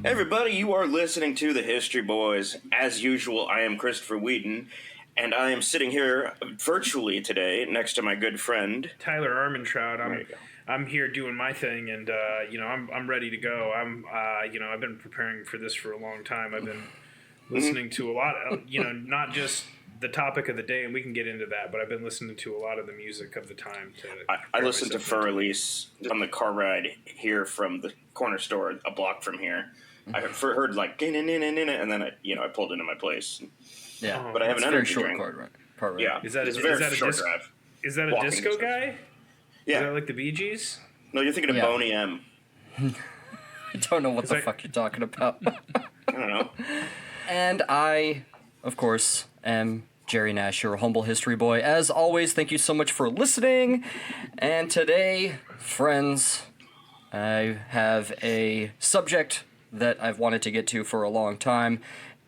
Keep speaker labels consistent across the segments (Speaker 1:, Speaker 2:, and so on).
Speaker 1: Everybody, you are listening to the History Boys. As usual, I am Christopher Wheaton, and I am sitting here virtually today next to my good friend
Speaker 2: Tyler Armentrout. I'm here doing my thing, and I'm ready to go. I've been preparing for this for a long time. I've been listening to a lot of, not just the topic of the day, and we can get into that, but I've been listening to a lot of the music of the time.
Speaker 1: I listened to Fur Release on the car ride here from the corner store a block from here. I heard like and then I pulled into my place.
Speaker 3: Yeah,
Speaker 1: but I have an energy drink.
Speaker 3: Car ride.
Speaker 1: Yeah,
Speaker 2: is that
Speaker 1: a short drive?
Speaker 2: Is that a disco guy?
Speaker 1: Yeah,
Speaker 2: is that like the Bee Gees?
Speaker 1: No, you're thinking of Boney M.
Speaker 3: I don't know what the fuck you're talking about.
Speaker 1: I don't know.
Speaker 3: And I, of course, am Jerry Nash, your humble history boy. As always, thank you so much for listening. And today, friends, I have a subject that I've wanted to get to for a long time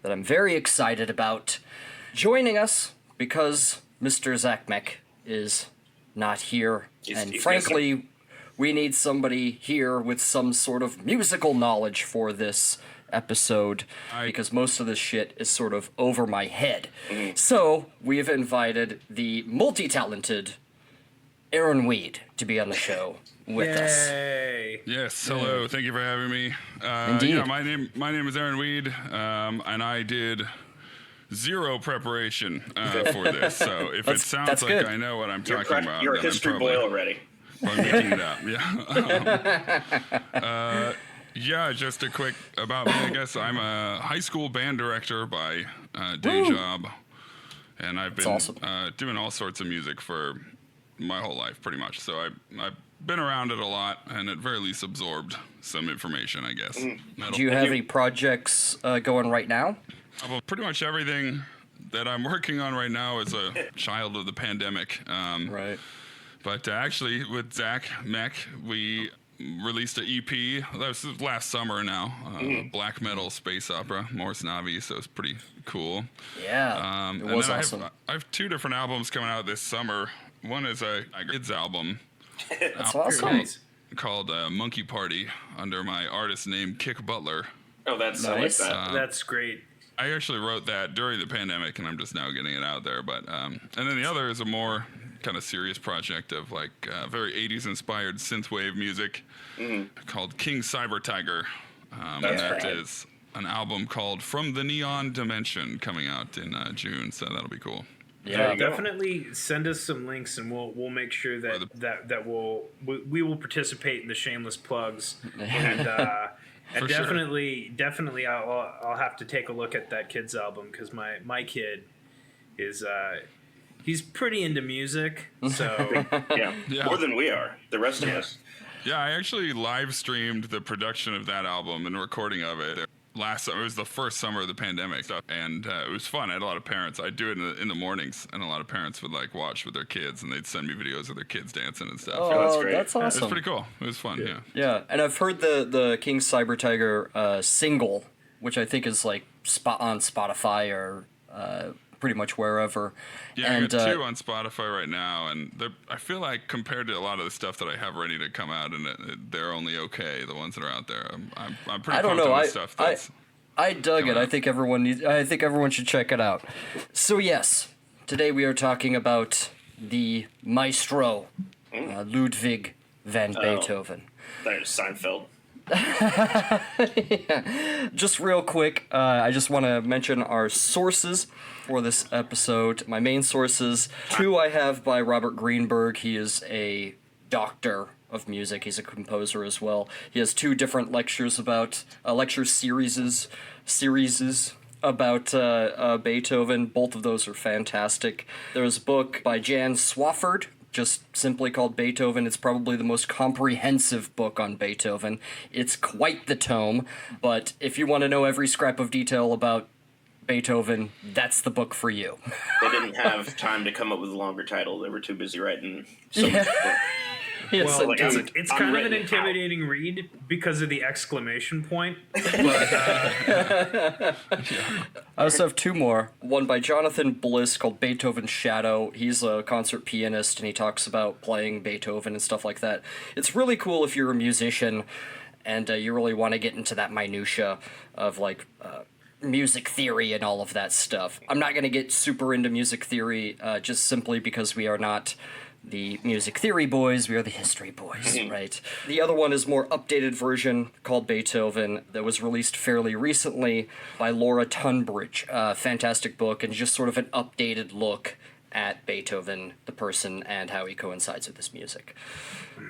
Speaker 3: that I'm very excited about. Joining us, because Mr. Zakmek is not here, and frankly, we need somebody here with some sort of musical knowledge for this episode, because most of this shit is sort of over my head. So, we've invited the multi-talented Aaron Weed to be on the show with us.
Speaker 4: Yes, hello. Thank you for having me.
Speaker 3: Indeed.
Speaker 4: Yeah, my name is Aaron Weed, and I did zero preparation for this. So if it sounds like
Speaker 3: good.
Speaker 4: I know what I'm talking about,
Speaker 1: you're a history boy already.
Speaker 4: I'm making it up. Yeah. Yeah, just a quick about me. I guess I'm a high school band director by day job, and I've been doing all sorts of music for my whole life, pretty much. So I've been around it a lot, and at very least absorbed some information, I guess.
Speaker 3: Do you have any projects going right now?
Speaker 4: Well, pretty much everything that I'm working on right now is a child of the pandemic.
Speaker 3: Right.
Speaker 4: But actually, with Zach Mech, we released an EP. That was last summer now. Black metal space opera, Morris Navi, so it's pretty cool.
Speaker 3: Yeah, it was awesome.
Speaker 4: I have two different albums coming out this summer. One is a kids album.
Speaker 3: That's awesome.
Speaker 4: Called Monkey Party, under my artist name Kick Butler.
Speaker 1: Oh, that's nice. I like that.
Speaker 2: That's great.
Speaker 4: I actually wrote that during the pandemic, and I'm just now getting it out there. But and then the other is a more kind of serious project of like very 80s inspired synthwave music called King Cyber Tiger. And that is an album called From the Neon Dimension, coming out in June, so that'll be cool.
Speaker 2: Yeah, definitely send us some links, and we'll make sure that we will participate in the shameless plugs, and definitely I'll have to take a look at that kid's album, because my kid is he's pretty into music, so
Speaker 1: yeah, more than we are, the rest of us.
Speaker 4: Yeah, I actually live streamed the production of that album and recording of it last summer. It was the first summer of the pandemic stuff, and it was fun. I had a lot of parents. I'd do it in the mornings, and a lot of parents would like watch with their kids, and they'd send me videos of their kids dancing and stuff.
Speaker 3: Oh, that's great. That's awesome.
Speaker 4: It was pretty cool. It was fun.
Speaker 3: Yeah, and I've heard the King Cyber Tiger single, which I think is like on Spotify or pretty much wherever.
Speaker 4: Yeah, I got two on Spotify right now, and I feel like compared to a lot of the stuff that I have ready to come out, and they're only okay. The ones that are out there, I'm pretty.
Speaker 3: I don't know.
Speaker 4: On stuff
Speaker 3: I dug it. I think everyone should check it out. So yes, today we are talking about the maestro, Ludwig Van Beethoven.
Speaker 1: That is Seinfeld.
Speaker 3: Yeah. Just real quick, I just want to mention our sources for this episode. My main sources, two I have by Robert Greenberg. He is a doctor of music. He's a composer as well. He has two different lectures about lecture series about Beethoven. Both of those are fantastic. There's a book by Jan Swafford, just simply called Beethoven. It's probably the most comprehensive book on Beethoven. It's quite the tome, but if you want to know every scrap of detail about Beethoven, that's the book for you.
Speaker 1: They didn't have time to come up with a longer title. They were too busy writing so much book.
Speaker 2: Well, it's kind of an intimidating read because of the exclamation point. But,
Speaker 3: I also have two more. One by Jonathan Bliss called Beethoven's Shadow. He's a concert pianist, and he talks about playing Beethoven and stuff like that. It's really cool if you're a musician and you really want to get into that minutia of like music theory and all of that stuff. I'm not going to get super into music theory just simply because we are not the music theory boys, we are the history boys, right? The other one is more updated version called Beethoven that was released fairly recently by Laura Tunbridge. Fantastic book and just sort of an updated look at Beethoven, the person, and how he coincides with this music.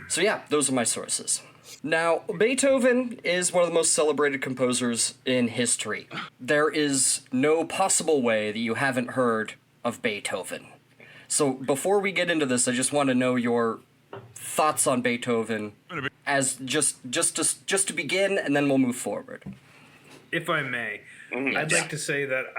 Speaker 3: So yeah, those are my sources. Now, Beethoven is one of the most celebrated composers in history. There is no possible way that you haven't heard of Beethoven. So before we get into this, I just want to know your thoughts on Beethoven as just to begin, and then we'll move forward.
Speaker 2: If I may, I'd like to say that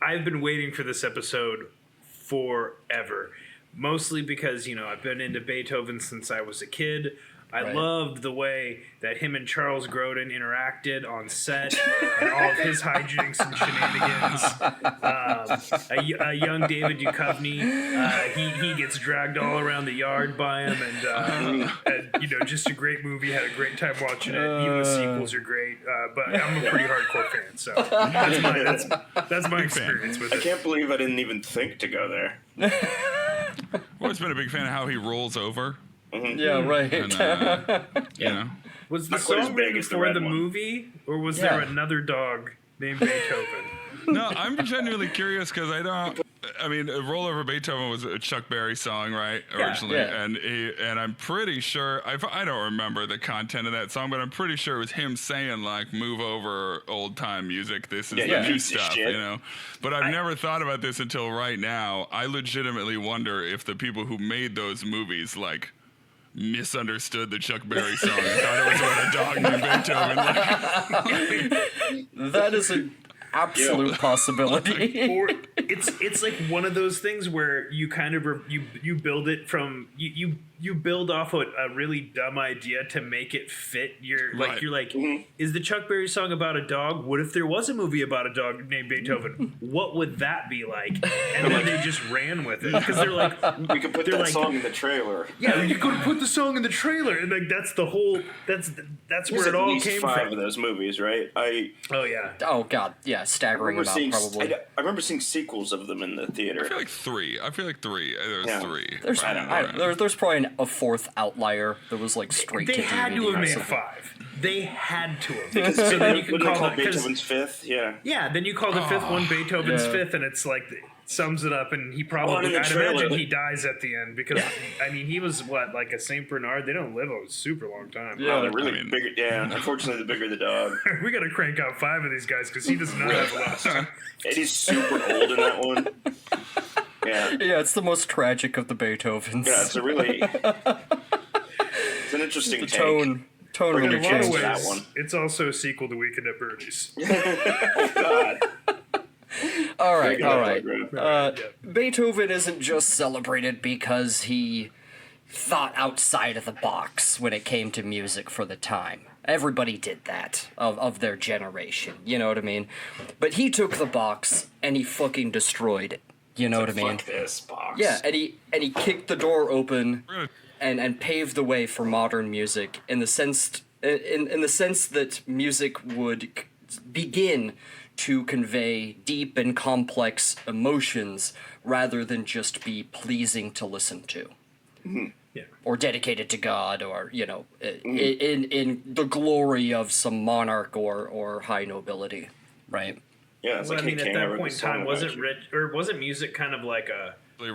Speaker 2: I've been waiting for this episode forever. Mostly because, I've been into Beethoven since I was a kid. I loved the way that him and Charles Grodin interacted on set and all of his hijinks and shenanigans. A young David Duchovny, he gets dragged all around the yard by him, and just a great movie. Had a great time watching it. Even the sequels are great, but I'm a pretty hardcore fan, so that's my experience with it.
Speaker 1: I can't believe I didn't even think to go there.
Speaker 4: I've always been a big fan of how he rolls over.
Speaker 3: Yeah, right.
Speaker 4: And,
Speaker 2: Was the song written for the movie, or was there another dog named Beethoven?
Speaker 4: No, I'm genuinely curious because Roll Over Beethoven was a Chuck Berry song, right? Originally.
Speaker 3: Yeah.
Speaker 4: And I'm pretty sure, I don't remember the content of that song, but I'm pretty sure it was him saying, like, move over old time music. This is the new stuff, But I've never thought about this until right now. I legitimately wonder if the people who made those movies, like, misunderstood the Chuck Berry song and thought it was about a dog named Beethoven.
Speaker 3: That is an absolute possibility.
Speaker 2: Or it's like one of those things where you kind of you build it from you build off a really dumb idea to make it fit your is the Chuck Berry song about a dog? What if there was a movie about a dog named Beethoven? What would that be like? And then they just ran with it because they're like,
Speaker 1: we could put that song in the trailer.
Speaker 2: Yeah, you could put the song in the trailer, and like that's the whole that's where it all came from.
Speaker 1: 5 of those movies, right?
Speaker 3: Oh god, yeah, staggering amount probably.
Speaker 1: I remember seeing sequels of them in the theater.
Speaker 4: I feel like 3. There was 3.
Speaker 3: There's probably a 4th outlier that was like straight to DVD.
Speaker 2: They had to have made 5. They had to have.
Speaker 1: Because so then you can call it Beethoven's 5th,
Speaker 2: Yeah, then you call the 5th one Beethoven's 5th, and it's like sums it up, and he probably, I'd imagine he dies at the end because he was like a Saint Bernard. They don't live a super long time.
Speaker 1: Yeah, they're really bigger. Yeah, unfortunately, the bigger the dog.
Speaker 2: We got to crank out 5 of these guys because he does not have a lot of time.
Speaker 1: And he's super old in that one. Yeah,
Speaker 3: it's the most tragic of the Beethovens.
Speaker 1: Yeah, it's an interesting take.
Speaker 3: Tone really changed
Speaker 1: that one.
Speaker 2: It's also a sequel to Weekend at Bernie's.
Speaker 1: Oh God.
Speaker 3: All right. Beethoven isn't just celebrated because he thought outside of the box when it came to music for the time. Everybody did that of their generation, you know what I mean? But he took the box and he fucking destroyed it. You know what I mean?
Speaker 1: Fuck this box.
Speaker 3: Yeah, and he kicked the door open and paved the way for modern music in the sense that music would begin to convey deep and complex emotions rather than just be pleasing to listen to.
Speaker 1: Mm-hmm.
Speaker 2: Yeah.
Speaker 3: Or dedicated to God, or in the glory of some monarch or high nobility, right?
Speaker 1: Yeah, it's
Speaker 2: at that point in time, wasn't music kind of like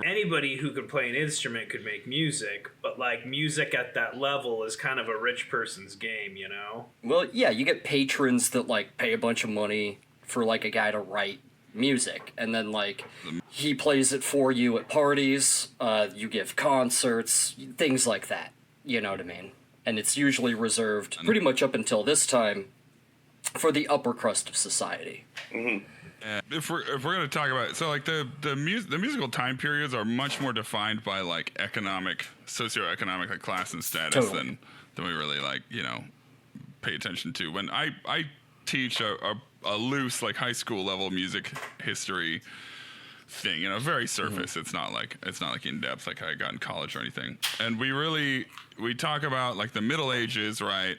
Speaker 2: anybody who could play an instrument could make music, but like music at that level is kind of a rich person's game, you know?
Speaker 3: Well, yeah, you get patrons that like pay a bunch of money for like a guy to write music, and then like he plays it for you at parties, you give concerts, things like that, you know what I mean? And it's usually reserved pretty much up until this time for the upper crust of society.
Speaker 1: Mm-hmm.
Speaker 4: If we're going to talk about it, so like the musical time periods are much more defined by like socioeconomic like class and status than we really pay attention to. When I teach a loose like high school level music history thing, very surface. Mm-hmm. It's not like in depth like I got in college or anything. And we talk about like the Middle Ages, right?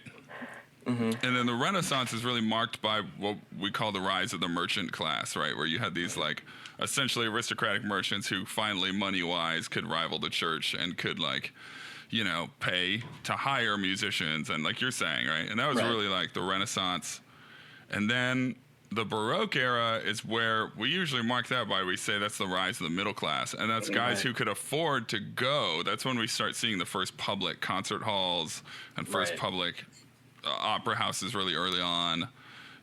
Speaker 4: And then the Renaissance is really marked by what we call the rise of the merchant class, right? Where you had these like essentially aristocratic merchants who finally money-wise could rival the church and could like, you know, pay to hire musicians and like you're saying, right? And that was really like the Renaissance. And then the Baroque era is where we usually mark that by, we say that's the rise of the middle class. And that's guys who could afford to go. That's when we start seeing the first public concert halls and first public opera houses really early on.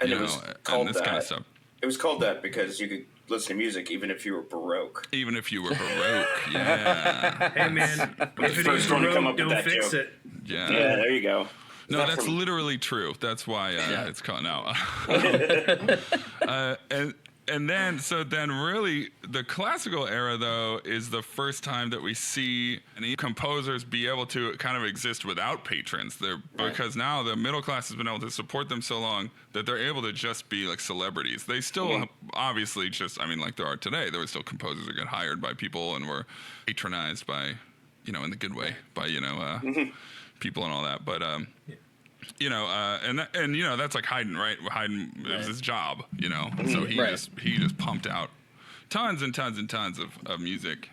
Speaker 1: And
Speaker 4: you
Speaker 1: it
Speaker 4: know,
Speaker 1: was called
Speaker 4: and this
Speaker 1: that.
Speaker 4: kind of stuff.
Speaker 1: It was called that because you could listen to music even if you were Baroque.
Speaker 4: Even if you were Baroque, yeah.
Speaker 2: Hey man, if it
Speaker 1: first
Speaker 2: is
Speaker 1: one to come
Speaker 2: Baroque,
Speaker 1: up with
Speaker 2: don't
Speaker 1: that
Speaker 2: fix
Speaker 1: joke.
Speaker 2: it.
Speaker 4: Yeah.
Speaker 1: Yeah, there you go.
Speaker 4: No, that's literally true. That's why it's called now. And then really the classical era though is the first time that we see any composers be able to kind of exist without patrons. Because now the middle class has been able to support them so long that they're able to just be like celebrities. They still obviously just, I mean, like there are today, there were still composers that get hired by people and were patronized by, you know, in the good way, by, you know, people and all that. But you know, and you know, that's like Haydn, right? Haydn, it was his job, you know. So he just pumped out tons and tons and tons of music.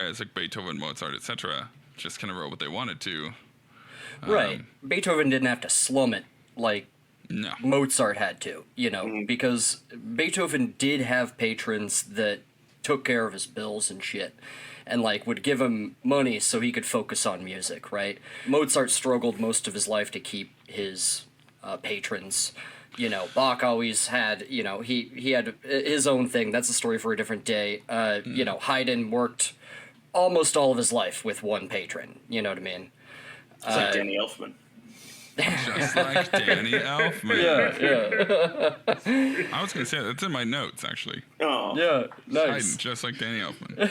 Speaker 4: As like Beethoven, Mozart, etc. just kind of wrote what they wanted to.
Speaker 3: Right. Beethoven didn't have to slum it like
Speaker 4: No.
Speaker 3: Mozart had to, you know, because Beethoven did have patrons that took care of his bills and shit, and like would give him money so he could focus on music, right? Mozart struggled most of his life to keep his patrons. You know, Bach always had, you know, he had his own thing. That's a story for a different day. You know, Haydn worked almost all of his life with one patron. You know what I mean?
Speaker 1: It's like Danny Elfman.
Speaker 4: Just like Danny Elfman.
Speaker 3: Yeah.
Speaker 4: I was going to say that's in my notes actually.
Speaker 1: Oh.
Speaker 3: Yeah, nice.
Speaker 4: Haydn, just like Danny Elfman.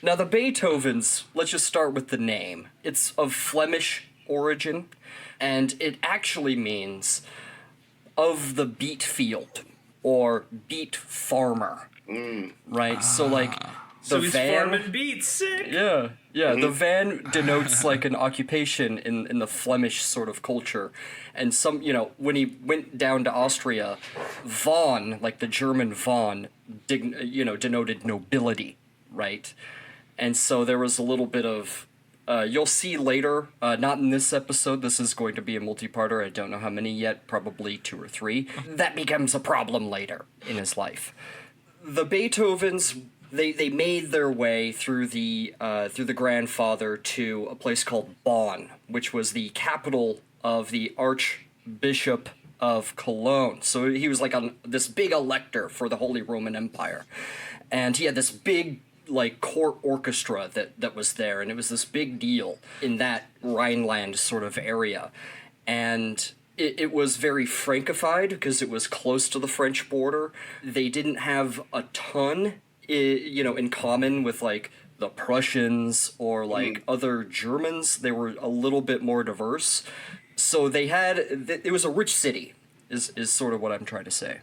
Speaker 3: Now, the Beethovens, let's just start with the name. It's of Flemish origin, and it actually means of the beet field, or beet farmer, right? So, like,
Speaker 2: So
Speaker 3: the
Speaker 2: he's
Speaker 3: van...
Speaker 2: farming beets, sick.
Speaker 3: Yeah, the van denotes, like, an occupation in the Flemish sort of culture. And some, you know, when he went down to Austria, Von, like the German Von, denoted nobility, right? And so there was a little bit of, you'll see later, not in this episode, this is going to be a multi-parter, I don't know how many yet, probably 2 or 3. That becomes a problem later in his life. The Beethovens, they made their way through the grandfather to a place called Bonn, which was the capital of the Archbishop of Cologne. So he was like this big elector for the Holy Roman Empire. And he had this big like court orchestra that was there, and it was this big deal in that Rhineland sort of area. And it was very Frankified because it was close to the French border. They didn't have a ton, you know, in common with like the Prussians or like other Germans. They were a little bit more diverse. So they had, it was a rich city, is sort of what I'm trying to say.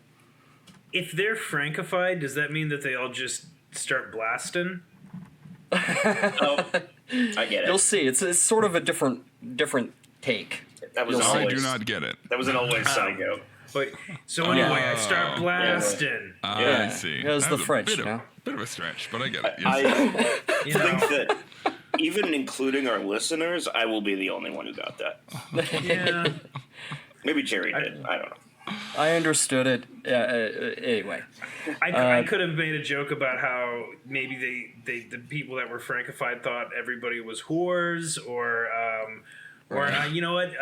Speaker 2: If they're Frankified, does that mean that they all just start blasting?
Speaker 1: Oh, I get it.
Speaker 3: You'll see. It's sort of a different take.
Speaker 1: That was
Speaker 4: I
Speaker 1: always,
Speaker 4: do not get it.
Speaker 1: That was an always psycho.
Speaker 2: But so anyway, I start blasting.
Speaker 4: I see.
Speaker 3: It was
Speaker 4: That
Speaker 3: the French,
Speaker 4: bit
Speaker 3: you know?
Speaker 4: bit of a stretch, but I get it. Yes.
Speaker 1: I
Speaker 2: You know,
Speaker 1: think that even including our listeners, I will be the only one who got that.
Speaker 2: yeah.
Speaker 1: Maybe Jerry did. I don't know.
Speaker 3: I understood it. Anyway.
Speaker 2: I could have made a joke about how maybe the people that were Frankified thought everybody was whores, or you know what?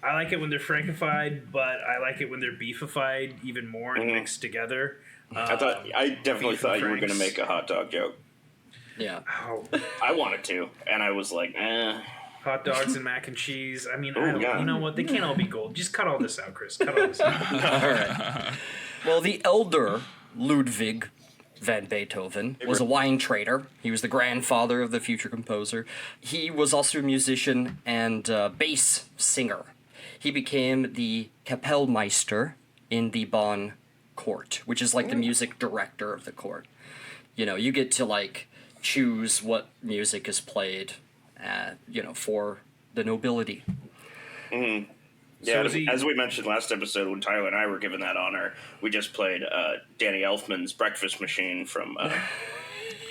Speaker 2: I like it when they're Frankified, but I like it when they're beefified even more and mixed together.
Speaker 1: I definitely
Speaker 2: beef
Speaker 1: thought
Speaker 2: and
Speaker 1: you were going to
Speaker 2: Franks.
Speaker 1: make a hot dog joke.
Speaker 3: Yeah.
Speaker 2: Oh,
Speaker 1: I wanted to, and I was like,
Speaker 2: hot dogs and mac and cheese. I mean,
Speaker 1: yeah.
Speaker 2: you know what? They can't all be gold. Just cut all this out, Chris. Cut all this out.
Speaker 3: All right. Well, the elder Ludwig Van Beethoven was a wine trader. He was the grandfather of the future composer. He was also a musician and bass singer. He became the Kapellmeister in the Bonn court, which is like the music director of the court. You know, you get to like choose what music is played, you know, for the nobility.
Speaker 1: Mm-hmm.
Speaker 2: So
Speaker 1: Yeah, as we mentioned last episode when Tyler and I were given that honor, we just played Danny Elfman's Breakfast Machine from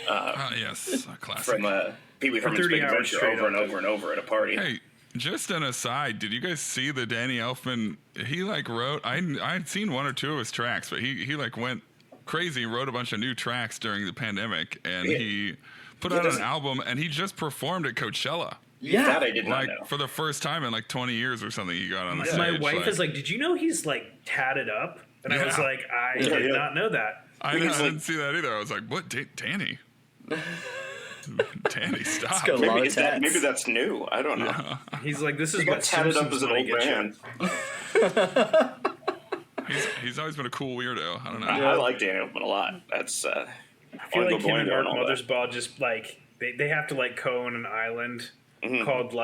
Speaker 4: yes, a classic.
Speaker 1: from Pee Wee Herman's Big Adventure over and over and over at a party.
Speaker 4: Hey, just an aside, did you guys see the Danny Elfman? He wrote. I'd seen one or two of his tracks, but he went crazy, wrote a bunch of new tracks during the pandemic, and he put out an album, and he just performed at Coachella.
Speaker 1: Yeah, that I did not know.
Speaker 4: For the first time in 20 years or something, he got on the stage.
Speaker 2: My wife is like, "Did you know he's tatted up?" And I was like, "I did not know that."
Speaker 4: I didn't see that either. I was like, "What, Danny?" Danny, stop.
Speaker 1: Maybe that's new. I don't know.
Speaker 2: He's like, "This is what
Speaker 1: tatted up as an old man."
Speaker 4: He's always been a cool weirdo. I don't know.
Speaker 1: I like Danny Elfman a lot. That's
Speaker 2: I feel like him and Mark Mothersbaugh just they have to co-own an island called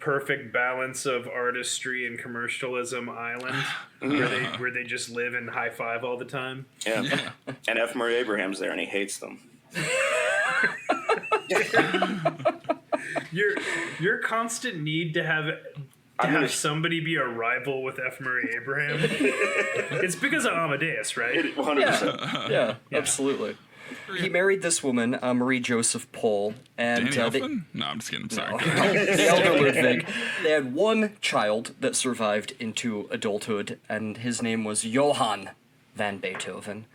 Speaker 2: Perfect Balance of Artistry and Commercialism Island, where they just live and high five all the time.
Speaker 1: Yeah. And F. Murray Abraham's there, and he hates them.
Speaker 2: Your constant need to have somebody be a rival with F. Murray Abraham. It's because of Amadeus, right?
Speaker 1: 100%.
Speaker 3: Yeah, absolutely. He married this woman, Marie Joseph Pohl, and
Speaker 4: Danny Elfman? No, I'm just kidding. I'm sorry.
Speaker 3: The elder Ludwig. They had one child that survived into adulthood, and his name was Johann Van Beethoven.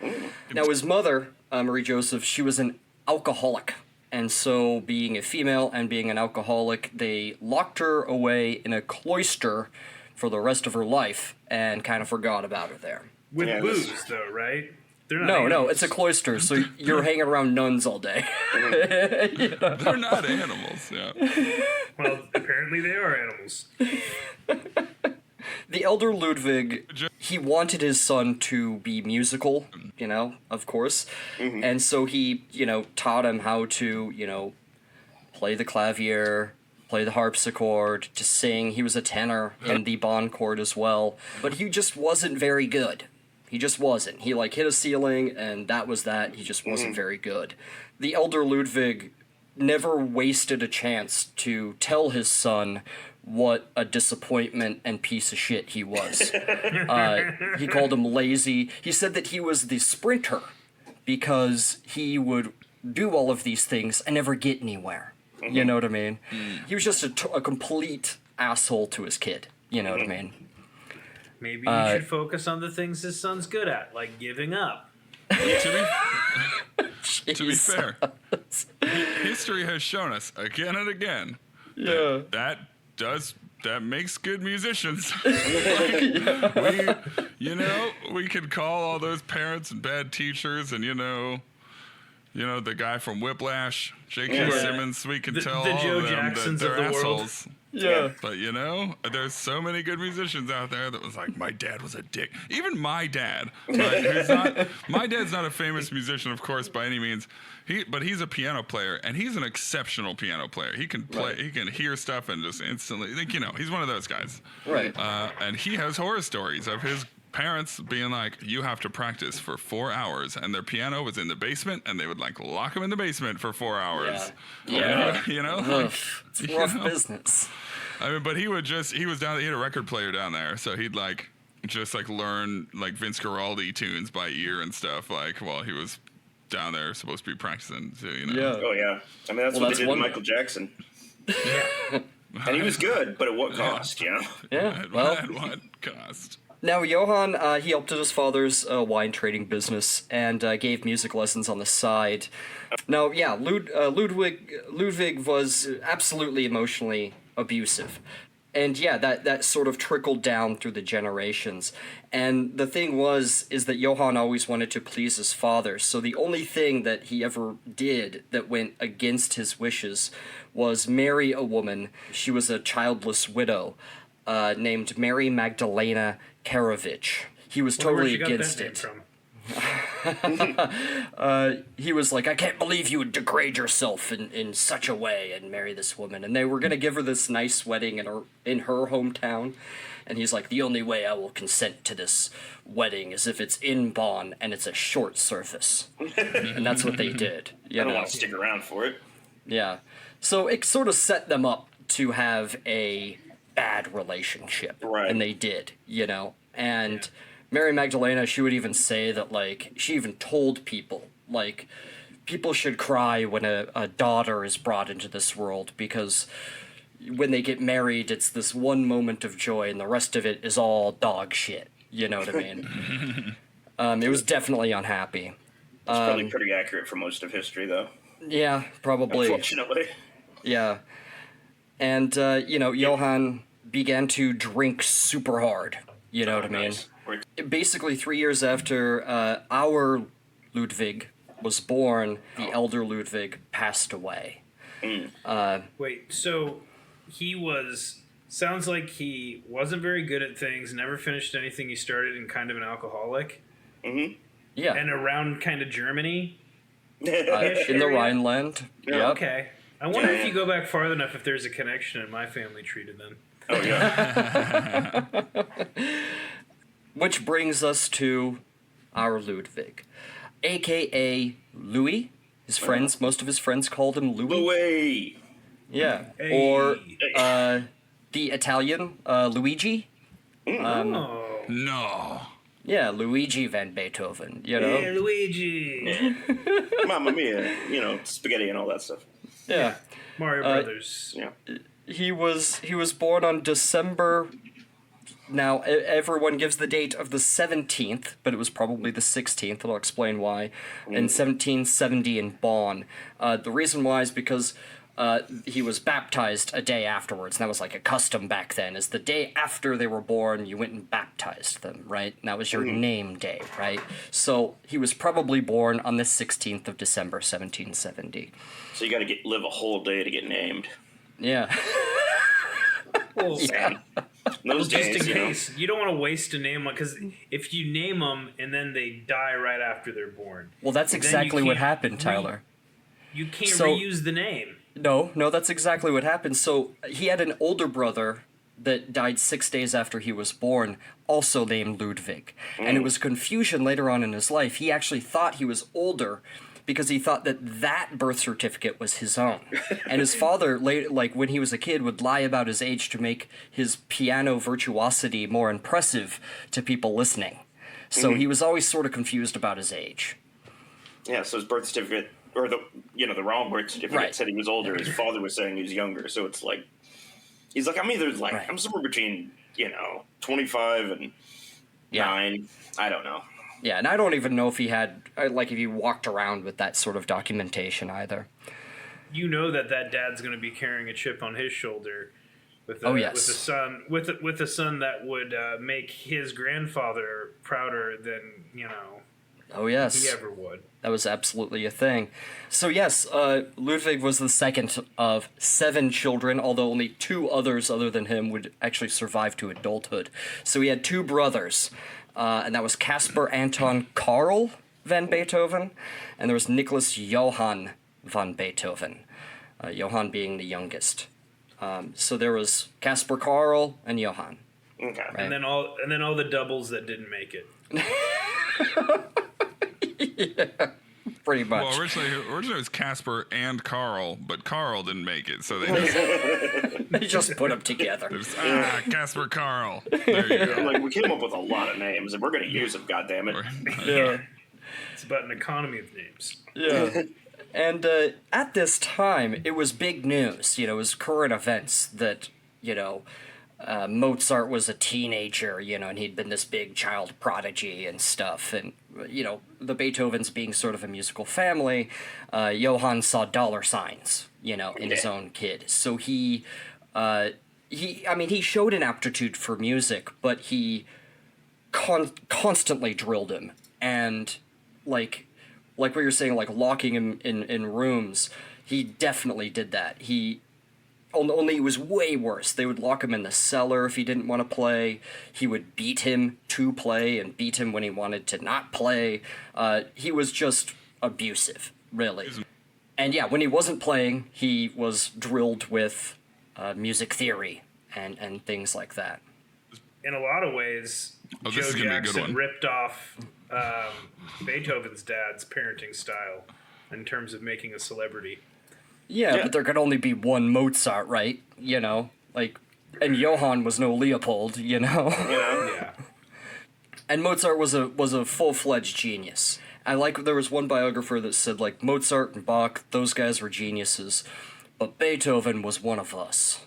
Speaker 3: Now, his mother, Marie Joseph, she was an alcoholic. And so, being a female and being an alcoholic, they locked her away in a cloister for the rest of her life and kind of forgot about her there.
Speaker 2: With booze, though, right?
Speaker 3: No, it's a cloister, so you're hanging around nuns all day.
Speaker 4: They're not animals, yeah.
Speaker 2: Well, apparently they are animals.
Speaker 3: The elder Ludwig, he wanted his son to be musical, of course. Mm-hmm. And so he, taught him how to, play the clavier, play the harpsichord, to sing. He was a tenor and the bon chord as well. But he just wasn't very good. He just wasn't. He hit a ceiling, and that was that. He just wasn't very good. The elder Ludwig never wasted a chance to tell his son what a disappointment and piece of shit he was. He called him lazy. He said that he was the sprinter because he would do all of these things and never get anywhere. You know what I mean? He was just a complete asshole to his kid. You know what I mean?
Speaker 2: Maybe you should focus on the things his son's good at, like giving up.
Speaker 4: To be fair, history has shown us again and again that makes good musicians. We could call all those parents and bad teachers, and the guy from Whiplash, J.K. Simmons. We could tell
Speaker 2: the
Speaker 4: all
Speaker 2: Joe
Speaker 4: of them
Speaker 2: Jacksons
Speaker 4: that they're
Speaker 2: of the
Speaker 4: assholes.
Speaker 2: world.
Speaker 3: Yeah.
Speaker 4: But there's so many good musicians out there that was like, my dad was a dick. Even my dad, right? My dad's not a famous musician, of course, by any means. But he's a piano player, and he's an exceptional piano player. He can play, he can hear stuff and just instantly, he's one of those guys.
Speaker 3: Right.
Speaker 4: And he has horror stories of his parents being like, you have to practice for 4 hours, and their piano was in the basement, and they would lock him in the basement for 4 hours.
Speaker 3: Yeah. It's rough business.
Speaker 4: I mean, but he was down. He had a record player down there, so he'd just learn Vince Guaraldi tunes by ear and stuff while he was down there supposed to be practicing. So,
Speaker 3: Yeah.
Speaker 1: Oh yeah. I mean, that's what they did to Michael Jackson. And he was good, but at what cost?
Speaker 3: Yeah.
Speaker 4: At what cost?
Speaker 3: Now, Johann, he helped at his father's wine trading business and gave music lessons on the side. Now, yeah, Ludwig was absolutely emotionally abusive. And yeah, that sort of trickled down through the generations. And the thing is that Johann always wanted to please his father, so the only thing that he ever did that went against his wishes was marry a woman. She was a childless widow named Mary Magdalena Karovich. He was totally against it. He was like, I can't believe you would degrade yourself in such a way and marry this woman. And they were going to give her this nice wedding in her hometown. And he's like, the only way I will consent to this wedding is if it's in Bonn and it's a short service. And that's what they did.
Speaker 1: I don't want to stick around for it.
Speaker 3: Yeah. So it sort of set them up to have a bad relationship.
Speaker 1: Right.
Speaker 3: And they did, you know. And Mary Magdalena, she would even say that, like, she even told people, like, people should cry when a daughter is brought into this world, because when they get married, it's this one moment of joy, and the rest of it is all dog shit. You know what I mean? It was definitely unhappy.
Speaker 1: It's probably pretty accurate for most of history, though.
Speaker 3: Yeah, probably.
Speaker 1: Unfortunately.
Speaker 3: Yeah. And, you know, Johann began to drink super hard. You know what I mean? Basically, 3 years after our Ludwig was born, the elder Ludwig passed away.
Speaker 2: Wait, so he was... Sounds like he wasn't very good at things, never finished anything he started, and kind of an alcoholic.
Speaker 1: Mm-hmm.
Speaker 3: Yeah.
Speaker 2: And around kind of Germany.
Speaker 3: In the Rhineland.
Speaker 1: Yeah.
Speaker 3: Yep.
Speaker 2: Okay. I wonder if you go back far enough if there's a connection in my family tree to them.
Speaker 1: Oh, yeah.
Speaker 3: Which brings us to our Ludwig, a.k.a. Louis. His friends, most of his friends called him Louis.
Speaker 1: Louis!
Speaker 3: Yeah.
Speaker 2: Hey.
Speaker 3: Or the Italian, Luigi.
Speaker 2: Oh.
Speaker 4: No.
Speaker 3: Yeah, Luigi Van Beethoven, you know?
Speaker 2: Hey, Luigi!
Speaker 1: Mamma mia. You know, spaghetti and all that stuff.
Speaker 3: Yeah.
Speaker 2: Mario Brothers.
Speaker 1: Yeah.
Speaker 3: He was born on December... Now, everyone gives the date of the 17th, but it was probably the 16th, and I'll explain why, in 1770 in Bonn. The reason why is because he was baptized a day afterwards, and that was like a custom back then, is the day after they were born, you went and baptized them, right? And that was your name day, right? So he was probably born on the 16th of December, 1770.
Speaker 1: So you got to live a whole day to get named.
Speaker 3: Yeah.
Speaker 2: Well,
Speaker 1: Those
Speaker 2: just
Speaker 1: days,
Speaker 2: in case. You don't want to waste a name, because if you name them and then they die right after they're born.
Speaker 3: Well, that's exactly what happened, Tyler.
Speaker 2: You can't reuse the name.
Speaker 3: No, that's exactly what happened. So he had an older brother that died 6 days after he was born, also named Ludwig. And it was confusion later on in his life. He actually thought he was older because he thought that birth certificate was his own. And his father, like when he was a kid, would lie about his age to make his piano virtuosity more impressive to people listening. So he was always sort of confused about his age.
Speaker 1: Yeah, so his birth certificate, or the wrong birth certificate said he was older. His father was saying he was younger. So it's like, he's like, I'm either like, I'm somewhere between, 25 and 9. I don't know.
Speaker 3: Yeah, and I don't even know if he had, if he walked around with that sort of documentation either.
Speaker 2: You know that dad's going to be carrying a chip on his shoulder with a son that would make his grandfather prouder than
Speaker 3: Oh yes,
Speaker 2: he ever would.
Speaker 3: That was absolutely a thing. So yes, Ludwig was the second of 7 children, although only 2 others other than him would actually survive to adulthood. So he had 2 brothers. And that was Caspar Anton Karl van Beethoven, and there was Nicholas Johann van Beethoven, Johann being the youngest. So there was Caspar Karl and Johann.
Speaker 1: Okay.
Speaker 3: Right?
Speaker 2: And then all the doubles that didn't make it.
Speaker 3: Yeah, pretty much.
Speaker 4: Well, originally it was Casper and Carl, but Carl didn't make it, so they
Speaker 3: They just put them together.
Speaker 4: Casper Carl. There you go.
Speaker 1: Like, we came up with a lot of names, and we're going to use them, goddammit.
Speaker 3: Yeah.
Speaker 2: It's about an economy of names.
Speaker 3: Yeah. And at this time, it was big news. It was current events that, Mozart was a teenager, and he'd been this big child prodigy and stuff. And, the Beethovens being sort of a musical family, Johann saw dollar signs, in his own kid. So he showed an aptitude for music, but he constantly drilled him. And, like what you're saying, like locking him in rooms, he definitely did that. Only it was way worse. They would lock him in the cellar if he didn't want to play. He would beat him to play and beat him when he wanted to not play. He was just abusive, really. And yeah, when he wasn't playing, he was drilled with music theory and things like that.
Speaker 2: In a lot of ways, Joe Jackson ripped off Beethoven's dad's parenting style in terms of making a celebrity.
Speaker 3: Yeah, but there could only be one Mozart, right? and Johann was no Leopold, you know.
Speaker 2: Yeah.
Speaker 3: And Mozart was a full-fledged genius. There was one biographer that said, like, Mozart and Bach, those guys were geniuses, but Beethoven was one of us.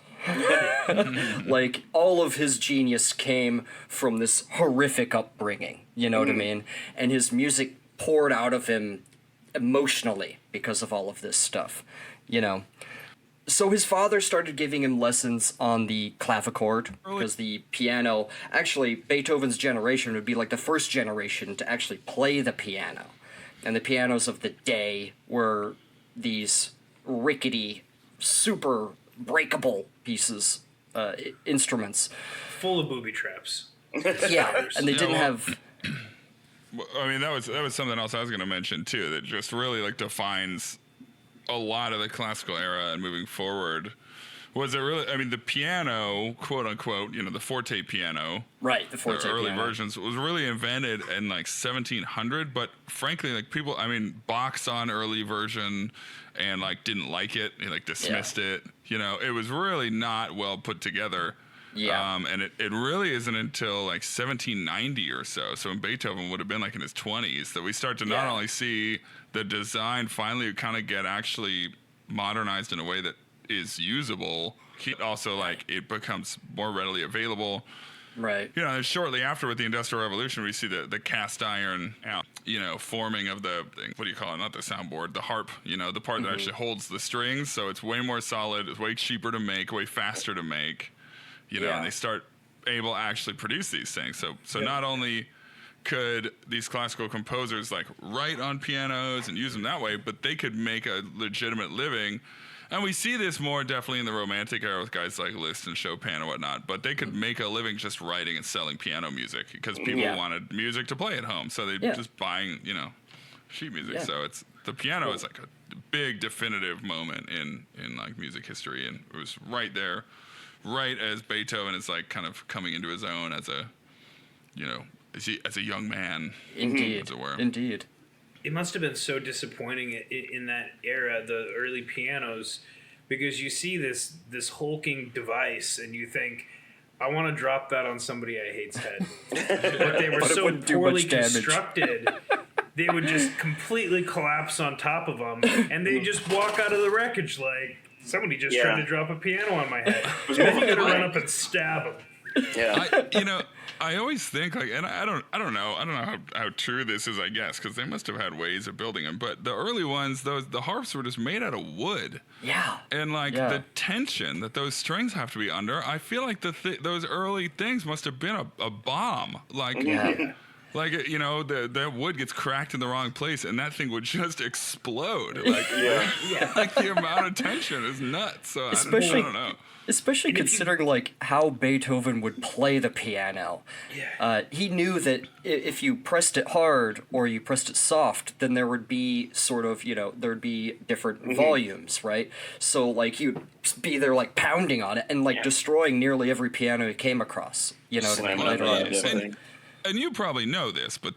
Speaker 3: Like, all of his genius came from this horrific upbringing, you know what I mean? And his music poured out of him emotionally because of all of this stuff, you know? So his father started giving him lessons on the clavichord, because the piano, actually, Beethoven's generation would be like the first generation to actually play the piano. And the pianos of the day were these rickety, super breakable pieces, instruments.
Speaker 2: Full of booby traps.
Speaker 3: Yeah, and they didn't have...
Speaker 4: I mean, that was something else I was going to mention, too, that just really, like, defines a lot of the classical era and moving forward. Was it really, I mean, the piano, quote unquote, you know, the forte piano.
Speaker 3: Right, the forte
Speaker 4: early
Speaker 3: piano.
Speaker 4: versions was really invented in like 1700, but frankly, like people, I mean, Bach saw an early version and like didn't like it, he like dismissed it. You know, it was really not well put together.
Speaker 3: Yeah.
Speaker 4: And it really isn't until like 1790 or so, so when Beethoven would have been like in his 20s, that we start to not only see the design finally kind of get actually modernized in a way that is usable, also like it becomes more readily available.
Speaker 3: Right.
Speaker 4: You know, and shortly after with the Industrial Revolution, we see the cast iron, you know, forming of the thing. What do you call it? Not the soundboard, the harp. You know, the part that actually holds the strings. So it's way more solid. It's way cheaper to make. Way faster to make. You know, and they start able to actually produce these things. So not only could these classical composers like write on pianos and use them that way, but they could make a legitimate living. And we see this more definitely in the Romantic era with guys like Liszt and Chopin and whatnot, but they could make a living just writing and selling piano music because people wanted music to play at home. So they just buying, you know, sheet music. So it's the piano is like a big definitive moment in like music history. And it was right there, right as Beethoven is like kind of coming into his own as a, you know, as a young man.
Speaker 3: Indeed.
Speaker 4: As it were.
Speaker 3: Indeed.
Speaker 2: It must have been so disappointing in that era, the early pianos, because you see this hulking device and you think, I want to drop that on somebody I hate's head. But they were so poorly constructed, they would just completely collapse on top of them, and they just walk out of the wreckage like, somebody just tried to drop a piano on my head. And then you got to run up and stab them.
Speaker 4: Yeah. I always think like, and I don't know how true this is, I guess, because they must have had ways of building them. But the early ones, the harps were just made out of wood. Yeah. And like the tension that those strings have to be under, I feel like those early things must have been a bomb. Like. Yeah. Like, you know, the wood gets cracked in the wrong place, and that thing would just explode. Like, like the amount of tension is nuts. So I don't know.
Speaker 3: Especially considering, like, how Beethoven would play the piano. Yeah. He knew that if you pressed it hard or you pressed it soft, then there would be sort of, you know, there would be different volumes, right? So, like, you'd be there, like, pounding on it and, like, destroying nearly every piano he came across. You know what I mean?
Speaker 4: And you probably know this, but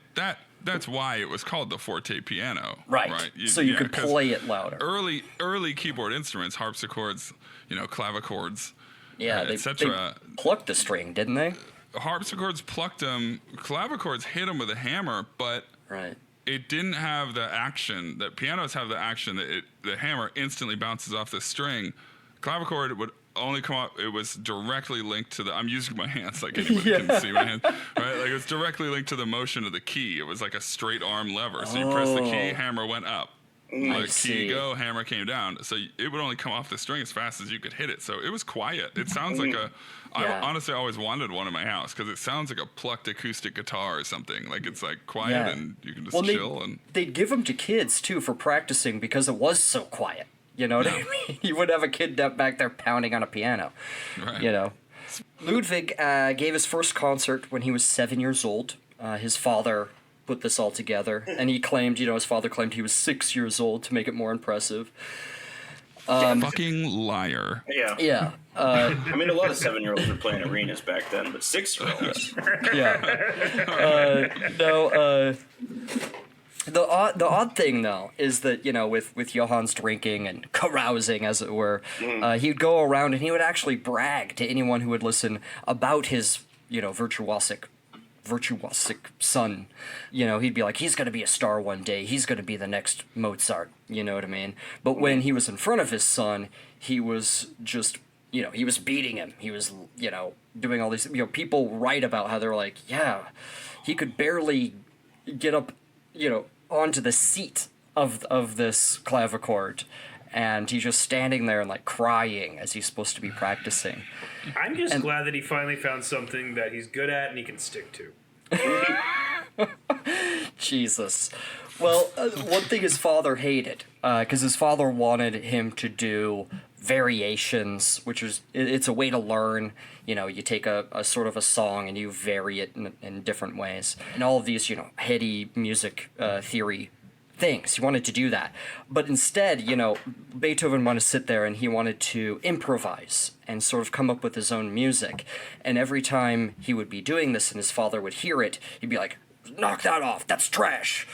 Speaker 4: that's why it was called the forte piano.
Speaker 3: Right. So you could play it louder.
Speaker 4: Early keyboard instruments, harpsichords, you know, clavichords,
Speaker 3: etc. They plucked the string, didn't they?
Speaker 4: Harpsichords plucked them. Clavichords hit them with a hammer, but it didn't have the action that pianos have. The action that the hammer instantly bounces off the string. Clavichord would only come up. It was directly linked to I'm using my hands like anybody can see my hands, right? Like it's directly linked to the motion of the key. It was like a straight arm lever. So you press the key, hammer went up. Like key go, hammer came down. So it would only come off the string as fast as you could hit it. So it was quiet. It sounds like I honestly always wanted one in my house because it sounds like a plucked acoustic guitar or something. Like it's like quiet and you can just chill. And
Speaker 3: they'd give them to kids too for practicing because it was so quiet. You know what I mean? You would have a kid back there pounding on a piano. Right. You know. Ludwig gave his first concert when he was 7 years old. His father put this all together, and he claimed, his father claimed he was 6 years old to make it more impressive.
Speaker 4: Fucking liar.
Speaker 1: Yeah.
Speaker 3: Yeah.
Speaker 1: I mean, a lot of 7-year-olds were playing arenas back then, but 6-year-olds.
Speaker 3: The odd thing, though, is that, with Johann's drinking and carousing, as it were, he'd go around and he would actually brag to anyone who would listen about his, virtuosic son. He'd be like, he's going to be a star one day. He's going to be the next Mozart. You know what I mean? But when he was in front of his son, he was just, he was beating him. He was, doing all these, people write about how they're like, yeah, he could barely get up, onto the seat of this clavichord, and he's just standing there and crying as he's supposed to be practicing.
Speaker 2: I'm just glad that he finally found something that he's good at and he can stick to.
Speaker 3: Jesus. Well, one thing his father hated, because his father wanted him to do variations, which is, it's a way to learn. You take a sort of a song and you vary it in different ways. And all of these, heady music theory things. He wanted to do that. But instead, Beethoven wanted to sit there and he wanted to improvise and sort of come up with his own music. And every time he would be doing this and his father would hear it, he'd be like, knock that off, that's trash.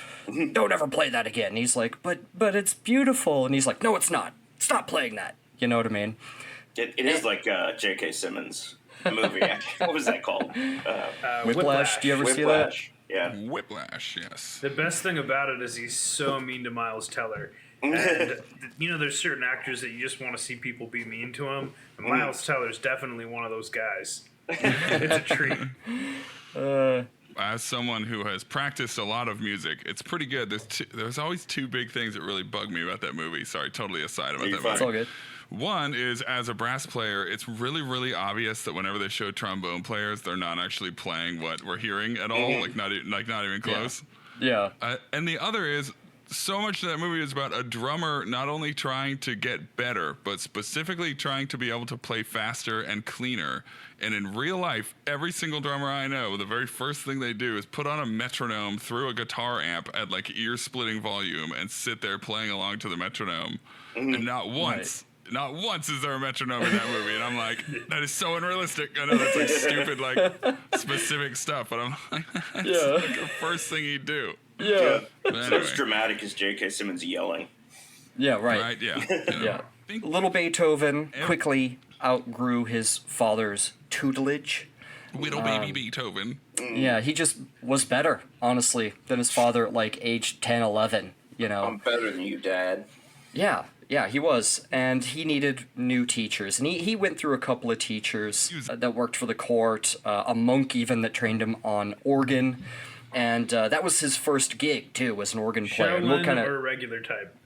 Speaker 3: Don't ever play that again. And he's like, but it's beautiful. And he's like, no, it's not. Stop playing that. You know what I mean?
Speaker 1: It is like J.K. Simmons' movie. What was that called?
Speaker 3: Whiplash. Do you ever see that?
Speaker 1: Whiplash. Yeah.
Speaker 4: Whiplash, yes.
Speaker 2: The best thing about it is he's so mean to Miles Teller. And, there's certain actors that you just want to see people be mean to him. And Miles Teller's definitely one of those guys. It's a treat.
Speaker 4: As someone who has practiced a lot of music, it's pretty good. There's always two big things that really bug me about that movie. Sorry, totally aside about that movie.
Speaker 3: It's all good.
Speaker 4: One is, as a brass player, it's really, really obvious that whenever they show trombone players, they're not actually playing what we're hearing at all, not even close.
Speaker 3: Yeah.
Speaker 4: And the other is, so much of that movie is about a drummer not only trying to get better, but specifically trying to be able to play faster and cleaner. And in real life, every single drummer I know, the very first thing they do is put on a metronome through a guitar amp at ear-splitting volume and sit there playing along to the metronome. And not once is there a metronome in that movie. And I'm like, that is so unrealistic. I know that's stupid, specific stuff, but I'm like, that's the first thing he'd do.
Speaker 3: Yeah.
Speaker 1: It's not as dramatic as J.K. Simmons yelling.
Speaker 3: Yeah, right.
Speaker 4: Right, yeah.
Speaker 3: Yeah. Little Beethoven quickly outgrew his father's tutelage.
Speaker 4: Little baby Beethoven.
Speaker 3: Yeah, he just was better, honestly, than his father at age 10, 11,
Speaker 1: I'm better than you, Dad.
Speaker 3: Yeah, he was. And he needed new teachers. And he went through a couple of teachers that worked for the court, a monk even that trained him on organ. And that was his first gig, too, was an organ player.
Speaker 2: Shaolin or regular type?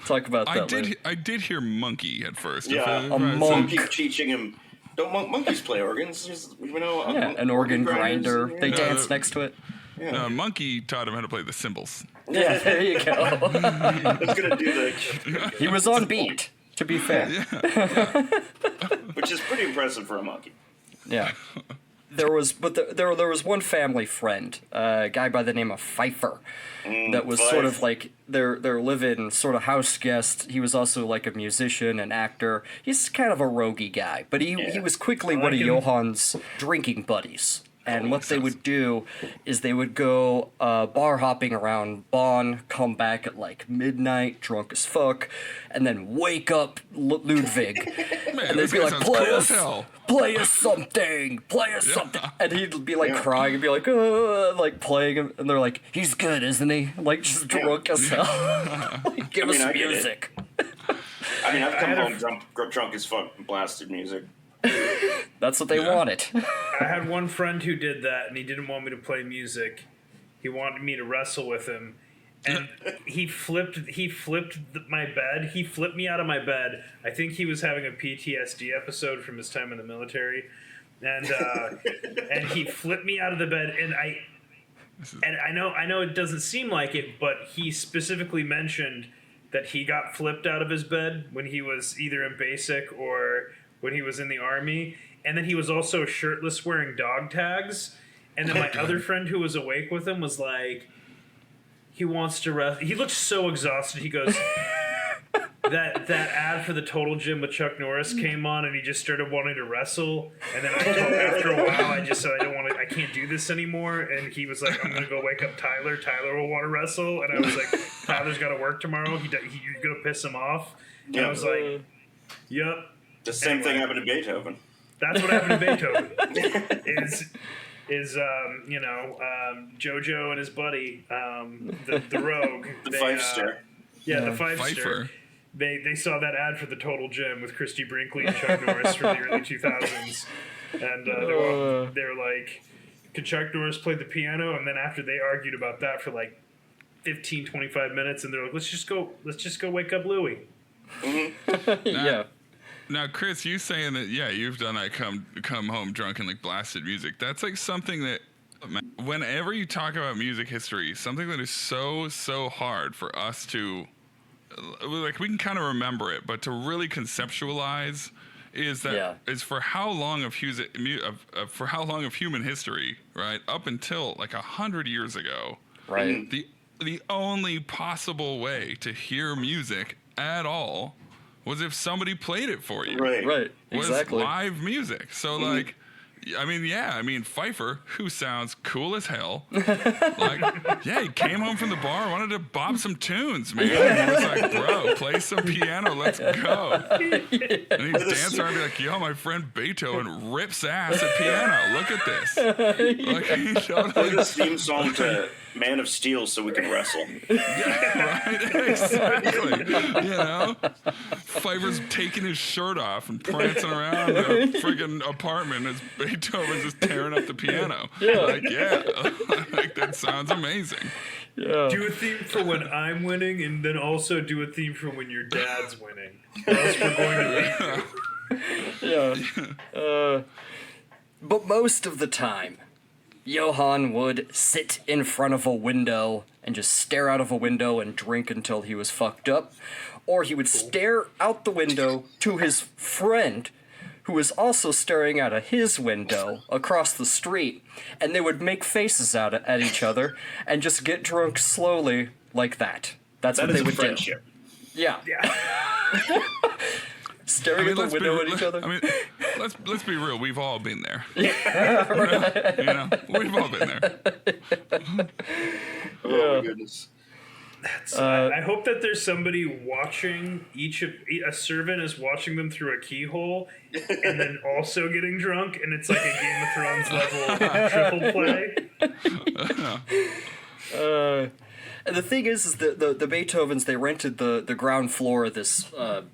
Speaker 3: Talk about that later.
Speaker 4: I did hear monkey at first.
Speaker 1: Yeah,
Speaker 3: a monk.
Speaker 1: Keep teaching him. Don't monkeys play organs?
Speaker 3: An organ grinder. They dance next to it.
Speaker 1: Yeah.
Speaker 4: Monkey taught him how to play the cymbals.
Speaker 3: Yeah, there you go.
Speaker 1: I was gonna do the.
Speaker 3: He was on beat, to be fair.
Speaker 1: Which is pretty impressive for a monkey.
Speaker 3: Yeah. There was one family friend, a guy by the name of Pfeiffer, that was sort of their live-in sort of house guest. He was also a musician and actor. He's kind of a roguey guy, but he was quickly one of Johann's drinking buddies. And what they would do is they would go bar hopping around Bonn, come back at midnight, drunk as fuck, and then wake up Ludwig.
Speaker 4: Man,
Speaker 3: and they'd be like, play us something. And he'd be crying and be playing him. And they're like, he's good, isn't he? Just drunk as hell. Give us music.
Speaker 1: I've come home drunk as fuck and blasted music.
Speaker 3: That's what they wanted.
Speaker 2: I had one friend who did that, and he didn't want me to play music. He wanted me to wrestle with him, and he flipped my bed. He flipped me out of my bed. I think he was having a PTSD episode from his time in the military, and and he flipped me out of the bed. And I know it doesn't seem like it, but he specifically mentioned that he got flipped out of his bed when he was either in basic or when he was in the army, and then he was also shirtless wearing dog tags, and then my other friend who was awake with him was like, he wants to rest. He looked so exhausted. He goes, that ad for the Total Gym with Chuck Norris came on, and he just started wanting to wrestle. And then after a while, I just said, I can't do this anymore. And he was like, I'm gonna go wake up Tyler. Tyler will want to wrestle. And I was like, Tyler's got to work tomorrow. You're gonna piss him off. And I was like, yep.
Speaker 1: The same thing happened to Beethoven.
Speaker 2: That's what happened to Beethoven. Jojo and his buddy, the Rogue,
Speaker 1: the Fifester.
Speaker 2: The Fifester. They saw that ad for the Total Gym with Christy Brinkley and Chuck Norris from the early 2000s, and they were like, "Could Chuck Norris play the piano?" And then after they argued about that for like 15, 25 minutes, and they're like, "Let's just go wake up Louie."
Speaker 3: Yeah.
Speaker 4: Now, Chris, you saying that, you've done that come home drunk and, like, blasted music. That's, like, something that, whenever you talk about music history, something that is so, so hard for us to, like, we can kind of remember it, but to really conceptualize is for how long of human history, right, up until, like, 100 years ago,
Speaker 3: right,
Speaker 4: the only possible way to hear music at all was if somebody played it for you.
Speaker 3: Right, exactly.
Speaker 4: Was live music. So, like, Pfeiffer, who sounds cool as hell, like, he came home from the bar, wanted to bop some tunes, man. He was like, bro, play some piano, let's go. And he'd dance around and be like, yo, my friend Beethoven rips ass at piano. Look at this. Like, he
Speaker 1: play this theme song to Man of Steel so we can wrestle.
Speaker 4: Yeah, right, exactly. Pfeiffer's taking his shirt off and prancing around the friggin' apartment as Beethoven's just tearing up the piano. Like, like, that sounds amazing.
Speaker 2: Yeah. Do a theme for when I'm winning, and then also do a theme for when your dad's winning. Or else we're going to beat you.
Speaker 3: But most of the time, Johann would sit in front of a window and just stare out of a window and drink until he was fucked up. Or he would stare out the window to his friend, who was also staring out of his window across the street, and they would make faces at each other and just get drunk slowly like that. That's what they would
Speaker 1: friendship.
Speaker 3: Do. Yeah. Staring at the window at each other.
Speaker 4: I mean, let's be real. We've all been there.
Speaker 3: Right.
Speaker 4: We've all been there.
Speaker 1: Oh my goodness.
Speaker 2: I hope that there's somebody watching a servant is watching them through a keyhole, and then also getting drunk, and it's like a Game of Thrones level triple play.
Speaker 3: And the thing is that the Beethovens, they rented the ground floor of this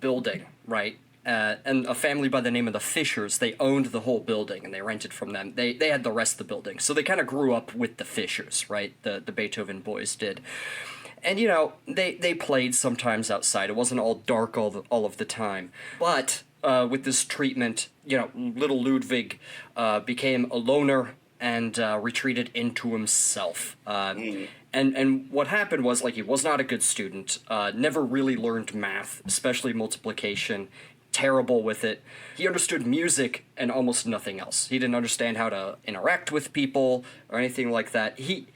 Speaker 3: building, right? And a family by the name of the Fishers, they owned the whole building, and they rented from them. They had the rest of the building, so they kind of grew up with the Fishers, right? The Beethoven boys did. And, they played sometimes outside. It wasn't all dark all of the time. But with this treatment, little Ludwig became a loner and retreated into himself. And what happened was, like, he was not a good student, never really learned math, especially multiplication, terrible with it. He understood music and almost nothing else. He didn't understand how to interact with people or anything like that. He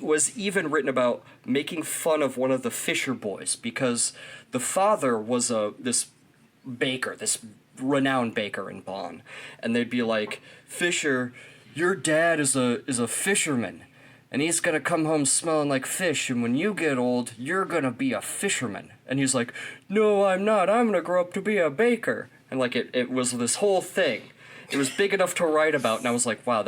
Speaker 3: was even written about making fun of one of the Fisher boys because the father was this baker, this renowned baker in Bonn. And they'd be like, Fisher, your dad is a fisherman. And he's gonna come home smelling like fish, and when you get old, you're gonna be a fisherman. And he's like, no, I'm not. I'm gonna grow up to be a baker. And, like, it was this whole thing. It was big enough to write about, and I was like, wow,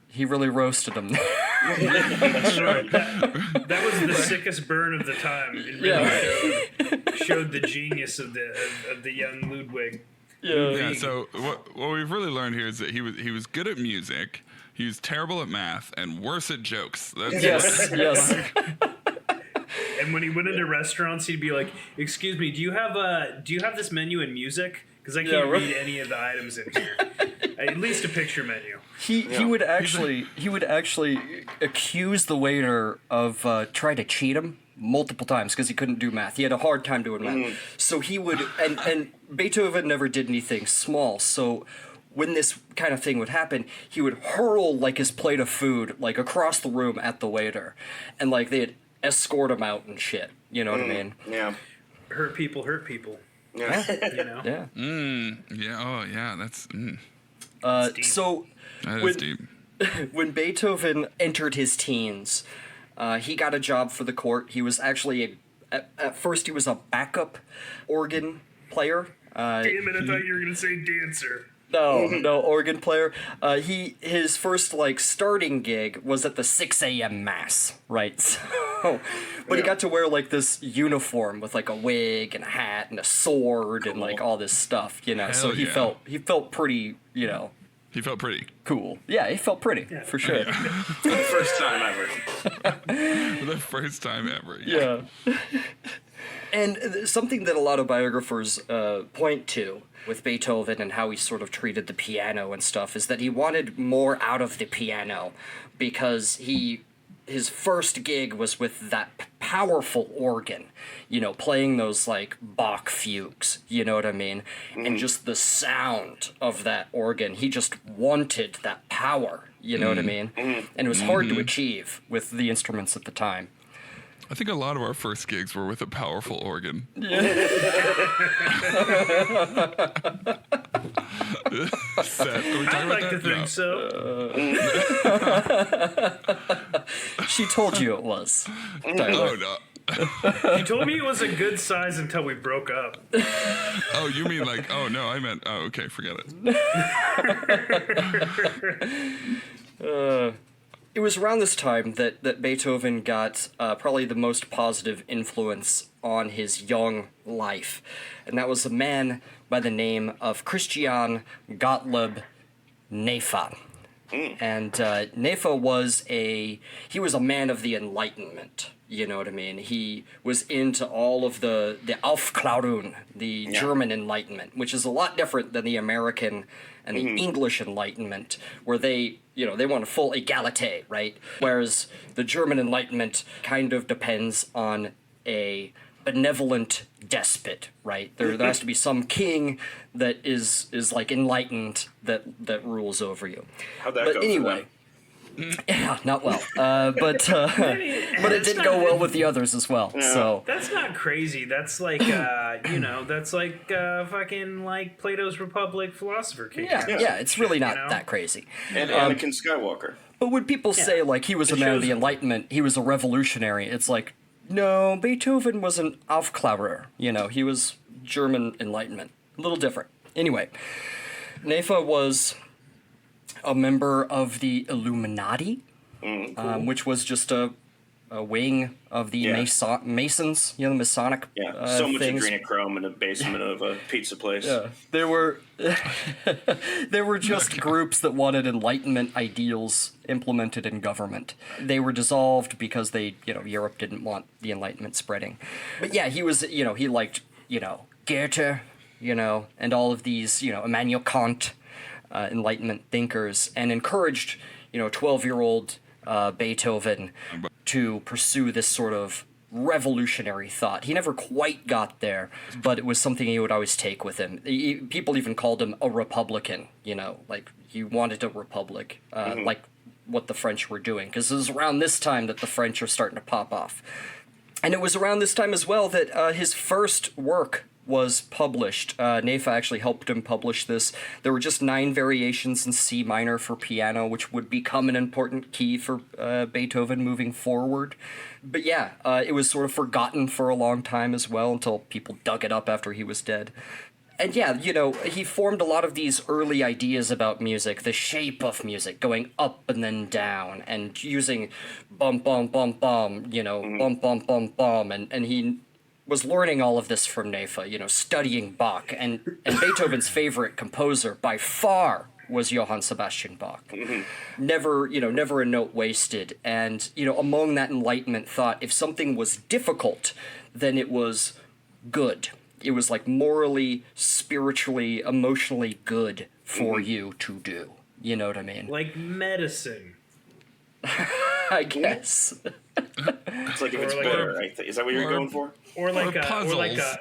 Speaker 3: he really roasted him.
Speaker 2: That's right. That was the sickest burn of the time. It really showed the genius of the young Ludwig.
Speaker 4: Yeah. So what we've really learned here is that he was good at music. He was terrible at math and worse at jokes.
Speaker 3: Yes.
Speaker 2: And when he went into restaurants, he'd be like, "Excuse me, do you have this menu in music? Because I can't read any of the items in here. At least a picture menu."
Speaker 3: He would actually accuse the waiter of trying to cheat him multiple times because he couldn't do math. He had a hard time doing math. So he would, and Beethoven never did anything small. So when this kind of thing would happen, he would hurl, like, his plate of food, like, across the room at the waiter, and, like, they'd escort him out and shit. You know what I mean?
Speaker 1: Yeah.
Speaker 2: hurt people hurt people.
Speaker 1: Yeah.
Speaker 2: You know.
Speaker 3: Yeah.
Speaker 4: Yeah. Oh, yeah. That's.
Speaker 2: Deep.
Speaker 3: So
Speaker 4: That
Speaker 3: when,
Speaker 4: is deep.
Speaker 3: when Beethoven entered his teens, he got a job for the court. He was actually at first he was a backup organ player.
Speaker 2: Damn it! I thought you were gonna say dancer.
Speaker 3: No, organ player. His first starting gig was at the 6 a.m. mass, right? So, but he got to wear this uniform with a wig and a hat and a sword and all this stuff, So he felt pretty,
Speaker 4: He felt pretty.
Speaker 3: cool. Yeah, he felt pretty for sure.
Speaker 1: For the first time ever.
Speaker 4: For the first time ever.
Speaker 3: Yeah. And something that a lot of biographers point to with Beethoven and how he sort of treated the piano and stuff is that he wanted more out of the piano because his first gig was with that powerful organ, playing those Bach fugues, you know what I mean? And just the sound of that organ, he just wanted that power, you know what I mean? And it was hard to achieve with the instruments at the time.
Speaker 4: I think a lot of our first gigs were with a powerful organ. Seth, are we talking
Speaker 2: I'd
Speaker 4: about
Speaker 2: like to
Speaker 4: that?
Speaker 2: think so.
Speaker 3: She told you it was.
Speaker 4: Oh, no.
Speaker 2: You told me it was a good size until we broke up.
Speaker 4: Oh, you mean oh, no, I meant, oh, okay, forget it.
Speaker 3: It was around this time that Beethoven got probably the most positive influence on his young life, and that was a man by the name of Christian Gottlieb Neefe. And Neefe was a man of the Enlightenment. You know what I mean? He was into all of the Aufklärung, the German Enlightenment, which is a lot different than the American and the English Enlightenment, where they want a full egalite, right? Whereas the German Enlightenment kind of depends on a benevolent despot, right? There has to be some king that is enlightened that rules over you.
Speaker 1: How'd that
Speaker 3: But
Speaker 1: go
Speaker 3: anyway.
Speaker 1: for them?
Speaker 3: Yeah, not well. But it didn't go well with the others as well.
Speaker 1: Yeah.
Speaker 3: So
Speaker 2: That's not crazy. That's that's fucking Plato's Republic philosopher king.
Speaker 3: yeah, it's really not that crazy.
Speaker 1: And Anakin Skywalker.
Speaker 3: But when people say he was a
Speaker 2: It
Speaker 3: man of
Speaker 2: shows
Speaker 3: the
Speaker 2: him.
Speaker 3: Enlightenment, he was a revolutionary, it's no, Beethoven was an Aufklärer. He was German Enlightenment. A little different. Anyway, Neefe was a member of the Illuminati,
Speaker 1: Cool.
Speaker 3: which was just a wing of the Masons, the Masonic
Speaker 1: So much
Speaker 3: things.
Speaker 1: adrenochrome in the basement of a pizza place.
Speaker 3: Yeah, there were just groups that wanted Enlightenment ideals implemented in government. They were dissolved because Europe didn't want the Enlightenment spreading. But yeah, he was, he liked, Goethe, and all of these, Immanuel Kant, Enlightenment thinkers, and encouraged, 12-year-old Beethoven to pursue this sort of revolutionary thought. He never quite got there, but it was something he would always take with him. People even called him a Republican, he wanted a republic, like what the French were doing, because it was around this time that the French are starting to pop off. And it was around this time as well that his first work was published. Neefe actually helped him publish this. There were just 9 variations in C minor for piano, which would become an important key for Beethoven moving forward. But yeah, it was sort of forgotten for a long time as well until people dug it up after he was dead. And yeah, he formed a lot of these early ideas about music, the shape of music, going up and then down, and using bum, bum, bum, bum, bum, bum, bum, bum, and he was learning all of this from Neefe, studying Bach, and Beethoven's favorite composer by far was Johann Sebastian Bach. Never a note wasted. And, among that Enlightenment thought, if something was difficult, then it was good. It was morally, spiritually, emotionally good for you to do. You know what I mean?
Speaker 2: Like medicine.
Speaker 3: I guess.
Speaker 1: It's if it's better. Is that what you're going for?
Speaker 2: Or like
Speaker 4: puzzles.
Speaker 2: a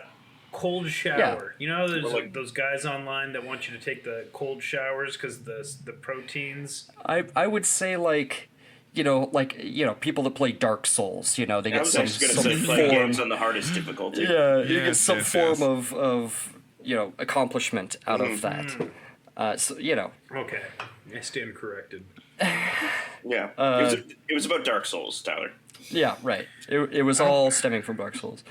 Speaker 2: cold shower.
Speaker 3: Yeah.
Speaker 2: There's those guys online that want you to take the cold showers because the proteins.
Speaker 3: I would say people that play Dark Souls, they
Speaker 1: I
Speaker 3: get
Speaker 1: was
Speaker 3: some
Speaker 1: actually going to say play
Speaker 3: form.
Speaker 1: games on the hardest difficulty.
Speaker 3: Yeah, you get
Speaker 4: Yes,
Speaker 3: some
Speaker 4: yes,
Speaker 3: form
Speaker 4: yes.
Speaker 3: of accomplishment out of that.
Speaker 2: Okay, I stand corrected.
Speaker 1: Yeah, it was about Dark Souls, Tyler.
Speaker 3: Yeah, right. It was all stemming from Dark Souls.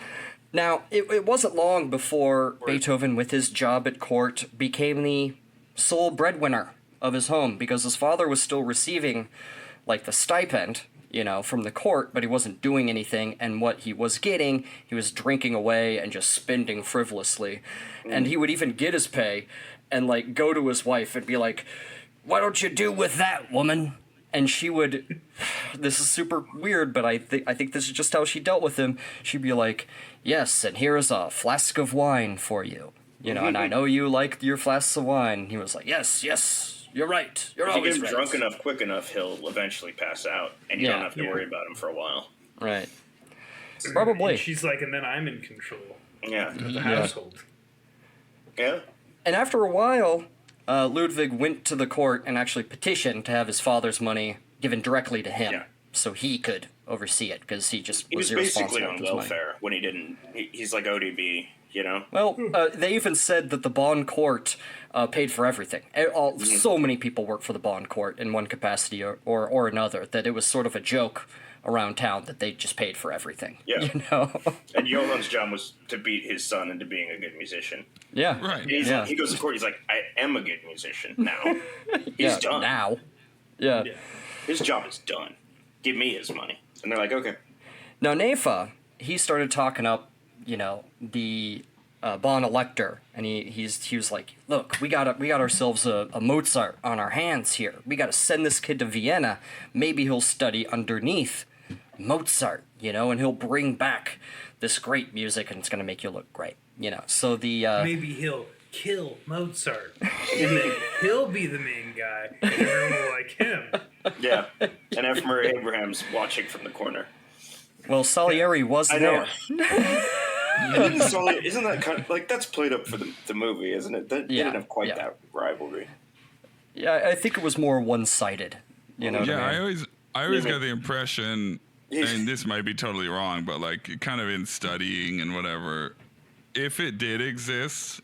Speaker 3: Now, it wasn't long before Beethoven, with his job at court, became the sole breadwinner of his home, because his father was still receiving, the stipend, from the court, but he wasn't doing anything, and what he was getting, he was drinking away and just spending frivolously. And he would even get his pay and, go to his wife and be like, "Why don't you do with that, woman?" And she would, this is super weird, but I think this is just how she dealt with him. She'd be like, "Yes, and here is a flask of wine for you. And I know you like your flasks of wine." And he was like, "Yes, you're right. You're
Speaker 1: If you
Speaker 3: always
Speaker 1: get him
Speaker 3: right."
Speaker 1: drunk enough, quick enough, he'll eventually pass out, and you don't have to worry about him for a while.
Speaker 3: Right. Probably.
Speaker 2: And she's like, and then I'm in control
Speaker 1: Yeah.
Speaker 2: of the household.
Speaker 1: Yeah.
Speaker 3: And after a while, Ludwig went to the court and actually petitioned to have his father's money given directly to him, so he could oversee it, because he just
Speaker 1: He was
Speaker 3: irresponsible
Speaker 1: basically on
Speaker 3: with his money.
Speaker 1: welfare when he didn't. He's like ODB,
Speaker 3: Well, they even said that the Bonn court paid for everything. So many people work for the Bonn court in one capacity or another that it was sort of a joke around town that they just paid for everything.
Speaker 1: Yeah.
Speaker 3: And
Speaker 1: And Johan's job was to beat his son into being a good musician.
Speaker 3: Yeah.
Speaker 4: Right.
Speaker 1: And he goes to court. He's like, "I am a good musician now.
Speaker 3: Yeah,
Speaker 1: He's done.
Speaker 3: now. Yeah.
Speaker 1: His job is done. Give me his money." And they're like, "Okay."
Speaker 3: Now, Nefa, he started talking up, the Bonn elector, and he was like, "Look, we got ourselves a Mozart on our hands here. We got to send this kid to Vienna. Maybe he'll study underneath Mozart, and he'll bring back this great music, and it's gonna make you look great, So the
Speaker 2: Maybe he'll kill Mozart, and then he'll be the main guy, and everyone will like him.
Speaker 1: Yeah. And F. Murray Abraham's watching from the corner.
Speaker 3: well, Salieri was
Speaker 1: I know.
Speaker 3: there.
Speaker 1: Isn't that kind of that's played up for the movie, isn't it? They didn't have quite that rivalry.
Speaker 3: Yeah, I think it was more one-sided. You know what
Speaker 4: Yeah,
Speaker 3: I mean?
Speaker 4: I always got the impression, and this might be totally wrong, but kind of in studying and whatever, if it did exist,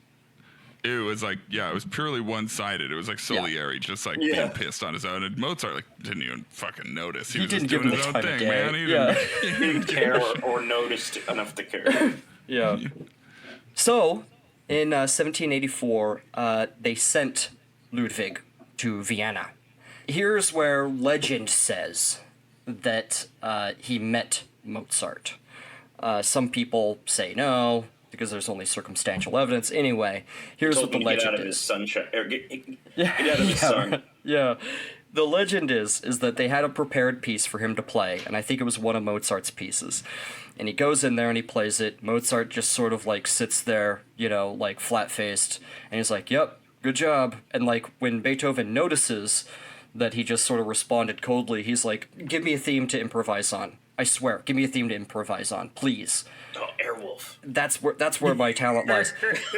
Speaker 4: it was it was purely one-sided. It was like Salieri, just being pissed on his own, and Mozart didn't even fucking notice. He was
Speaker 3: didn't
Speaker 4: just
Speaker 3: give
Speaker 4: doing
Speaker 3: him
Speaker 4: his
Speaker 3: the
Speaker 4: own
Speaker 3: time of
Speaker 4: thing,
Speaker 3: day.
Speaker 4: man. He
Speaker 3: Yeah.
Speaker 1: Didn't care or noticed enough to care.
Speaker 3: Yeah. So, in 1784, they sent Ludwig to Vienna. Here's where legend says that he met Mozart. Some people say no, because there's only circumstantial evidence. Anyway, here's what the
Speaker 1: Get
Speaker 3: legend
Speaker 1: out of his
Speaker 3: is.
Speaker 1: sunshine. Get out of his sun.
Speaker 3: Yeah. The legend is that they had a prepared piece for him to play, and I think it was one of Mozart's pieces. And he goes in there and he plays it. Mozart just sort of sits there, flat-faced, and he's like, "Yep, good job." And when Beethoven notices that he just sort of responded coldly, he's like, "Give me a theme to improvise on. I swear, give me a theme to improvise on, please."
Speaker 1: Oh, Airwolf.
Speaker 3: That's where my talent lies.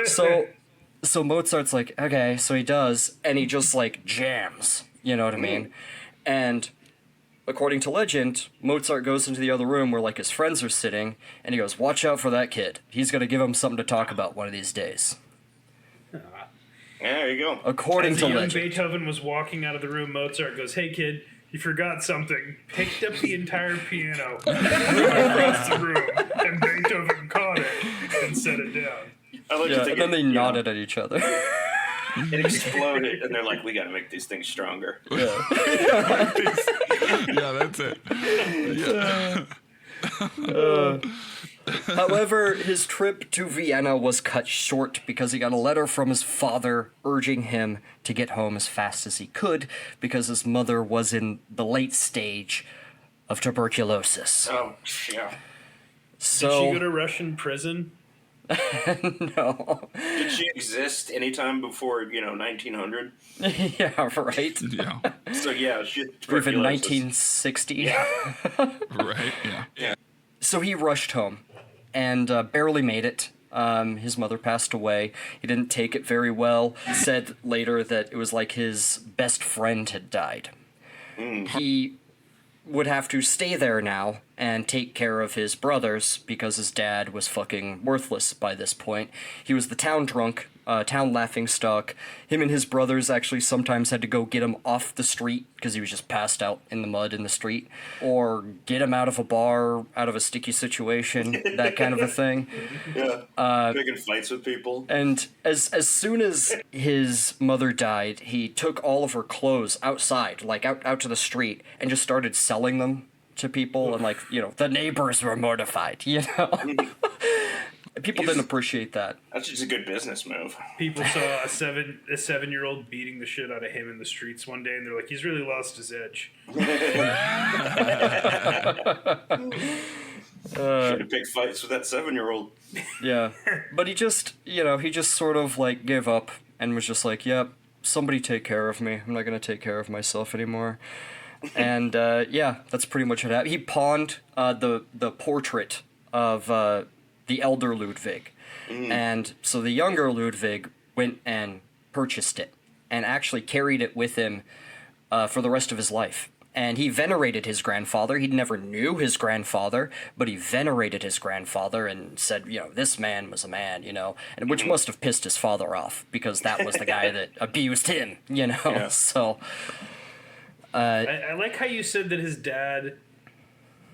Speaker 3: So Mozart's like, "Okay," so he does, and he just jams. You know what I mean? And according to legend, Mozart goes into the other room where his friends are sitting, and he goes, "Watch out for that kid. He's gonna give him something to talk about one of these days."
Speaker 1: Yeah, there you go.
Speaker 3: According
Speaker 2: As
Speaker 3: to
Speaker 2: young
Speaker 3: legend.
Speaker 2: Beethoven was walking out of the room, Mozart goes, "Hey kid, you forgot something." Picked up the entire piano across the room, and Beethoven caught it and set it down.
Speaker 1: I like to
Speaker 3: Yeah,
Speaker 1: think
Speaker 3: and then they nodded at each other.
Speaker 1: It exploded, and they're like, "We got to make these things stronger."
Speaker 3: Yeah.
Speaker 4: Yeah, that's it. Yeah.
Speaker 3: However, his trip to Vienna was cut short because he got a letter from his father urging him to get home as fast as he could because his mother was in the late stage of tuberculosis.
Speaker 1: Oh, yeah.
Speaker 3: So,
Speaker 2: Did she go to Russian prison?
Speaker 3: no.
Speaker 1: Did she exist anytime before 1900?
Speaker 3: Yeah, right.
Speaker 4: Yeah.
Speaker 1: So yeah, she had
Speaker 3: Or even
Speaker 1: tuberculosis.
Speaker 3: 1960.
Speaker 4: Right. Yeah.
Speaker 3: So he rushed home and barely made it. His mother passed away. He didn't take it very well. Said later that it was like his best friend had died. He would have to stay there now and take care of his brothers because his dad was fucking worthless by this point. He was the town drunk, town laughingstock. Him and his brothers actually sometimes had to go get him off the street because he was just passed out in the mud in the street, or get him out of a bar, out of a sticky situation, that kind of a thing.
Speaker 1: Yeah, picking fights with people.
Speaker 3: And as soon as his mother died, he took all of her clothes outside, like out to the street, and just started selling them to people. And like, you know, the neighbors were mortified, you know. People didn't appreciate that.
Speaker 1: That's just a good business move.
Speaker 2: People saw a 7-year-old beating the shit out of him in the streets one day, and they're like, he's really lost his edge.
Speaker 1: Should have picked fights with that 7-year-old.
Speaker 3: Yeah. But he just sort of like gave up and was just like, yep, somebody take care of me. I'm not going to take care of myself anymore. And yeah, that's pretty much what happened. He pawned the portrait of the elder Ludwig. And so the younger Ludwig went and purchased it and actually carried it with him for the rest of his life. And he venerated his grandfather. He never knew his grandfather, but he venerated his grandfather and said, you know, this man was a man, you know, and which must have pissed his father off because that was the guy that abused him, you know. Yeah. So
Speaker 2: I like how you said that his dad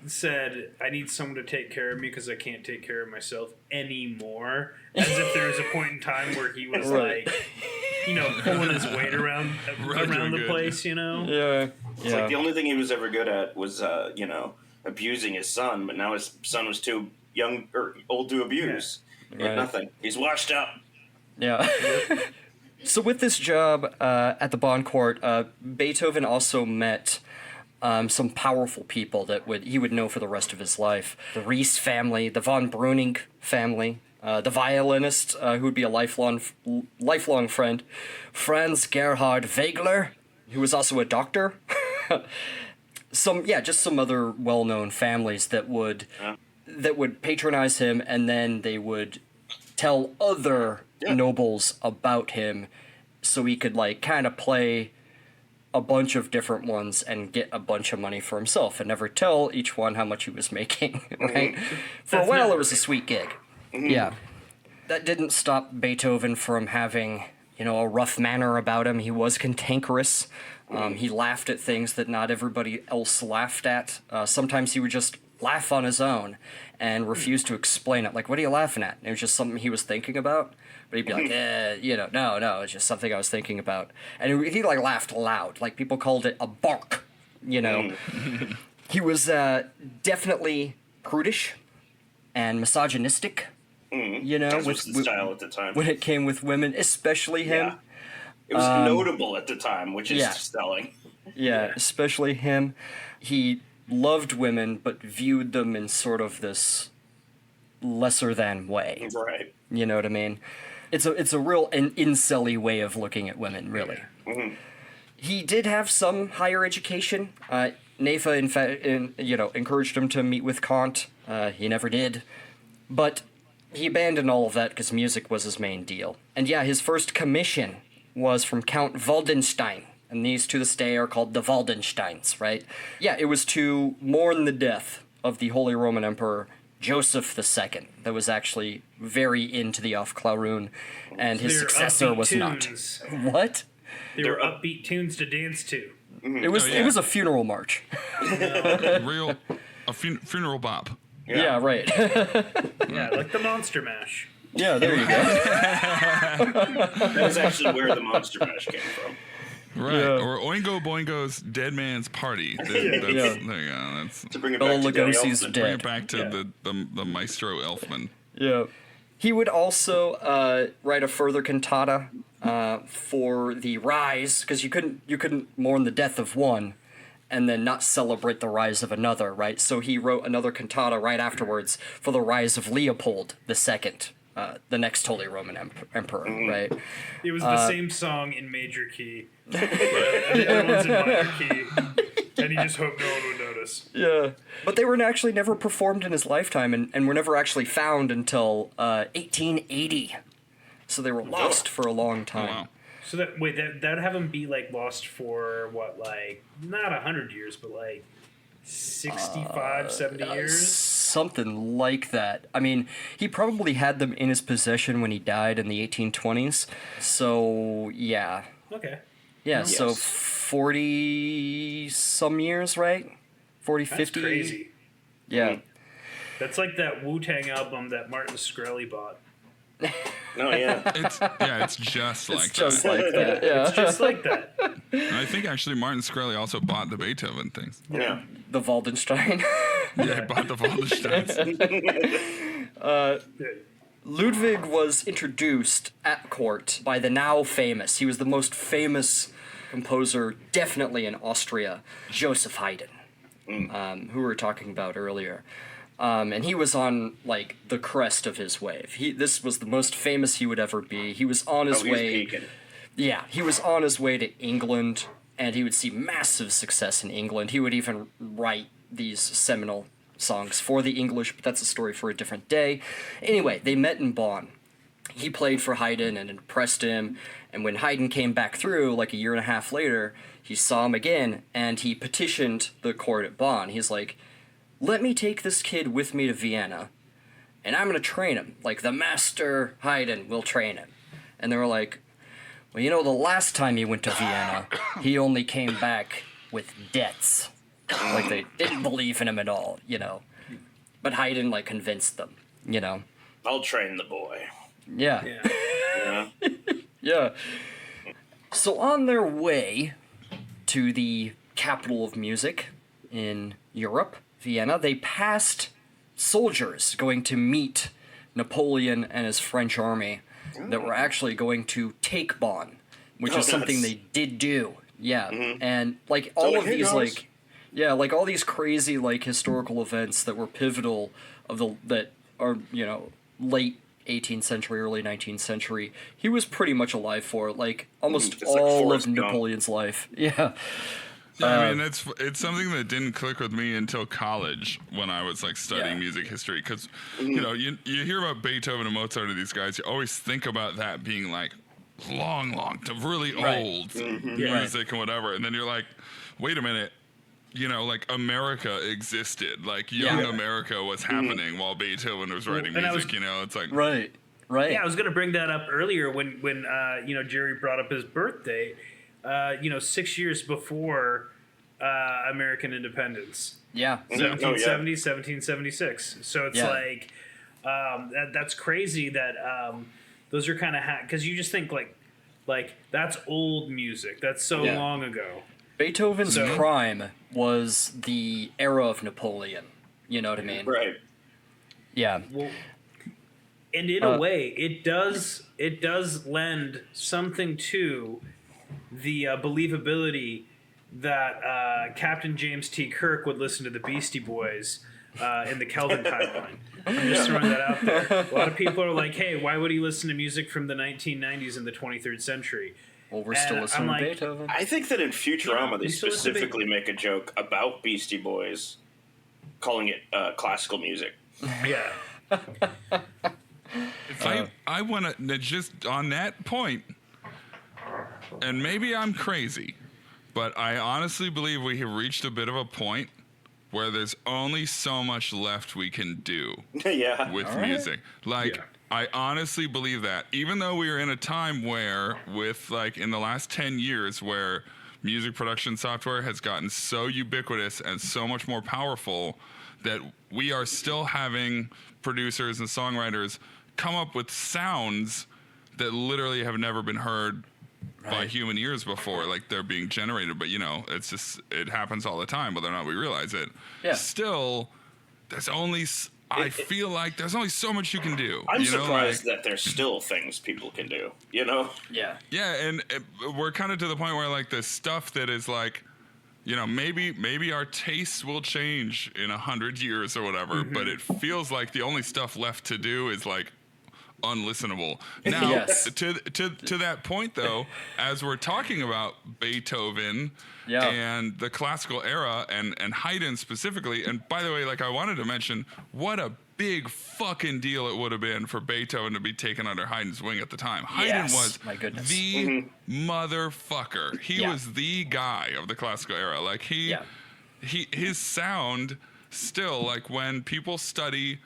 Speaker 2: said, I need someone to take care of me because I can't take care of myself anymore. As if there was a point in time where he was like, you know, pulling his weight around the place, you know?
Speaker 3: Yeah.
Speaker 1: It's like the only thing he was ever good at was, you know, abusing his son, but now his son was too young or old to abuse. Yeah. He had nothing. He's washed up.
Speaker 3: Yeah. So with this job at the Bonn court, Beethoven also met some powerful people that he would know for the rest of his life. The Ries family, the von Breuning family, the violinist who would be a lifelong friend, Franz Gerhard Wegeler, who was also a doctor. Just some other well-known families that would patronize him, and then they would tell other nobles about him, so he could like kind of play a bunch of different ones and get a bunch of money for himself and never tell each one how much he was making, right? For a while, it was a sweet gig. Yeah. That didn't stop Beethoven from having, you know, a rough manner about him. He was cantankerous. He laughed at things that not everybody else laughed at. Sometimes he would just laugh on his own and refuse to explain it. Like, what are you laughing at? And it was just something he was thinking about. But he'd be like, you know, no, it's just something I was thinking about. And he like laughed loud. Like, people called it a bark, you know. He was definitely prudish and misogynistic, you know.
Speaker 1: That was the style at the time.
Speaker 3: When it came with women, especially him.
Speaker 1: Yeah. It was notable at the time, which is selling.
Speaker 3: Yeah, especially him. He loved women, but viewed them in sort of this lesser-than way.
Speaker 1: Right.
Speaker 3: You know what I mean? It's a real incel-y way of looking at women, really. Mm-hmm. He did have some higher education. Nefa, in fact, encouraged him to meet with Kant. He never did. But he abandoned all of that because music was his main deal. And yeah, his first commission was from Count Waldenstein. And these, to this day, are called the Waldensteins, right? Yeah, it was to mourn the death of the Holy Roman Emperor Joseph II, that was actually very into the Aufklärung, and his successor was
Speaker 2: tunes.
Speaker 3: Not. What?
Speaker 2: They were upbeat tunes to dance to.
Speaker 3: It was a funeral march.
Speaker 4: Funeral bop.
Speaker 3: Yeah, right.
Speaker 2: Yeah, like the Monster Mash.
Speaker 3: Yeah, there you go.
Speaker 1: That was actually where the Monster Mash came from.
Speaker 4: Right, or Oingo Boingo's Dead Man's Party. There you go. That's,
Speaker 1: to bring it back to
Speaker 3: Lugosi's
Speaker 1: dead.
Speaker 4: Bring it back to the Maestro Elfman.
Speaker 3: Yeah. He would also write a further cantata for the rise, because you couldn't mourn the death of one and then not celebrate the rise of another, right? So he wrote another cantata right afterwards for the rise of Leopold II. The next Holy Roman Emperor, right?
Speaker 2: It was the same song in major key. And the other one's in minor key. And he just hoped no one would notice.
Speaker 3: Yeah. But they were actually never performed in his lifetime and were never actually found until 1880. So they were lost for a long time.
Speaker 4: Wow.
Speaker 2: So that'd have him be like lost for what, like not 100 years, but like 65, 70 years?
Speaker 3: Something like that. I mean, he probably had them in his possession when he died in the 1820s. So, yeah.
Speaker 2: Okay.
Speaker 3: Yeah,
Speaker 1: Yes.
Speaker 3: so 40 some years, right? 40,
Speaker 2: That's
Speaker 3: 50.
Speaker 2: crazy.
Speaker 3: Yeah.
Speaker 2: That's like that Wu-Tang album that Martin Shkreli bought.
Speaker 1: Oh yeah.
Speaker 4: It's just like
Speaker 3: It's just
Speaker 4: that.
Speaker 3: like that. Yeah.
Speaker 2: It's just like that.
Speaker 4: And I think actually Martin Shkreli also bought the Beethoven things.
Speaker 1: Yeah.
Speaker 3: The Waldenstein.
Speaker 4: Yeah, he bought the Waldensteins.
Speaker 3: Ludwig was introduced at court by the now famous, he was the most famous composer, definitely in Austria, Joseph Haydn, who we were talking about earlier. And he was on, like, the crest of his wave. This was the most famous he would ever be. He was on his way...
Speaker 1: Peaking.
Speaker 3: Yeah, he was on his way to England, and he would see massive success in England. He would even write these seminal songs for the English, but that's a story for a different day. Anyway, they met in Bonn. He played for Haydn and impressed him, and when Haydn came back through, like a year and a half later, he saw him again, and he petitioned the court at Bonn. He's like, let me take this kid with me to Vienna, and I'm going to train him. Like, the master Haydn will train him. And they were like, well, you know, the last time he went to Vienna, he only came back with debts. Like, they didn't believe in him at all, you know. But Haydn, like, convinced them, you know.
Speaker 1: I'll train the boy.
Speaker 3: Yeah.
Speaker 2: Yeah.
Speaker 1: Yeah.
Speaker 3: Yeah. So on their way to the capital of music in Europe, Vienna, they passed soldiers going to meet Napoleon and his French army that were actually going to take Bonn, which is something
Speaker 1: nice.
Speaker 3: they did do. Yeah. And, like, all of
Speaker 1: hey,
Speaker 3: these,
Speaker 1: guys.
Speaker 3: like... Yeah, like, all these crazy, like, historical events that were pivotal that are, you know, late 18th century, early 19th century, he was pretty much alive for, like, almost
Speaker 1: It's like
Speaker 3: all of
Speaker 1: Forrest Gump.
Speaker 3: Napoleon's life. Yeah.
Speaker 4: Yeah, I mean, it's something that didn't click with me until college when I was like studying
Speaker 3: Yeah.
Speaker 4: music history. Because you know, you hear about Beethoven and Mozart and these guys, you always think about that being like long to really
Speaker 3: Right.
Speaker 4: old music and whatever, and then you're like, wait a minute. You know, like America existed, like young
Speaker 3: Yeah.
Speaker 4: America was happening while Beethoven was writing
Speaker 2: and I
Speaker 4: music.
Speaker 2: was-
Speaker 4: You know, it's like
Speaker 3: Right.
Speaker 2: Yeah, I was gonna bring that up earlier when you know, Jerry brought up his birthday. You know, 6 years before American independence,
Speaker 3: Yeah.
Speaker 2: 1770, 1776. So it's
Speaker 3: Yeah.
Speaker 2: like that's crazy that those are kind of because you just think like that's old music. That's so
Speaker 3: Yeah.
Speaker 2: long ago.
Speaker 3: Beethoven's
Speaker 2: So-
Speaker 3: prime was the era of Napoleon. You know what I mean?
Speaker 1: Right.
Speaker 3: Yeah.
Speaker 2: Well, and in a way, it does lend something to the believability that Captain James T. Kirk would listen to the Beastie Boys in the Kelvin timeline. I'm just throwing that out there. A lot of people are like, "Hey, why would he listen to music from the 1990s in the 23rd century?"
Speaker 3: Well, we're still
Speaker 2: And
Speaker 3: listening
Speaker 2: I'm
Speaker 3: to
Speaker 2: like-
Speaker 3: Beethoven.
Speaker 1: I think that in Futurama
Speaker 2: Yeah,
Speaker 1: they
Speaker 2: we still listen to
Speaker 1: specifically make a joke about Beastie Boys, calling it classical music.
Speaker 2: Yeah.
Speaker 4: If I want to just on that point, and maybe I'm crazy, but I honestly believe we have reached a bit of a point where there's only so much left we can do
Speaker 1: Yeah.
Speaker 4: with
Speaker 3: right.
Speaker 4: music. Like,
Speaker 2: Yeah.
Speaker 4: I honestly believe that, even though we are in a time where, with like in the last 10 years, where music production software has gotten so ubiquitous and so much more powerful, that we are still having producers and songwriters come up with sounds that literally have never been heard by human ears before. Like, they're being generated, but you know, it's just, it happens all the time, whether or not we realize it.
Speaker 3: Yeah.
Speaker 4: Still, there's only, I feel like there's only so much you can do.
Speaker 1: I'm
Speaker 4: you know,
Speaker 1: surprised
Speaker 4: like,
Speaker 1: that there's still things people can do. You know?
Speaker 3: Yeah.
Speaker 4: yeah, and we're kind of to the point where like the stuff that is like, you know, maybe our tastes will change in 100 years or whatever, but it feels like the only stuff left to do is like unlistenable. Now,
Speaker 3: Yes.
Speaker 4: to that point though, as we're talking about Beethoven
Speaker 3: Yeah.
Speaker 4: and the classical era and Haydn specifically, and by the way, like I wanted to mention, what a big fucking deal it would have been for Beethoven to be taken under Haydn's wing at the time. Haydn
Speaker 3: Yes.
Speaker 4: was
Speaker 3: My goodness.
Speaker 4: the motherfucker. He
Speaker 3: Yeah.
Speaker 4: was the guy of the classical era. Like
Speaker 3: Yeah.
Speaker 4: his sound still, like when people study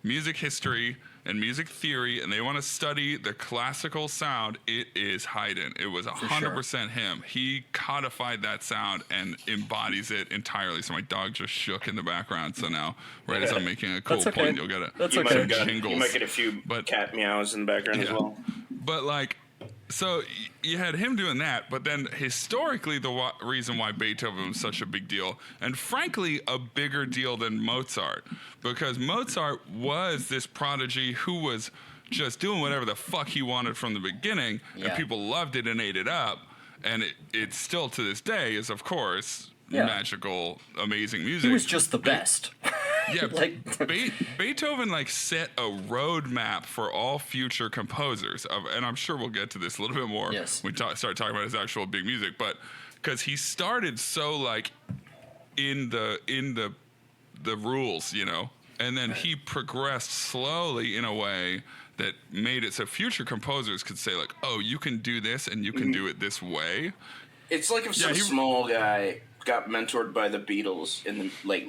Speaker 4: music history and music theory and they want to study the classical sound, it is Haydn. It was 100% him. He codified that sound and embodies it entirely. So my dog just shook in the background. So now, right as I'm making a cool point, you'll get it.
Speaker 3: That's
Speaker 1: you
Speaker 3: okay.
Speaker 1: You might get a few cat meows in the background as well.
Speaker 4: But like, so you had him doing that, but then historically the reason why Beethoven was such a big deal, and frankly a bigger deal than Mozart, because Mozart was this prodigy who was just doing whatever the fuck he wanted from the beginning, and people loved it and ate it up, and it still to this day is, of course, magical, amazing music.
Speaker 3: He was just the best.
Speaker 4: Yeah, Beethoven like set a roadmap for all future composers, and I'm sure we'll get to this a little bit more when we start talking about his actual big music. But because he started so like in the rules, you know, and then he progressed slowly in a way that made it so future composers could say like, oh, you can do this and you can do it this way.
Speaker 1: It's like if some small guy got mentored by the Beatles in the late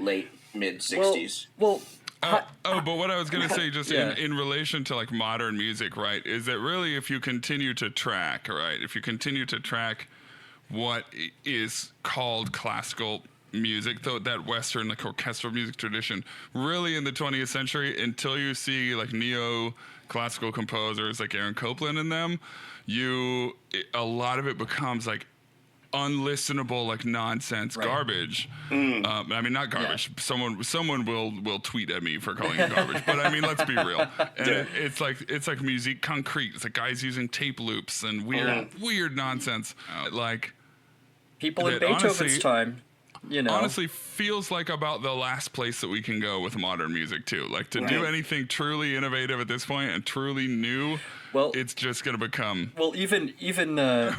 Speaker 1: mid 60s.
Speaker 3: Well,
Speaker 4: but what I was going to say just in relation to like modern music, right, is that really if you continue to track, right, if you continue to track what is called classical music, though that Western like orchestral music tradition, really in the 20th century, until you see like neo-classical composers like Aaron Copland in them, a lot of it becomes like unlistenable, like nonsense garbage. I mean, not garbage. Someone will tweet at me for calling it garbage. But I mean, let's be real. And it's like musique concrete. It's like guys using tape loops and weird nonsense. Like
Speaker 3: people in Beethoven's time, you know,
Speaker 4: honestly feels like about the last place that we can go with modern music too. Like to do anything truly innovative at this point and truly new, it's just gonna become.
Speaker 3: Well, even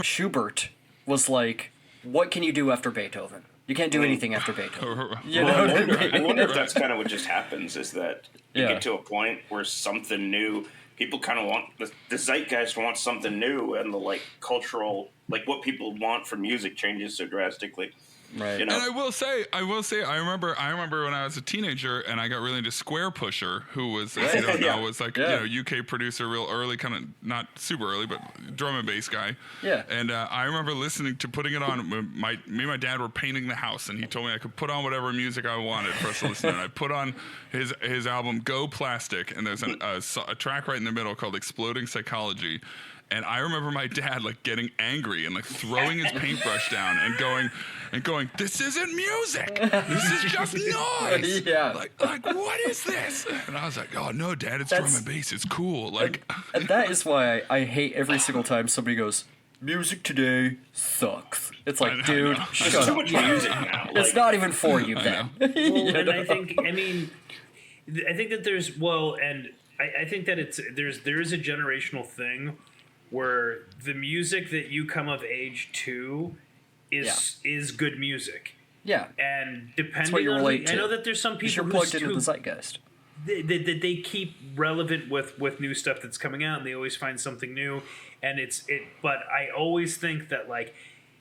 Speaker 3: Schubert was like, what can you do after Beethoven? You can't do anything after Beethoven.
Speaker 1: I wonder if that's kind of what just happens, is that you get to a point where something new, people kind of want, the zeitgeist wants something new, and the like cultural, like what people want from music changes so drastically.
Speaker 3: Right.
Speaker 4: You know? And I will say, I remember when I was a teenager and I got really into Square Pusher, who was, if you don't know, was like, you know, UK producer, real early, kind of not super early, but drum and bass guy.
Speaker 3: Yeah.
Speaker 4: And I remember putting it on. Me and my dad were painting the house, and he told me I could put on whatever music I wanted for us to listen to. And I put on his album Go Plastic, and there's a track right in the middle called Exploding Psychology. And I remember my dad like getting angry and like throwing his paintbrush down and going, this isn't music. This is just noise.
Speaker 3: Yeah.
Speaker 4: Like what is this? And I was like, oh no, Dad, it's drum and bass. It's cool. Like,
Speaker 3: and that is why I hate every single time somebody goes, music today sucks. It's like, dude, shut
Speaker 1: There's too
Speaker 3: up.
Speaker 1: much music now.
Speaker 3: It's not even for you, then.
Speaker 2: Well, and I think that there's, and I think that there is a generational thing where the music that you come of age to is good music.
Speaker 3: Yeah.
Speaker 2: And depending
Speaker 3: what you
Speaker 2: on
Speaker 3: relate to.
Speaker 2: I know that there's some people
Speaker 3: you're plugged into the zeitgeist.
Speaker 2: They keep relevant with new stuff that's coming out, and they always find something new. And but I always think that like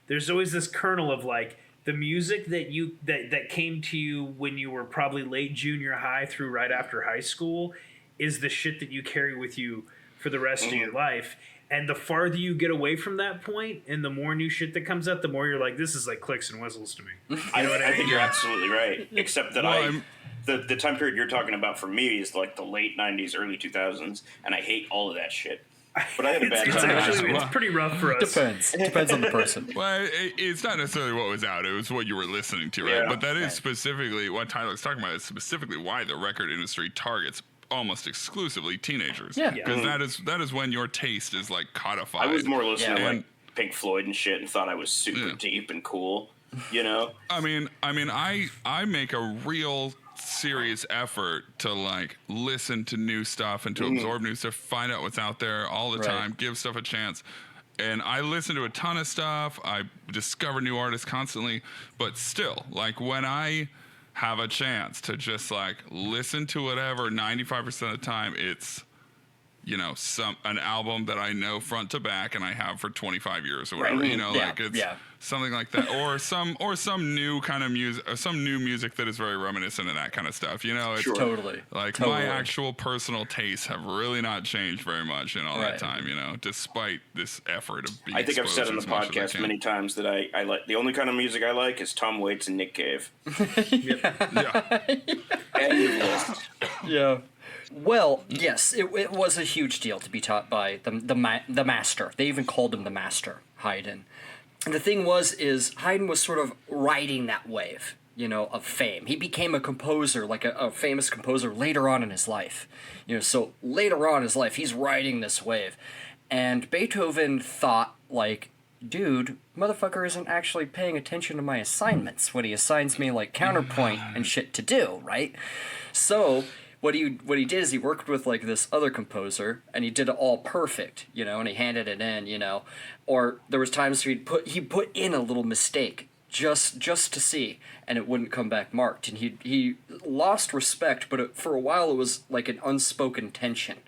Speaker 2: there's always this kernel of like the music that came to you when you were probably late junior high through right after high school is the shit that you carry with you for the rest of your life. And the farther you get away from that point, and the more new shit that comes out, the more you're like, this is like clicks and whistles to me.
Speaker 1: I think you're absolutely right. Except that the time period you're talking about for me is like the late 90s, early 2000s, and I hate all of that shit. But I had a bad time.
Speaker 2: It's pretty rough for us.
Speaker 3: Depends on the person.
Speaker 4: Well, it's not necessarily what was out. It was what you were listening to, right?
Speaker 1: Yeah.
Speaker 4: But that is specifically what Tyler's talking about. Is specifically why the record industry targets almost exclusively teenagers.
Speaker 3: Yeah.
Speaker 4: Because that is when your taste is like codified.
Speaker 1: I was more listening to like Pink Floyd and shit, and thought I was super deep and cool. You know.
Speaker 4: I mean, I make a real serious effort to like listen to new stuff and to absorb new stuff, find out what's out there all the time, give stuff a chance. And I listen to a ton of stuff. I discover new artists constantly, but still, like when I have a chance to just like listen to whatever, 95% of the time it's an album that I know front to back and I have for 25 years or whatever, like it's something like that, or some new kind of music, or some new music that is very reminiscent of that kind of stuff. It's
Speaker 3: Totally.
Speaker 4: like my actual personal tastes have really not changed very much in all that time, despite this effort of being
Speaker 1: I think I've said on the podcast many times that I like the only kind of music I like is Tom Waits and Nick Cave.
Speaker 3: Yeah. Well, yes, it was a huge deal to be taught by the master. They even called him the master, Haydn. And the thing is Haydn was sort of riding that wave, of fame. He became a composer, like a famous composer later on in his life. So later on in his life, he's riding this wave. And Beethoven thought, like, dude, motherfucker isn't actually paying attention to my assignments when he assigns me, like, counterpoint and shit to do, right? So what he did is he worked with, like, this other composer, and he did it all perfect, and he handed it in, or there was times where he put in a little mistake just to see, and it wouldn't come back marked, and he lost respect, but for a while it was like an unspoken tension,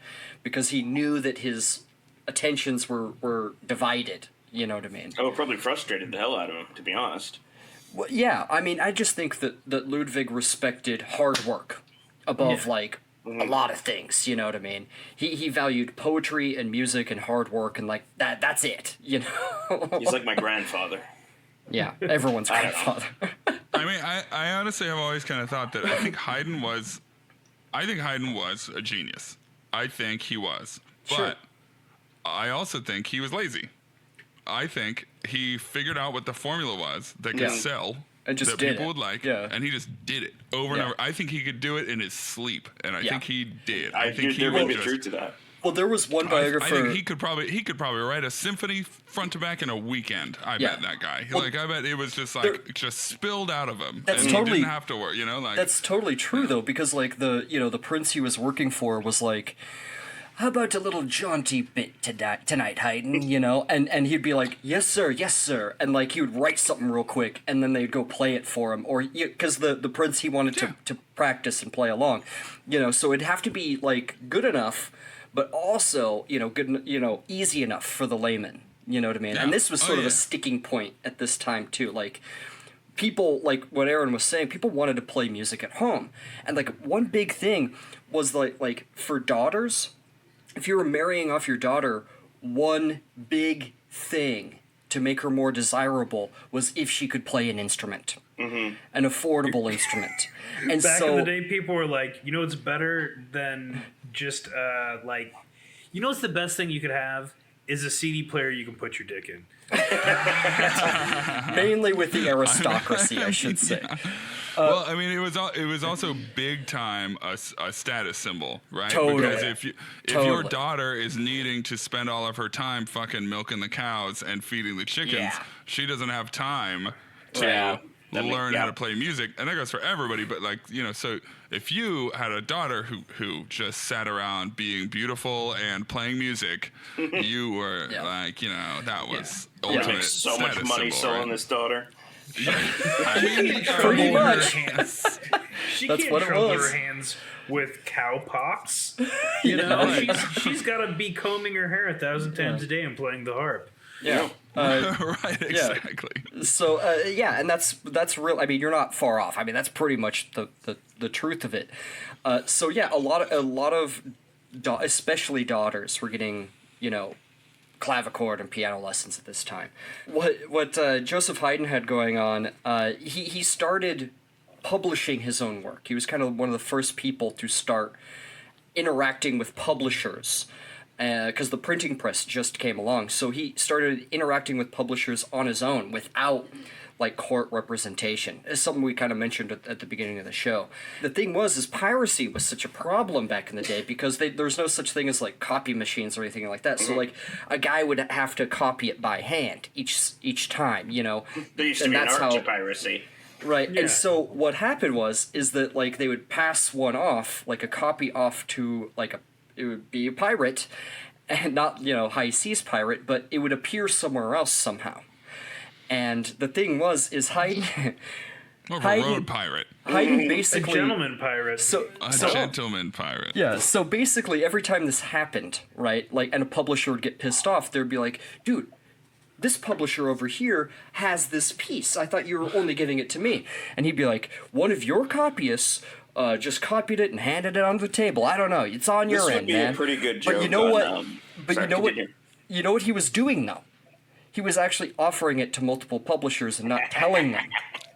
Speaker 3: because he knew that his attentions were divided, you know what I mean?
Speaker 1: Oh, it probably frustrated the hell out of him, to be honest.
Speaker 3: Well, yeah, I mean, I just think that Ludwig respected hard work above, like, a lot of things, you know what I mean? He valued poetry and music and hard work, and, like, that's it, He's
Speaker 1: like my grandfather.
Speaker 3: Yeah, everyone's grandfather.
Speaker 4: I mean, I honestly have always kind of thought that I think Haydn was a genius. I think he was.
Speaker 3: Sure.
Speaker 4: But I also think he was lazy. I think he figured out what the formula was that could sell,
Speaker 3: and just
Speaker 4: that
Speaker 3: did
Speaker 4: people
Speaker 3: it.
Speaker 4: would like,
Speaker 3: Yeah.
Speaker 4: and he just did it over and over. I think he could do it in his sleep, and I think he did. I think he
Speaker 1: there
Speaker 4: would
Speaker 1: may be
Speaker 4: just,
Speaker 1: truth to that.
Speaker 3: Well, there was one biographer.
Speaker 4: I think he could probably write a symphony front to back in a weekend. I bet that guy. Well, I bet it was just like just spilled out of him.
Speaker 3: That's
Speaker 4: and
Speaker 3: totally.
Speaker 4: He didn't have to work.
Speaker 3: That's totally true though, because like the prince he was working for was like, how about a little jaunty bit tonight, Haydn, and he'd be like, yes, sir, and, like, he would write something real quick, and then they'd go play it for him, or, because the prince, he wanted to practice and play along, so it'd have to be, like, good enough, but also, good, easy enough for the layman, you know what I mean? Yeah. And this was sort of a sticking point at this time, too, like, people, like what Aaron was saying, people wanted to play music at home, and, like, one big thing was, like for daughters, if you were marrying off your daughter, one big thing to make her more desirable was if she could play an instrument, an affordable instrument. And
Speaker 2: back in the day, people were like, it's better than just what's the best thing you could have is a CD player you can put your dick in.
Speaker 3: Mainly with the aristocracy, I should say.
Speaker 4: Well, I mean, it was also big time a status symbol, right?
Speaker 3: Totally.
Speaker 4: Because if your daughter is needing to spend all of her time fucking milking the cows and feeding the chickens, she doesn't have time to learn how to play music, and that goes for everybody. But so if you had a daughter who just sat around being beautiful and playing music, you were that was ultimate
Speaker 1: so much money selling this daughter.
Speaker 3: Pretty much.
Speaker 2: She
Speaker 3: That's
Speaker 2: can't
Speaker 3: what it
Speaker 2: trouble
Speaker 3: was.
Speaker 2: her hands with cow pox. She's got to be combing her hair 1,000 times a day and playing the harp.
Speaker 3: Yeah.
Speaker 4: Right. Exactly.
Speaker 3: So and that's real. I mean, you're not far off. I mean, that's pretty much the truth of it. So yeah, a lot of especially daughters were getting clavichord and piano lessons at this time. What Joseph Haydn had going on, he started publishing his own work. He was kind of one of the first people to start interacting with publishers, because the printing press just came along. So he started interacting with publishers on his own without like court representation. It's something we kind of mentioned at the beginning of the show. The thing is piracy was such a problem back in the day because there's no such thing as like copy machines or anything like that. So like a guy would have to copy it by hand each time,
Speaker 1: There used to be an art to piracy.
Speaker 3: Right, and so what happened is that like they would pass one off, like a copy off to like it would be a pirate, and not high seas pirate, but it would appear somewhere else somehow. And the thing is Haydn
Speaker 4: More of a road pirate.
Speaker 3: Haydn
Speaker 2: A
Speaker 3: basically
Speaker 2: gentleman pirate.
Speaker 4: A gentleman pirate.
Speaker 3: Yeah, so basically every time this happened, right, like, and a publisher would get pissed off, they'd be like, dude, this publisher over here has this piece. I thought you were only giving it to me. And he'd be like, one of your copyists just copied it and handed it on the table. I don't know. It's on your end, man.
Speaker 1: This would be a pretty good joke.
Speaker 3: But you know what?
Speaker 1: Continue.
Speaker 3: You know what he was doing, though? He was actually offering it to multiple publishers and not telling them.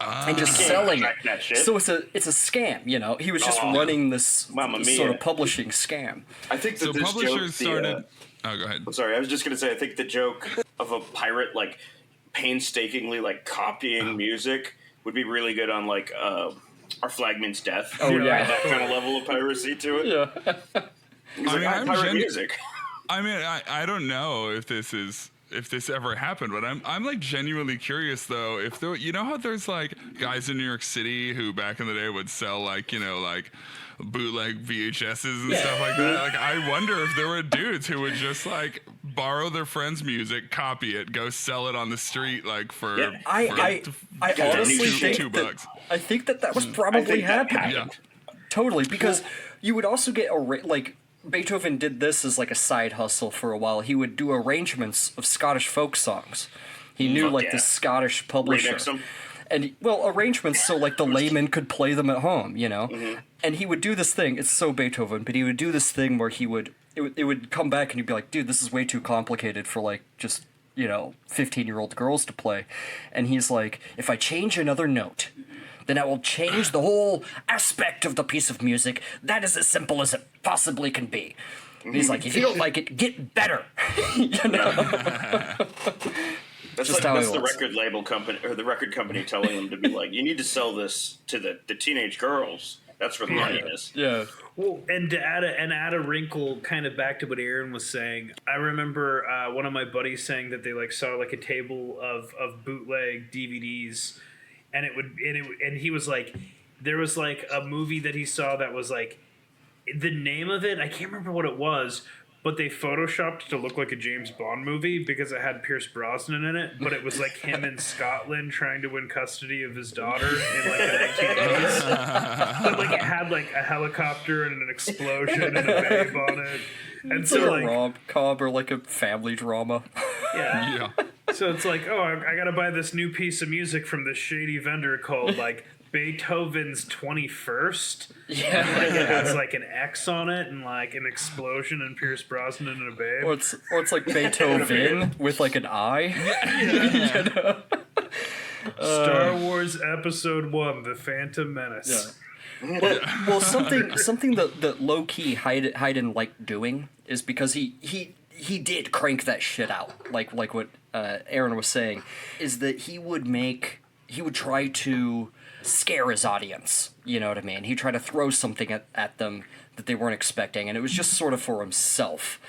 Speaker 3: And just selling it.
Speaker 1: That shit.
Speaker 3: So it's a scam, you know. He was just running this sort of publishing scam.
Speaker 1: I think that
Speaker 4: So
Speaker 1: this
Speaker 4: publishers
Speaker 1: joke,
Speaker 4: started. Oh, go ahead.
Speaker 1: I'm sorry, I was just gonna say, I think the joke of a pirate like painstakingly like copying music would be really good on like our flagman's death.
Speaker 3: Oh, yeah.
Speaker 1: That kind of level of piracy to it.
Speaker 3: Yeah.
Speaker 1: He's like, I pirate music.
Speaker 4: I mean, I don't know if this ever happened, but I'm like genuinely curious though. If there, you know how there's like guys in New York City who back in the day would sell like, you know, like bootleg VHSs and stuff like that. Like I wonder if there were dudes who would just like borrow their friend's music, copy it, go sell it on the street like for
Speaker 3: I honestly think
Speaker 4: $2.
Speaker 3: I think that was probably happening.
Speaker 4: Yeah.
Speaker 3: Totally, because you would also get like Beethoven did this as like a side hustle for a while. He would do arrangements of Scottish folk songs. He knew the Scottish publisher.
Speaker 1: Remix them.
Speaker 3: And arrangements so like the layman could play them at home, you know. And he would do this thing. It's so Beethoven, but he would do this thing where it would come back and he'd be like, dude, this is way too complicated for like just 15-year-old girls to play. And he's like, if I change another note, then I will change the whole aspect of the piece of music. That is as simple as it possibly can be. And he's like, if you don't like it, get better.
Speaker 1: That's the record label company or the record company telling them to be like, you need to sell this to the teenage girls. That's where the money is.
Speaker 3: Yeah.
Speaker 2: Well, and to add a wrinkle, kind of back to what Aaron was saying, I remember one of my buddies saying that they like saw like a table of bootleg DVDs, and he was like, there was like a movie that he saw that was like, the name of it, I can't remember what it was, but they photoshopped to look like a James Bond movie because it had Pierce Brosnan in it, but it was like him in Scotland trying to win custody of his daughter in like the 1980s. But like it had like a helicopter and an explosion and a babe on it. And
Speaker 3: It's
Speaker 2: so
Speaker 3: like a rom-com or like a family drama.
Speaker 2: yeah. So it's like, oh, I gotta buy this new piece of music from this shady vendor called like Beethoven's 21st.
Speaker 3: Yeah.
Speaker 2: Like it has like an X on it and like an explosion and Pierce Brosnan and a babe.
Speaker 3: Or it's like Beethoven with like an I.
Speaker 2: Star Wars Episode 1, The Phantom Menace.
Speaker 3: Yeah. Well, something that low key Haydn liked doing is because he did crank that shit out, like what Aaron was saying, is that he would try to scare his audience, you know what I mean? He'd try to throw something at them that they weren't expecting, and it was just sort of for himself.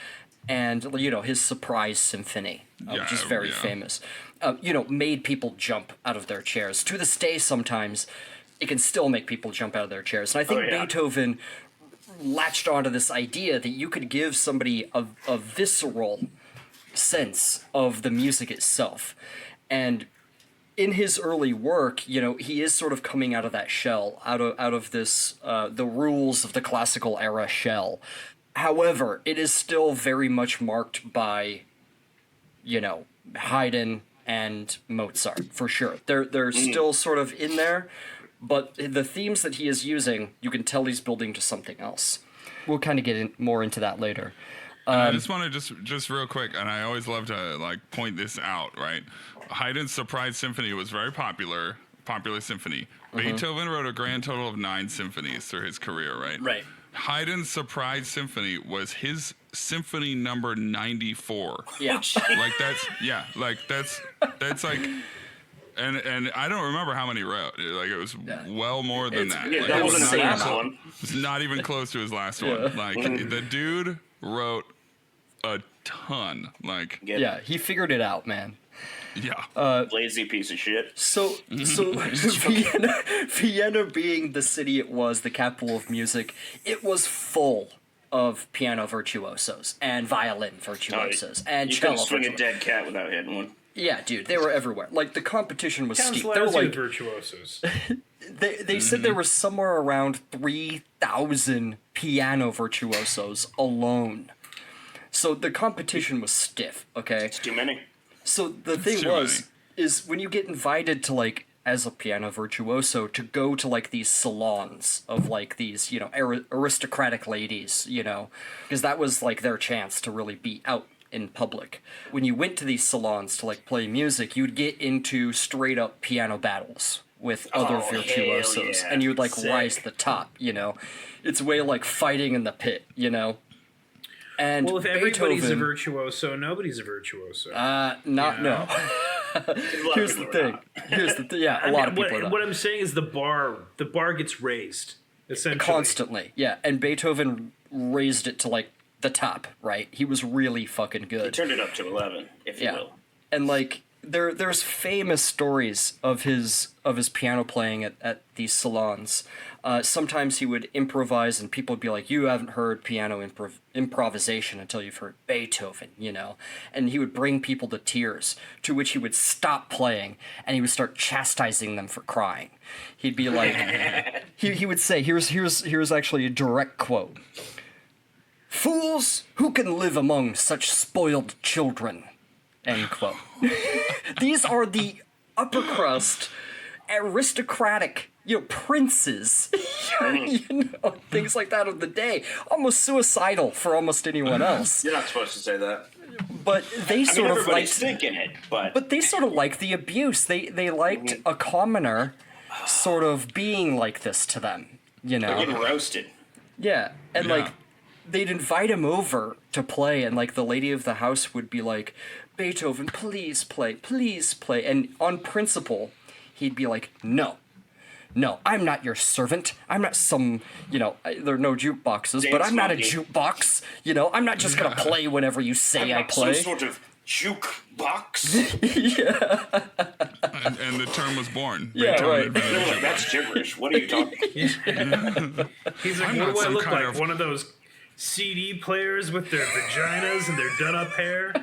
Speaker 3: And, his surprise symphony, which is very famous, made people jump out of their chairs. To this day, sometimes, it can still make people jump out of their chairs. And I think Beethoven latched onto this idea that you could give somebody a visceral sense of the music itself. And in his early work, he is sort of coming out of that shell, out of this, the rules of the classical era shell. However, it is still very much marked by, Haydn and Mozart, for sure. They're still sort of in there, but the themes that he is using, you can tell he's building to something else. We'll kind of get more into that later.
Speaker 4: I just want to just real quick, and I always love to point this out, right? Haydn's Surprise Symphony was very popular symphony. Beethoven wrote a grand total of 9 symphonies through his career, right?
Speaker 3: Right.
Speaker 4: Haydn's Surprise Symphony was his symphony number 94.
Speaker 3: Yeah.
Speaker 4: That's like, and I don't remember how many he wrote. Like it was well more than that.
Speaker 1: Yeah,
Speaker 4: like,
Speaker 1: that wasn't
Speaker 4: was
Speaker 1: his last one.
Speaker 4: It's not even close to his last one. Like the dude wrote a ton. Like
Speaker 3: he figured it out, man.
Speaker 4: Yeah.
Speaker 1: Lazy piece of shit.
Speaker 3: So Vienna being the city it was, the capital of music, it was full of piano virtuosos and violin virtuosos and
Speaker 1: you
Speaker 3: cello
Speaker 1: couldn't swing a
Speaker 3: virtuosos.
Speaker 1: dead cat without hitting one.
Speaker 3: Yeah, dude, they were everywhere. Like, the competition was steep. They were
Speaker 2: Lazio
Speaker 3: like
Speaker 2: virtuosos.
Speaker 3: they said there was somewhere around 3,000 piano virtuosos alone. So the competition was stiff, okay?
Speaker 1: It's too many.
Speaker 3: So the thing is when you get invited to, like, as a piano virtuoso, to go to, like, these salons of, like, these, you know, aristocratic ladies, you know, because that was, like, their chance to really be out in public. When you went to these salons to, like, play music, you'd get into straight up piano battles with other virtuosos, and you'd, like, rise to the top, you know? It's way like fighting in the pit, you know? And
Speaker 2: well, if everybody's
Speaker 3: Beethoven,
Speaker 2: a virtuoso, nobody's a virtuoso.
Speaker 3: no. Here's the thing. Yeah, a lot of people are not.
Speaker 2: What I'm saying is the bar gets raised, essentially.
Speaker 3: Constantly, yeah. And Beethoven raised it to, like, the top, right? He was really fucking good.
Speaker 1: He turned it up to 11, if you will.
Speaker 3: And, like, there's famous stories of his piano playing at these salons. Sometimes he would improvise, and people would be like, "You haven't heard piano improvisation until you've heard Beethoven," you know. And he would bring people to tears, to which he would stop playing, and he would start chastising them for crying. He'd be like, he would say, here's actually a direct quote: "Fools, who can live among such spoiled children?" End quote. These are the upper crust, aristocratic, you know, princes, you know, things like that of the day. Almost suicidal for almost anyone else.
Speaker 1: You're not supposed to say that.
Speaker 3: But they sort of liked
Speaker 1: thinking it,
Speaker 3: but they sort of liked the abuse. They liked a commoner sort of being like this to them, you know.
Speaker 1: They're getting roasted.
Speaker 3: Yeah, and like they'd invite him over to play, and like the lady of the house would be like, "Beethoven, please play, please play." And on principle, he'd be like, "No, I'm not your servant. I'm not some, you know, there are no jukeboxes, but I'm not a jukebox. You know, I'm not just gonna play whenever you say I play."
Speaker 1: Some sort of jukebox.
Speaker 3: Yeah.
Speaker 4: And the term was born.
Speaker 3: Yeah, right.
Speaker 1: Like, that's gibberish. What are you talking?
Speaker 2: He's like, "What do I look like? One of those CD players with their vaginas and their done-up hair?"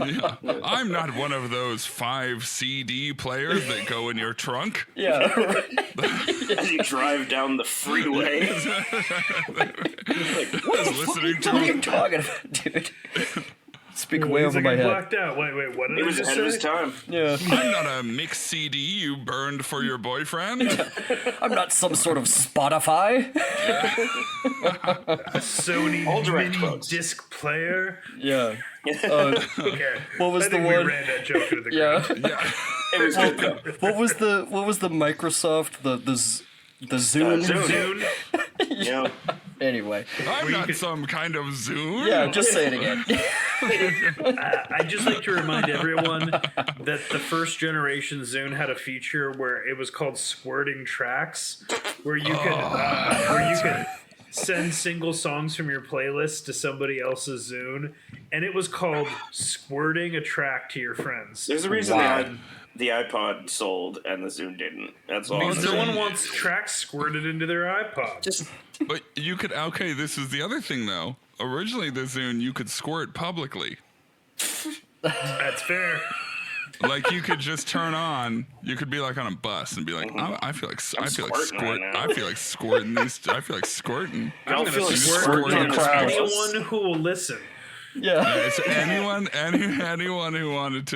Speaker 4: Yeah. I'm not one of those 5 CD players that go in your trunk.
Speaker 3: Yeah.
Speaker 1: As you drive down the freeway.
Speaker 4: Like, what
Speaker 3: are you talking about, dude? Speak way over
Speaker 2: like,
Speaker 3: my head.
Speaker 2: Blacked out. Wait, what did
Speaker 1: He
Speaker 2: I
Speaker 1: was
Speaker 2: just
Speaker 1: ahead
Speaker 2: say?
Speaker 1: of his time.
Speaker 3: Yeah.
Speaker 4: I'm not a mixed CD you burned for your boyfriend.
Speaker 3: I'm not some sort of Spotify.
Speaker 2: Sony
Speaker 1: All direct
Speaker 2: mini
Speaker 1: quotes.
Speaker 2: disc player.
Speaker 3: Yeah.
Speaker 2: Okay.
Speaker 3: What was
Speaker 2: I
Speaker 3: the
Speaker 2: think
Speaker 3: one?
Speaker 2: We ran that joke into the
Speaker 3: Yeah.
Speaker 2: ground.
Speaker 4: Yeah.
Speaker 1: It was good though.
Speaker 3: What was the Microsoft the Zune?
Speaker 2: Zune.
Speaker 1: Yeah.
Speaker 3: Anyway.
Speaker 4: I'm not some kind of Zoom.
Speaker 3: Yeah, just say it again.
Speaker 2: I'd just like to remind everyone that the first generation Zune had a feature where it was called squirting tracks, where you could send single songs from your playlist to somebody else's Zune, and it was called squirting a track to your friends.
Speaker 1: There's a reason
Speaker 3: Wow.
Speaker 1: the iPod sold and the Zune didn't. That's all.
Speaker 2: Because no one wants tracks squirted into their iPod.
Speaker 1: Just
Speaker 4: But you could, okay, this is the other thing though. Originally the Zune, you could squirt publicly.
Speaker 2: That's fair.
Speaker 4: Like you could just turn on. You could be like on a bus and be like, I feel like
Speaker 1: squirting right now.
Speaker 4: I feel like squirting these. I feel like squirting.
Speaker 2: I'm
Speaker 1: feel
Speaker 2: going to
Speaker 1: like
Speaker 2: squirt
Speaker 1: squirting
Speaker 2: to
Speaker 3: crowd.
Speaker 2: anyone who will listen.
Speaker 3: Yeah.
Speaker 4: It's anyone who wanted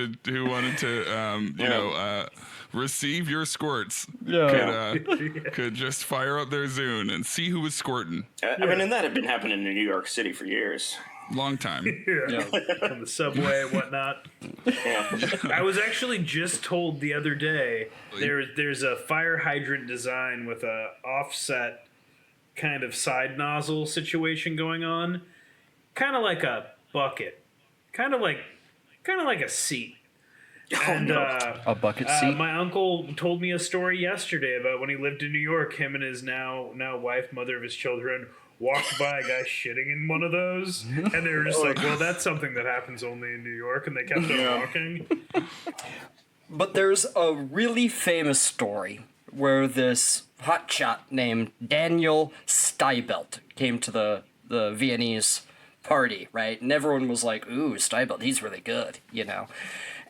Speaker 4: to receive your squirts could just fire up their Zune and see who was squirting.
Speaker 1: I mean, and that had been happening in New York City for years.
Speaker 4: Long time.
Speaker 2: On the subway and whatnot.
Speaker 1: Yeah.
Speaker 2: I was actually just told the other day there's a fire hydrant design with a offset kind of side nozzle situation going on, kind of like a bucket, kind of like a seat. And
Speaker 3: A bucket seat?
Speaker 2: my uncle told me a story yesterday about when he lived in New York. Him and his now wife, mother of his children, walked by a guy shitting in one of those, and they were just like, "Well, that's something that happens only in New York," and they kept on walking.
Speaker 3: But there's a really famous story where this hotshot named Daniel Steibelt came to the Viennese party, right? And everyone was like, "Ooh, Steibelt, he's really good,"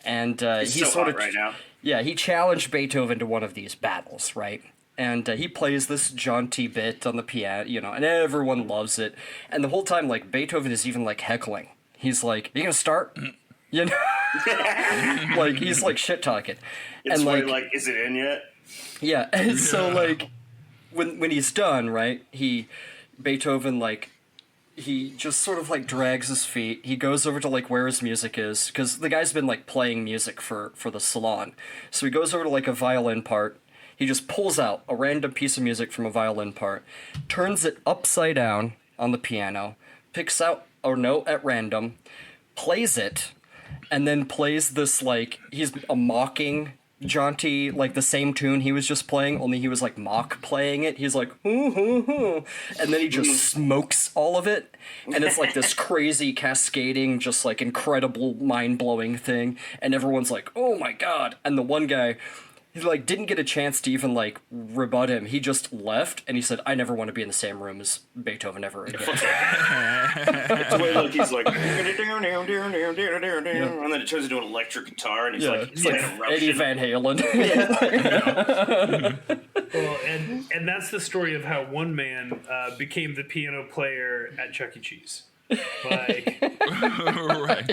Speaker 3: And
Speaker 1: He's
Speaker 3: he
Speaker 1: so
Speaker 3: sort
Speaker 1: hot
Speaker 3: of
Speaker 1: right now.
Speaker 3: Yeah, he challenged Beethoven to one of these battles, right? And he plays this jaunty bit on the piano, and everyone loves it. And the whole time, like, Beethoven is even, like, heckling. He's like, "You gonna start?" Like, he's, like, shit-talking.
Speaker 1: It's
Speaker 3: And,
Speaker 1: like, is it in yet?
Speaker 3: Yeah, and so, like, when he's done, right, Beethoven, like, he just sort of, like, drags his feet. He goes over to, like, where his music is, because the guy's been, like, playing music for the salon. So he goes over to, like, a violin part. He just pulls out a random piece of music from a violin part, turns it upside down on the piano, picks out a note at random, plays it, and then plays this, like, he's a mocking jaunty, like the same tune he was just playing, only he was like mock playing it. He's like, hoo, hoo, hoo. And then he just smokes all of it. And it's like this crazy cascading, just like incredible mind-blowing thing. And everyone's like, "Oh my God." And the one guy, he like didn't get a chance to even like rebut him. He just left and he said, "I never want to be in the same room as Beethoven ever again."
Speaker 1: It's the way like he's like, and then it turns into an electric guitar, and he's like,
Speaker 3: it's like Eddie Van Halen.
Speaker 2: Well, and that's the story of how one man became the piano player at Chuck E. Cheese. Like,
Speaker 4: Right.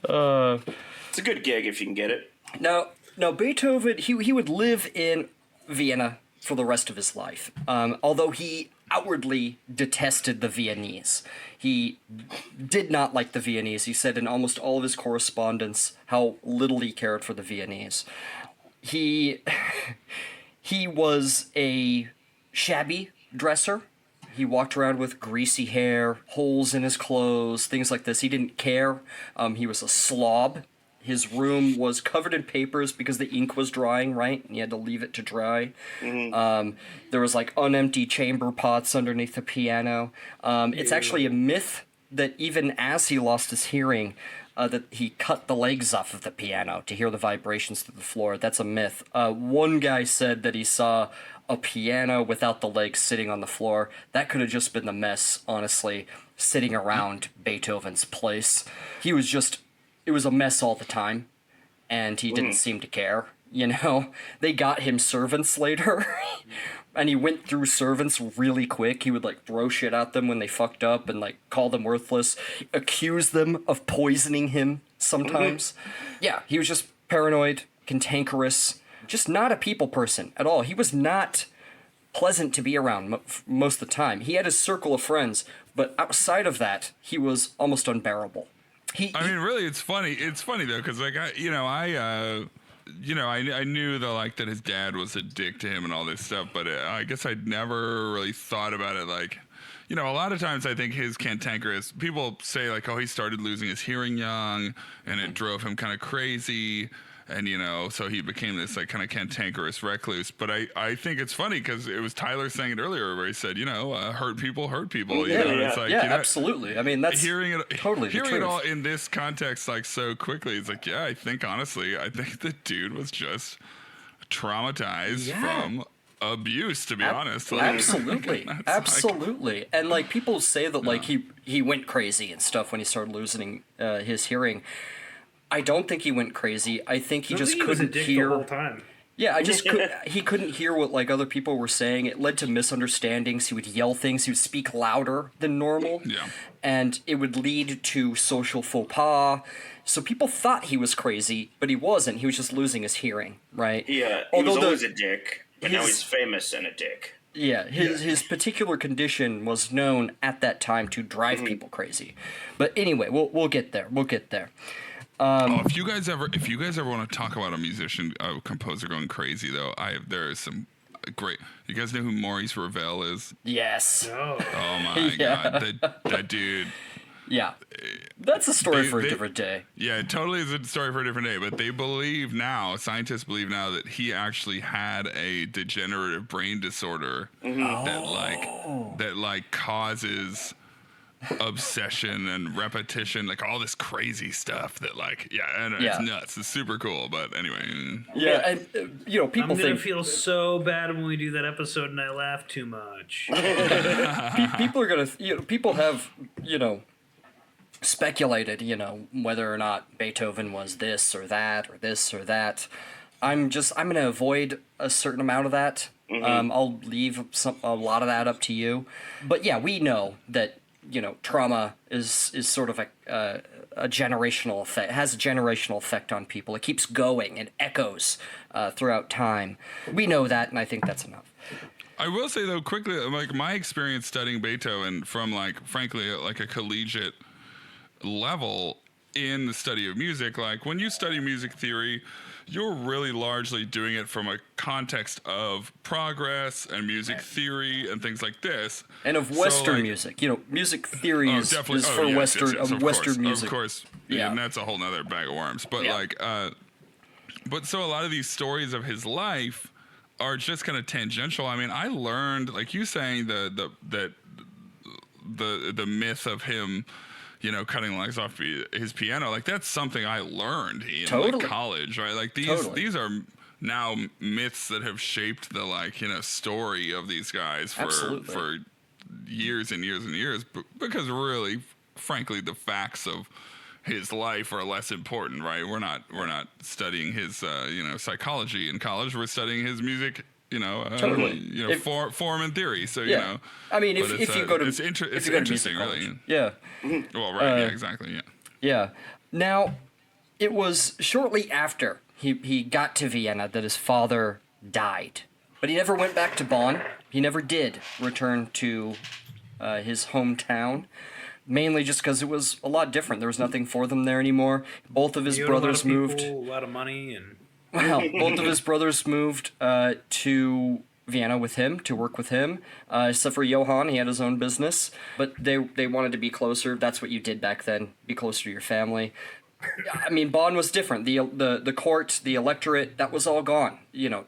Speaker 1: it's a good gig if you can get it.
Speaker 3: Now Beethoven, he would live in Vienna for the rest of his life, although he outwardly detested the Viennese. He did not like the Viennese. He said in almost all of his correspondence how little he cared for the Viennese. He was a shabby dresser. He walked around with greasy hair, holes in his clothes, things like this. He didn't care. He was a slob. His room was covered in papers because the ink was drying, right? And he had to leave it to dry. There was like unempty chamber pots underneath the piano. It's actually a myth that even as he lost his hearing, that he cut the legs off of the piano to hear the vibrations through the floor. That's a myth. One guy said that he saw a piano without the legs sitting on the floor. That could have just been the mess, honestly, sitting around Beethoven's place. It was a mess all the time, and he didn't seem to care, They got him servants later, and he went through servants really quick. He would, like, throw shit at them when they fucked up and, like, call them worthless, accuse them of poisoning him sometimes. Yeah, he was just paranoid, cantankerous, just not a people person at all. He was not pleasant to be around most of the time. He had his circle of friends, but outside of that, he was almost unbearable.
Speaker 4: I mean, really, it's funny. It's funny though, because like I knew though like that his dad was a dick to him and all this stuff, but I guess I'd never really thought about it. Like, a lot of times I think his cantankerous people say like, oh, he started losing his hearing young, and it drove him kind of crazy. And, so he became this, like, kind of cantankerous recluse. But I think it's funny because it was Tyler saying it earlier where he said, hurt people hurt people. It's like,
Speaker 3: absolutely. I mean, that's
Speaker 4: hearing
Speaker 3: totally
Speaker 4: it all in this context, like, so quickly. It's like, I think the dude was just traumatized from abuse, to be honest. Like,
Speaker 3: absolutely. Absolutely. And, like, people say that, like, he went crazy and stuff when he started losing his hearing. I don't think he went crazy. I think he just couldn't hear
Speaker 2: the whole time.
Speaker 3: Yeah, he couldn't hear what like other people were saying. It led to misunderstandings. He would yell things. He would speak louder than normal.
Speaker 4: Yeah.
Speaker 3: And it would lead to social faux pas. So people thought he was crazy, but he wasn't. He was just losing his hearing, right?
Speaker 1: Yeah, he was always a dick, but now he's famous and a dick.
Speaker 3: Yeah, his particular condition was known at that time to drive people crazy. But anyway, we'll get there. We'll get there.
Speaker 4: If you guys ever want to talk about a musician, a composer going crazy, though, there is some great. You guys know who Maurice Ravel is?
Speaker 3: Yes.
Speaker 2: No.
Speaker 4: Oh my god, that dude.
Speaker 3: Yeah, that's a story for a different day.
Speaker 4: Yeah, it totally is a story for a different day. But scientists believe now that he actually had a degenerative brain disorder that causes obsession and repetition, like all this crazy stuff that like, it's nuts. It's super cool. But anyway.
Speaker 3: Yeah. And, people
Speaker 2: I'm going to feel so bad when we do that episode and I laugh too much.
Speaker 3: People are going to, people have, speculated, whether or not Beethoven was this or that or this or that. I'm going to avoid a certain amount of that. I'll leave a lot of that up to you. But yeah, we know that, trauma is sort of a generational effect. It has a generational effect on people. It keeps going. It echoes throughout time. We know that, and I think that's enough.
Speaker 4: I will say, though, quickly, like my experience studying Beethoven from, like, frankly, like a collegiate level in the study of music, like when you study music theory, you're really largely doing it from a context of progress and music theory and things like this,
Speaker 3: and of Western music. Music theory is for Western music.
Speaker 4: Of course, and that's a whole nother bag of worms. But but so a lot of these stories of his life are just kind of tangential. I mean, I learned, like you saying, the myth of him, cutting legs off his piano, like that's something I learned in like college, right? Like these are now myths that have shaped the story of these guys for years and years and years, because really, frankly, the facts of his life are less important, right? We're not studying his psychology in college. We're studying his music. Form and theory. So
Speaker 3: I mean, if you go to
Speaker 4: it's interesting, really.
Speaker 3: Yeah.
Speaker 4: Well, right. Yeah. Exactly. Yeah.
Speaker 3: Yeah. Now, it was shortly after he got to Vienna that his father died, but he never went back to Bonn. He never did return to his hometown. Mainly just because it was a lot different. There was nothing for them there anymore. Both of his brothers moved.
Speaker 2: A lot of money and.
Speaker 3: Well, both of his brothers moved to Vienna with him, to work with him, except for Johann. He had his own business, but they wanted to be closer. That's what you did back then, be closer to your family. I mean, Bonn was different. The court, the electorate, that was all gone.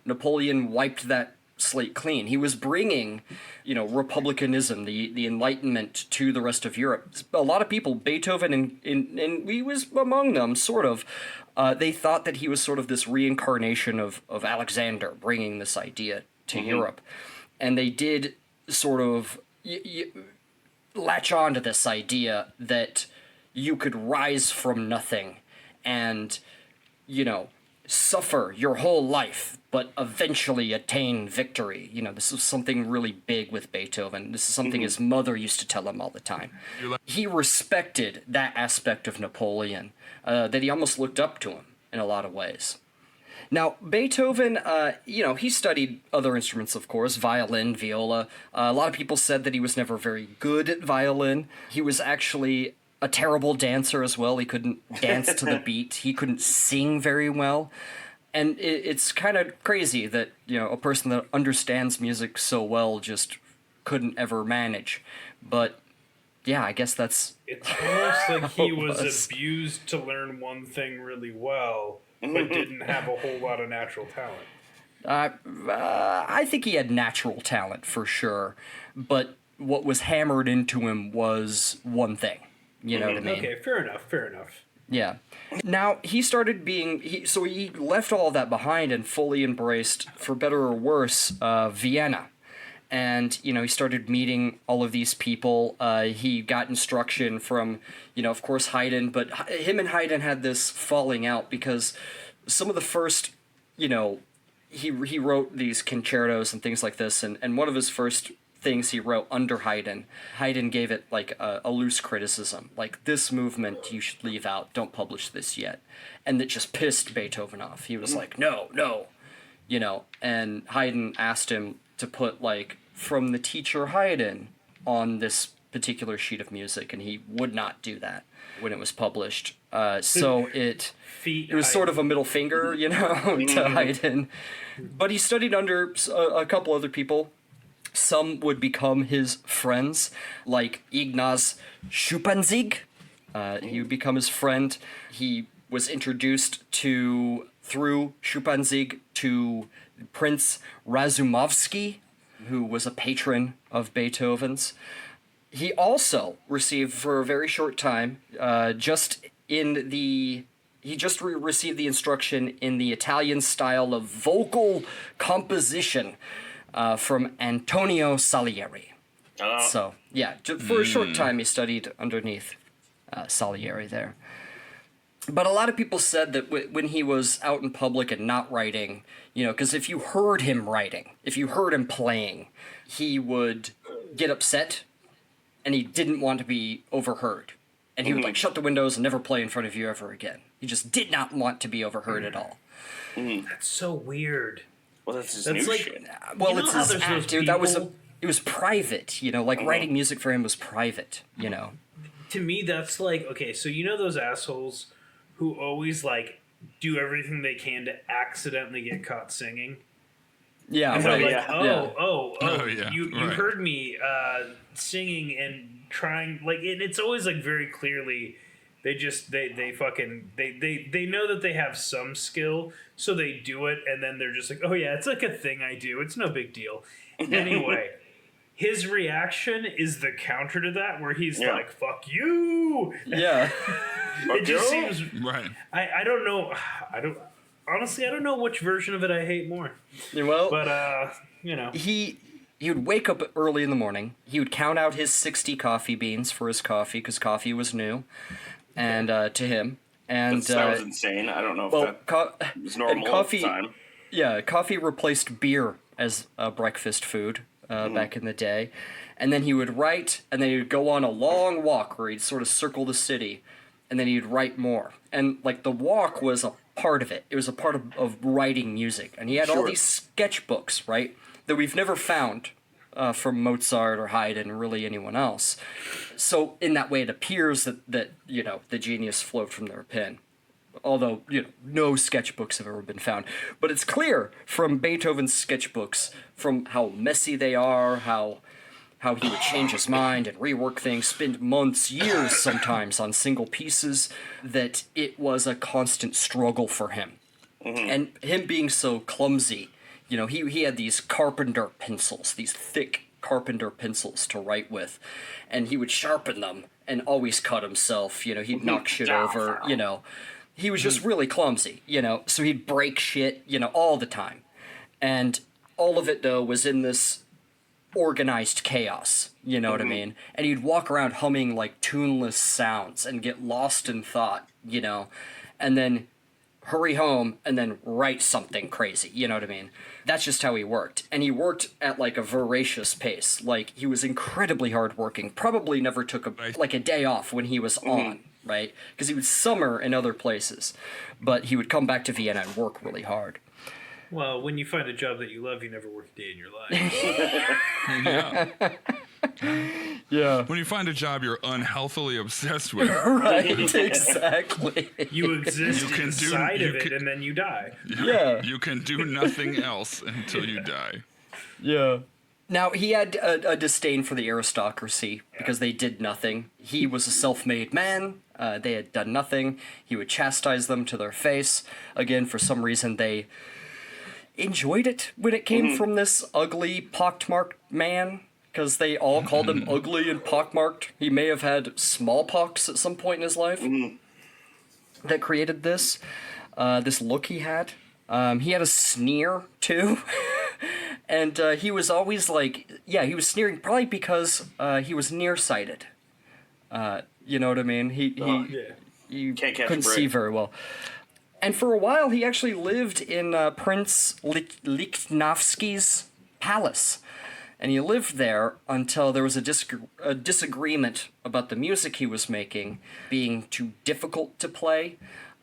Speaker 3: Napoleon wiped that slate clean. He was bringing, republicanism, the Enlightenment to the rest of Europe. A lot of people, Beethoven and he was among them, sort of. They thought that he was sort of this reincarnation of Alexander, bringing this idea to Europe. And they did sort of latch on to this idea that you could rise from nothing and, suffer your whole life, but eventually attain victory. This is something really big with Beethoven. This is something his mother used to tell him all the time. He respected that aspect of Napoleon, that he almost looked up to him in a lot of ways. Now, Beethoven, he studied other instruments, of course, violin, viola. A lot of people said that he was never very good at violin. He was actually a terrible dancer as well. He couldn't dance to the beat. He couldn't sing very well. And it's kind of crazy that, a person that understands music so well just couldn't ever manage. But, yeah, I guess that's...
Speaker 2: It's almost like he was abused to learn one thing really well, but didn't have a whole lot of natural talent.
Speaker 3: I think he had natural talent, for sure. But what was hammered into him was one thing. You know what I mean?
Speaker 2: Okay, fair enough.
Speaker 3: Yeah. Now, he started so he left all of that behind and fully embraced, for better or worse, Vienna. And, he started meeting all of these people. He got instruction from, of course, Haydn. But him and Haydn had this falling out because some of the first, he wrote these concertos and things like this. And one of his first things he wrote under Haydn gave it like a loose criticism, like, this movement you should leave out, don't publish this yet. And it just pissed Beethoven off. He was like, no, and Haydn asked him to put like from the teacher Haydn on this particular sheet of music, and he would not do that when it was published. So it was sort of a middle finger, to Haydn. But he studied under a couple other people. Some would become his friends, like Ignaz Schuppanzig. He would become his friend. He was introduced through Schuppanzig to Prince Razumovsky, who was a patron of Beethoven's. He also received, for a very short time, he just received the instruction in the Italian style of vocal composition from Antonio Salieri. So, yeah, for a short time he studied underneath Salieri there. But a lot of people said that when he was out in public and not writing, because if you heard him writing, if you heard him playing, he would get upset and he didn't want to be overheard. And he would shut the windows and never play in front of you ever again. He just did not want to be overheard at all.
Speaker 2: That's so weird.
Speaker 1: Well, that's his new shit.
Speaker 3: Well, it's his act, dude. It was private, writing music for him was private,
Speaker 2: To me, that's like, okay, so those assholes who always, do everything they can to accidentally get caught singing?
Speaker 3: Yeah,
Speaker 2: and they're
Speaker 3: right.
Speaker 2: You heard me singing and trying, and it's always, very clearly... They know that they have some skill, so they do it, and then they're just like, oh yeah, it's like a thing I do. It's no big deal. Anyway, his reation is the counter to that, where he's like, fuck you!
Speaker 3: Yeah.
Speaker 2: It just seems...
Speaker 4: Right.
Speaker 2: I don't know. Honestly, I don't know which version of it I hate more.
Speaker 3: Well...
Speaker 2: But,
Speaker 3: He would wake up early in the morning. He would count out his 60 coffee beans for his coffee, because coffee was new. And to him, and
Speaker 1: that was insane. I don't know if that was normal at the time.
Speaker 3: Yeah, coffee replaced beer as breakfast food back in the day, and then he would write, and then he would go on a long walk where he'd sort of circle the city, and then he'd write more. And the walk was a part of it. It was a part of writing music, and he had all these sketchbooks, right, that we've never found. From Mozart or Haydn or really anyone else. So in that way it appears that the genius flowed from their pen. Although, no sketchbooks have ever been found. But it's clear from Beethoven's sketchbooks, from how messy they are, how he would change his mind and rework things, spend months, years sometimes on single pieces, that it was a constant struggle for him. And him being so clumsy, he had these carpenter pencils, these thick carpenter pencils to write with, and he would sharpen them and always cut himself, he'd knock shit over, He was just really clumsy, so he'd break shit, all the time. And all of it, though, was in this organized chaos, you know what I mean? And he'd walk around humming, tuneless sounds and get lost in thought, and then hurry home and then write something crazy, you know what I mean? That's just how he worked. And he worked at a voracious pace. He was incredibly hardworking, probably never took a day off when he was on, right? Because he would summer in other places, but he would come back to Vienna and work really hard.
Speaker 2: Well, when you find a job that you love, you never work a day in your life.
Speaker 3: Yeah.
Speaker 4: When you find a job you're unhealthily obsessed with.
Speaker 3: Right, exactly.
Speaker 2: You exist inside of it, and then you die.
Speaker 3: Yeah.
Speaker 4: You can do nothing else until you die.
Speaker 3: Yeah. Now, he had a disdain for the aristocracy because they did nothing. He was a self-made man. They had done nothing. He would chastise them to their face. Again, for some reason, they enjoyed it when it came from this ugly, pockmarked man, because they all called him ugly and pockmarked. He may have had smallpox at some point in his life that created this look he had. He had a sneer, too. And he was always he was sneering probably because he was nearsighted. You know what I mean? He couldn't see very well. And for a while, he actually lived in Prince Lichnowsky's palace. And he lived there until there was a disagreement about the music he was making being too difficult to play.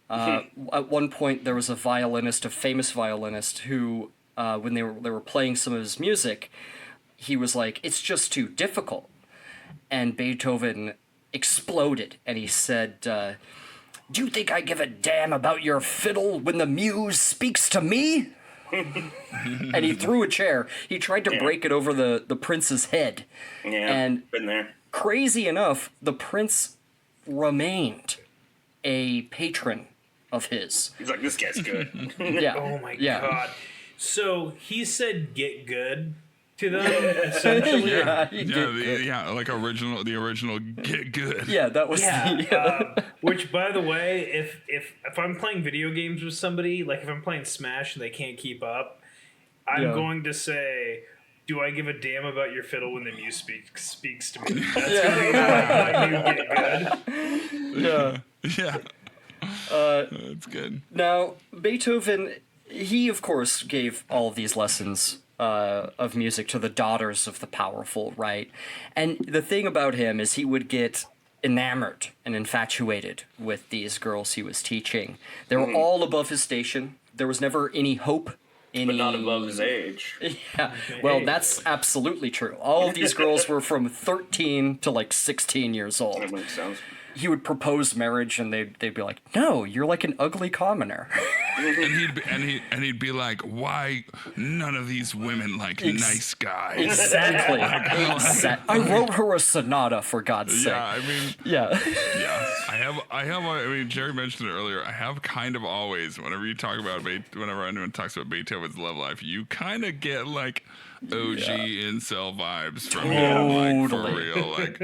Speaker 3: At one point, there was a famous violinist, who, when they were playing some of his music, he was like, "It's just too difficult." And Beethoven exploded, and he said, "Do you think I give a damn about your fiddle when the muse speaks to me?" And he threw a chair. He tried to break it over the prince's head.
Speaker 1: Yeah,
Speaker 3: and
Speaker 1: been there.
Speaker 3: Crazy enough, the prince remained a patron of his.
Speaker 1: He's like, this guy's good.
Speaker 3: Yeah.
Speaker 2: Oh my god. So he said "get good" to them, essentially.
Speaker 4: Like the original Get Good.
Speaker 3: Yeah, that was
Speaker 2: Which, by the way, if I'm playing video games with somebody, like if I'm playing Smash and they can't keep up, I'm going to say, do I give a damn about your fiddle when the muse speaks to me? That's going to be my new Get Good.
Speaker 4: Yeah. That's good.
Speaker 3: Now, Beethoven, he of course gave all of these lessons of music to the daughters of the powerful, right? And the thing about him is he would get enamored and infatuated with these girls he was teaching. They were all above his station. There was never any hope.
Speaker 1: But not above his age.
Speaker 3: Yeah, well, that's absolutely true. All of these girls were from 13 to like 16 years old.
Speaker 1: That makes sense.
Speaker 3: He would propose marriage, and they'd be like, "No, you're like an ugly commoner."
Speaker 4: and he'd be like, "Why none of these women like nice guys?"
Speaker 3: Exactly. I wrote her a sonata, for God's sake.
Speaker 4: Yeah, I mean,
Speaker 3: yeah.
Speaker 4: I have. I mean, Jerry mentioned it earlier. I have kind of always, whenever you talk about whenever anyone talks about Beethoven's love life, you kind of get like OG incel vibes from him, like for real. Like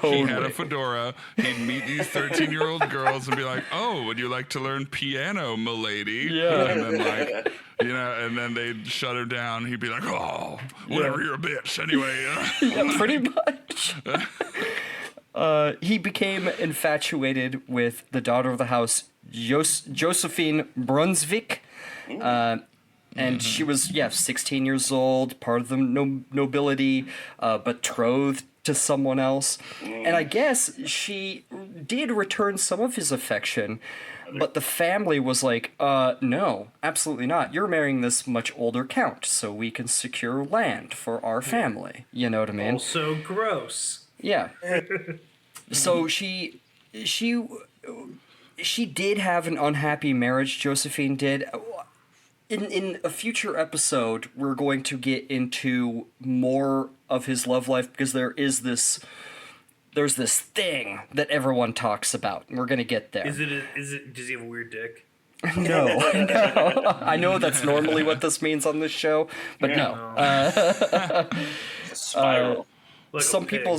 Speaker 4: he had a fedora. He'd meet these 13-year-old girls and be like, "Oh, would you like to learn piano, milady?"
Speaker 3: Yeah.
Speaker 4: And then like, and then they'd shut him down. He'd be like, "Oh, whatever, you're a bitch." Anyway.
Speaker 3: Yeah, pretty much. He became infatuated with the daughter of the house, Josephine Brunswick. And she was, 16 years old, part of the nobility, betrothed to someone else. And I guess she did return some of his affection, but the family was like, no, absolutely not. You're marrying this much older count, so we can secure land for our family. You know what I mean?
Speaker 2: Also gross.
Speaker 3: Yeah. So she did have an unhappy marriage, Josephine did. In a future episode, we're going to get into more of his love life because there's this thing that everyone talks about. We're gonna get there.
Speaker 2: Is it? Does he have a weird dick?
Speaker 3: No. I know that's normally what this means on this show, but no.
Speaker 1: Spiral.
Speaker 3: Some people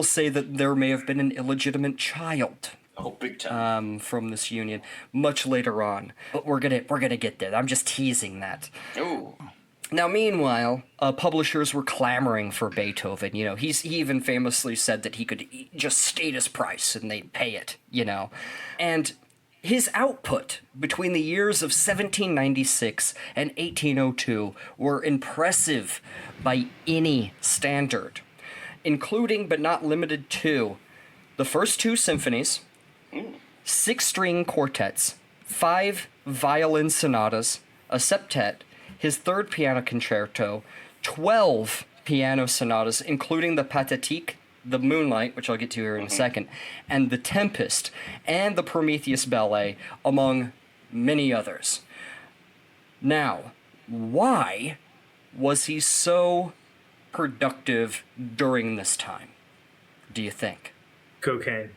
Speaker 3: say that there may have been an illegitimate child.
Speaker 1: Oh, big time.
Speaker 3: From this union much later on, but we're gonna get there. I'm just teasing that.
Speaker 1: Ooh.
Speaker 3: Now, meanwhile, publishers were clamoring for Beethoven. He even famously said that he could just state his price and they'd pay it. And his output between the years of 1796 and 1802 were impressive by any standard, including but not limited to the first 2 symphonies, 6 string quartets, 5 violin sonatas, a septet, his 3rd piano concerto, 12 piano sonatas, including the Pathétique, the Moonlight, which I'll get to here in a second, and the Tempest, and the Prometheus Ballet, among many others. Now, why was he so productive during this time, do you think?
Speaker 2: Cocaine.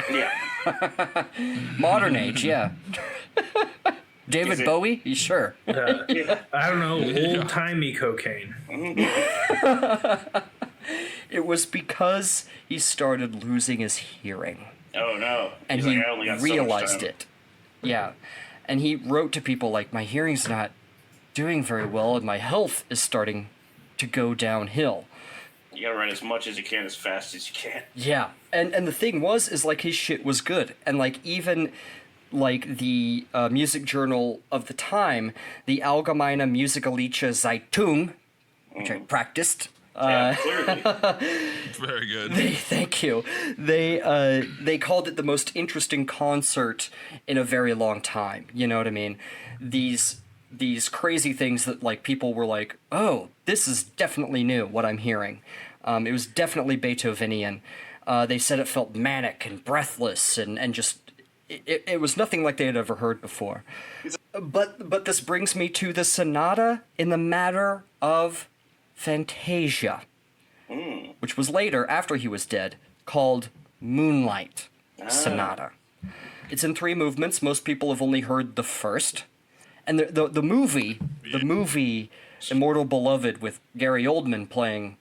Speaker 1: Yeah.
Speaker 3: Modern age, yeah. David Bowie? Sure.
Speaker 2: I don't know, old-timey cocaine.
Speaker 3: It was because he started losing his hearing.
Speaker 1: Oh, no.
Speaker 3: And he realized it. Yeah. And he wrote to people like, my hearing's not doing very well, and my health is starting to go downhill.
Speaker 1: You gotta write as much as you can, as fast as you can.
Speaker 3: Yeah. And the thing is like, his shit was good. And, like, even... like the music journal of the time, the Allgemeine Musikalische Zeitung, which I practiced.
Speaker 1: Yeah, clearly.
Speaker 4: Very good.
Speaker 3: Thank you. They called it the most interesting concert in a very long time. You know what I mean? These crazy things that like people were like, oh, this is definitely new. What I'm hearing, it was definitely Beethovenian. They said it felt manic and breathless and just. It was nothing like they had ever heard before. But this brings me to the sonata in the matter of Fantasia, which was later, after he was dead, called Moonlight Sonata. It's in 3 movements. Most people have only heard the first. And the movie Immortal Beloved with Gary Oldman playing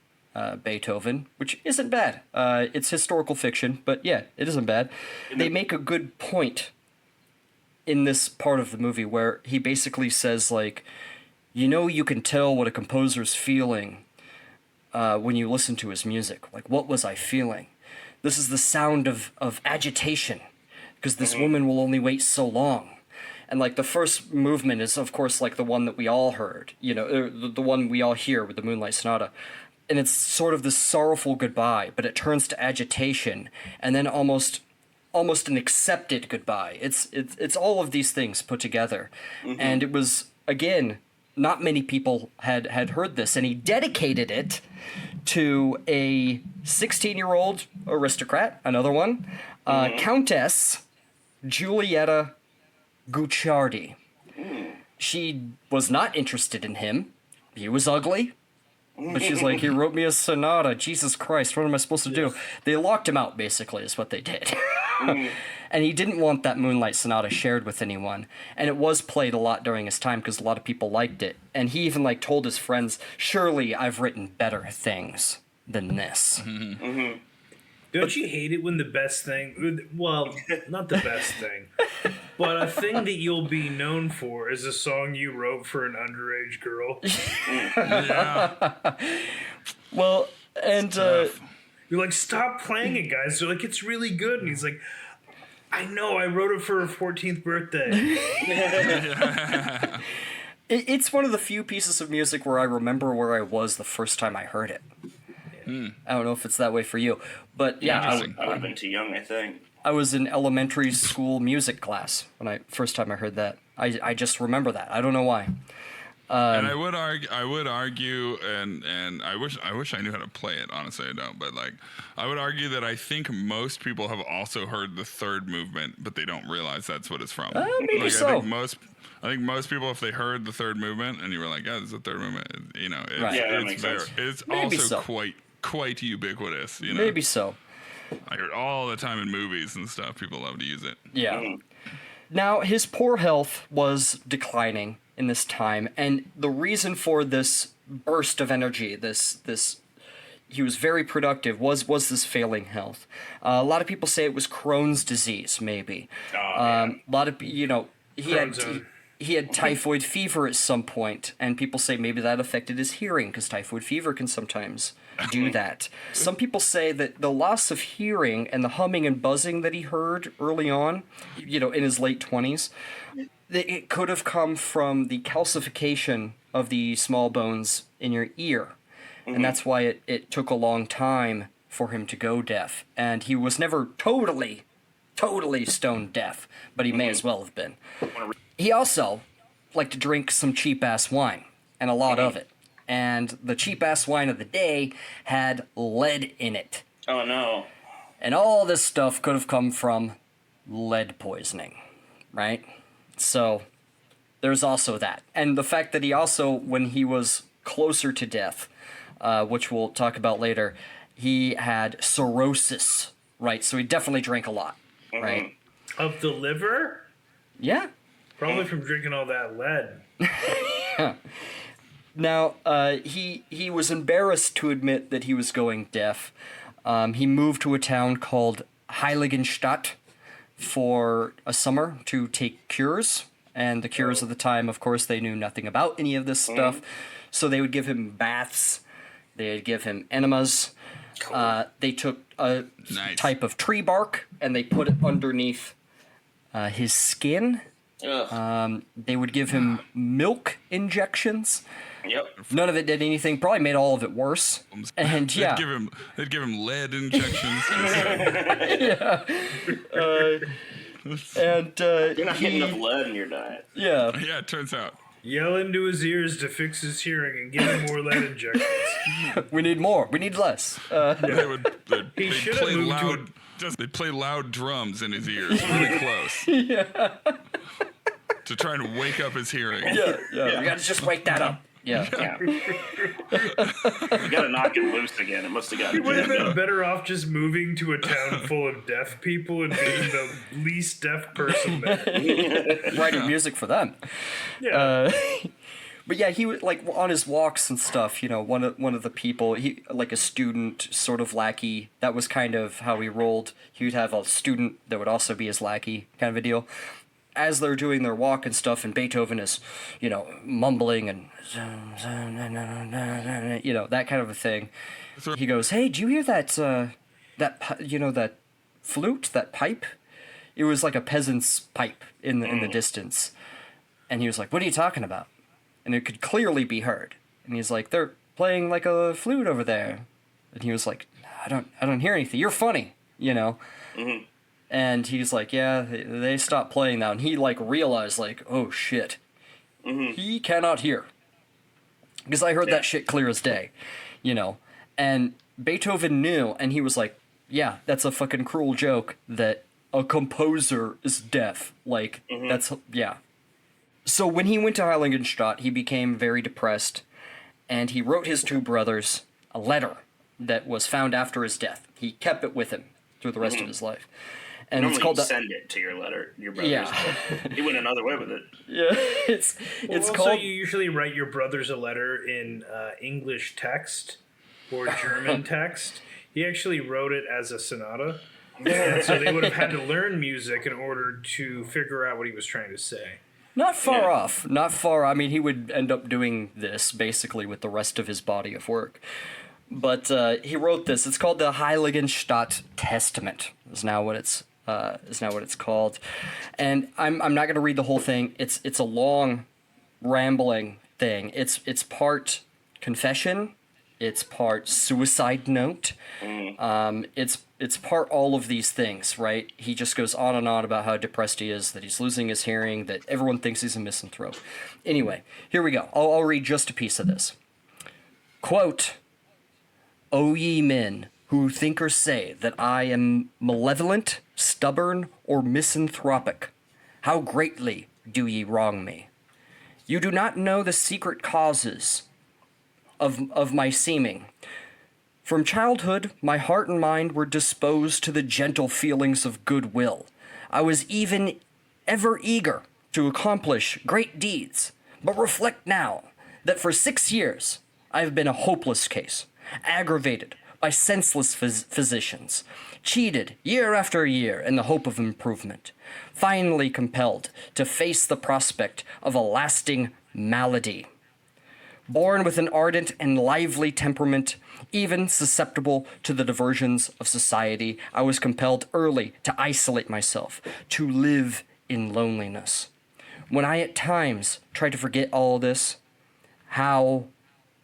Speaker 3: Beethoven, which isn't bad. It's historical fiction, but yeah, it isn't bad. They make a good point in this part of the movie where he basically says, like, you can tell what a composer's feeling when you listen to his music. Like, what was I feeling? This is the sound of agitation, because this woman will only wait so long. And, like, the first movement is, of course, like the one that we all heard, the one we all hear with the Moonlight Sonata. And it's sort of this sorrowful goodbye, but it turns to agitation, and then almost an accepted goodbye. It's all of these things put together. And it was, again, not many people had heard this, and he dedicated it to a 16-year-old aristocrat, another one, Countess Giulietta Guicciardi. She was not interested in him. He was ugly. But she's like, he wrote me a sonata. Jesus Christ, what am I supposed to do? They locked him out, basically, is what they did. And he didn't want that Moonlight Sonata shared with anyone. And it was played a lot during his time because a lot of people liked it. And he even, like, told his friends, surely I've written better things than this.
Speaker 2: Don't you hate it when the best thing, well, not the best thing, but a thing that you'll be known for is a song you wrote for an underage girl?
Speaker 4: Yeah.
Speaker 3: Well, and
Speaker 2: You're like, stop playing it, guys. They're like, it's really good. And he's like, I know, I wrote it for her 14th birthday.
Speaker 3: it's one of the few pieces of music where I remember where I was the first time I heard it. I don't know if it's that way for you, but yeah,
Speaker 1: I would have been too young, I think.
Speaker 3: I was in elementary school music class when first time I heard that. I just remember that. I don't know why.
Speaker 4: And I would argue, and I wish I knew how to play it. Honestly, I don't. But like, I would argue that I think most people have also heard the third movement, but they don't realize that's what it's from.
Speaker 3: Maybe
Speaker 4: like,
Speaker 3: so.
Speaker 4: I think most people, if they heard the third movement and you were like, "Yeah, this is the third movement,"
Speaker 3: Right.
Speaker 1: Yeah, that makes sense.
Speaker 4: It's
Speaker 3: Maybe
Speaker 4: also
Speaker 3: so.
Speaker 4: quite ubiquitous.
Speaker 3: Maybe so.
Speaker 4: I hear it all the time in movies and stuff. People love to use it.
Speaker 3: Yeah. Now, his poor health was declining in this time, and the reason for this burst of energy, this he was very productive, was this failing health. A lot of people say it was Crohn's disease, maybe. A lot of, he had typhoid fever at some point, and people say maybe that affected his hearing, because typhoid fever can sometimes do that. Some people say that the loss of hearing and the humming and buzzing that he heard early on, in his late 20s, that it could have come from the calcification of the small bones in your ear. And that's why it took a long time for him to go deaf. And he was never totally stone deaf, but he may as well have been. He also liked to drink some cheap-ass wine, and a lot of it. And the cheap-ass wine of the day had lead in it.
Speaker 1: Oh, no.
Speaker 3: And all this stuff could have come from lead poisoning, right? So there's also that. And the fact that he also, when he was closer to death, which we'll talk about later, he had cirrhosis, right? So he definitely drank a lot, right?
Speaker 2: Of the liver?
Speaker 3: Yeah.
Speaker 2: Probably from drinking all that lead.
Speaker 3: Now, he was embarrassed to admit that he was going deaf. He moved to a town called Heiligenstadt for a summer to take cures. And the cures of the time, of course, they knew nothing about any of this stuff. So they would give him baths. They'd give him enemas. They took a type of tree bark and they put it underneath his skin. They would give him milk injections.
Speaker 1: Yep.
Speaker 3: None of it did anything. Probably made all of it worse. And yeah,
Speaker 4: they'd give him lead injections.
Speaker 1: You're not getting enough lead in your diet.
Speaker 3: Yeah.
Speaker 4: Yeah, it turns out.
Speaker 2: Yell into his ears to fix his hearing and give him more lead injections.
Speaker 3: We need more. We need less.
Speaker 4: They'd
Speaker 2: should
Speaker 4: play
Speaker 2: have moved to
Speaker 4: loud. They'd play loud drums in his ears, really close. To try and wake up his hearing.
Speaker 3: Yeah. We gotta just wake that up. Yeah.
Speaker 1: You gotta knock it loose again. It must have
Speaker 2: He
Speaker 1: gotten
Speaker 2: would have
Speaker 1: jammed
Speaker 2: been
Speaker 1: up.
Speaker 2: better off just moving to a town full of deaf people and being the least deaf person there.
Speaker 3: Writing music for them.
Speaker 2: Yeah.
Speaker 3: But yeah, he would, like, on his walks and stuff, you know, one of the people, he, like a student sort of lackey, that was kind of how he rolled. He would have a student that would also be his lackey, kind of a deal. As they're doing their walk and stuff, and Beethoven is, you know, mumbling and, you know, that kind of a thing. He goes, "Hey, do you hear that, that flute, that pipe?" It was like a peasant's pipe in the distance. And he was like, "What are you talking about?" And it could clearly be heard. And he's like, "They're playing like a flute over there." And he was like, I don't hear anything. You're funny, you know? Mm-hmm. And he's like, "Yeah, they stopped playing now." And he, like, realized, like, oh, shit. Mm-hmm. He cannot hear. Because I heard that shit clear as day, you know? And Beethoven knew, and he was like, "Yeah, that's a fucking cruel joke that a composer is deaf." Like, that's, yeah. So when he went to Heiligenstadt, he became very depressed, and he wrote his two brothers a letter that was found after his death. He kept it with him through the rest of his life. And
Speaker 1: normally
Speaker 3: it's called
Speaker 1: send it to your brothers.
Speaker 3: Yeah.
Speaker 1: He went another way with it.
Speaker 3: Yeah, it's
Speaker 2: also,
Speaker 3: called.
Speaker 2: You usually write your brothers a letter in English text or German text. He actually wrote it as a sonata, and so they would have had to learn music in order to figure out what he was trying to say.
Speaker 3: Not far off. Not far. I mean, he would end up doing this basically with the rest of his body of work. But he wrote this. It's called the Heiligenstadt Testament. Is now what it's called. And I'm not going to read the whole thing. It's a long, rambling thing. It's part confession. It's part suicide note. It's part all of these things, right? He just goes on and on about how depressed he is, that he's losing his hearing, that everyone thinks he's a misanthrope. Anyway, here we go. I'll read just a piece of this. Quote, "O ye men who think or say that I am malevolent, stubborn, or misanthropic, how greatly do ye wrong me. You do not know the secret causes of my seeming. From childhood, my heart and mind were disposed to the gentle feelings of goodwill. I was even ever eager to accomplish great deeds. But reflect now that for 6 years I have been a hopeless case, aggravated by senseless physicians, cheated year after year in the hope of improvement, finally compelled to face the prospect of a lasting malady. Born with an ardent and lively temperament, even susceptible to the diversions of society, I was compelled early to isolate myself, to live in loneliness. When I at times tried to forget all this, how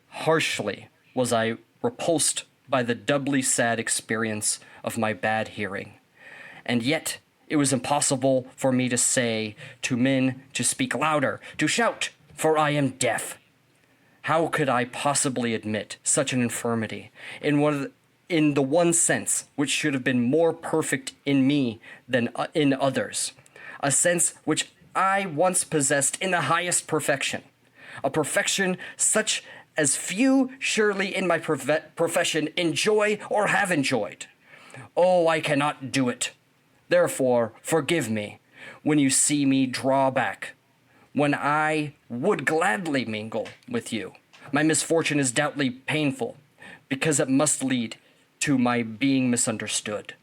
Speaker 3: harshly was I repulsed by the doubly sad experience of my bad hearing. And yet it was impossible for me to say to men to speak louder, to shout, for I am deaf. How could I possibly admit such an infirmity in the one sense which should have been more perfect in me than in others, a sense which I once possessed in the highest perfection, a perfection such as few surely in my profession enjoy or have enjoyed. Oh, I cannot do it. Therefore, forgive me when you see me draw back, when I would gladly mingle with you. My misfortune is doubly painful, because it must lead to my being misunderstood.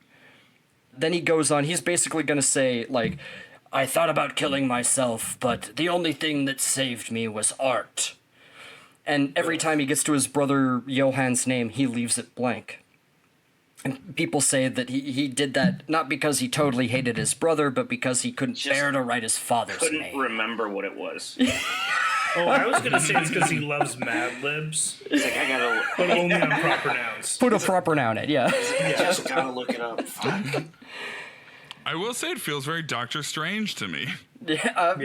Speaker 3: Then he goes on, he's basically going to say, like, I thought about killing myself, but the only thing that saved me was art. And every time he gets to his brother Johann's name, he leaves it blank. And people say that he did that not because he totally hated his brother, but because he couldn't bear to write his father's name.
Speaker 1: Couldn't remember what it was.
Speaker 2: Oh, I was going to say it's because he loves Mad Libs.
Speaker 1: It's like, I gotta...
Speaker 2: But only on proper nouns.
Speaker 3: Put a proper noun in, yeah.
Speaker 1: Just gotta look it up. Fuck.
Speaker 4: I will say it feels very Doctor Strange to me.
Speaker 3: Yeah.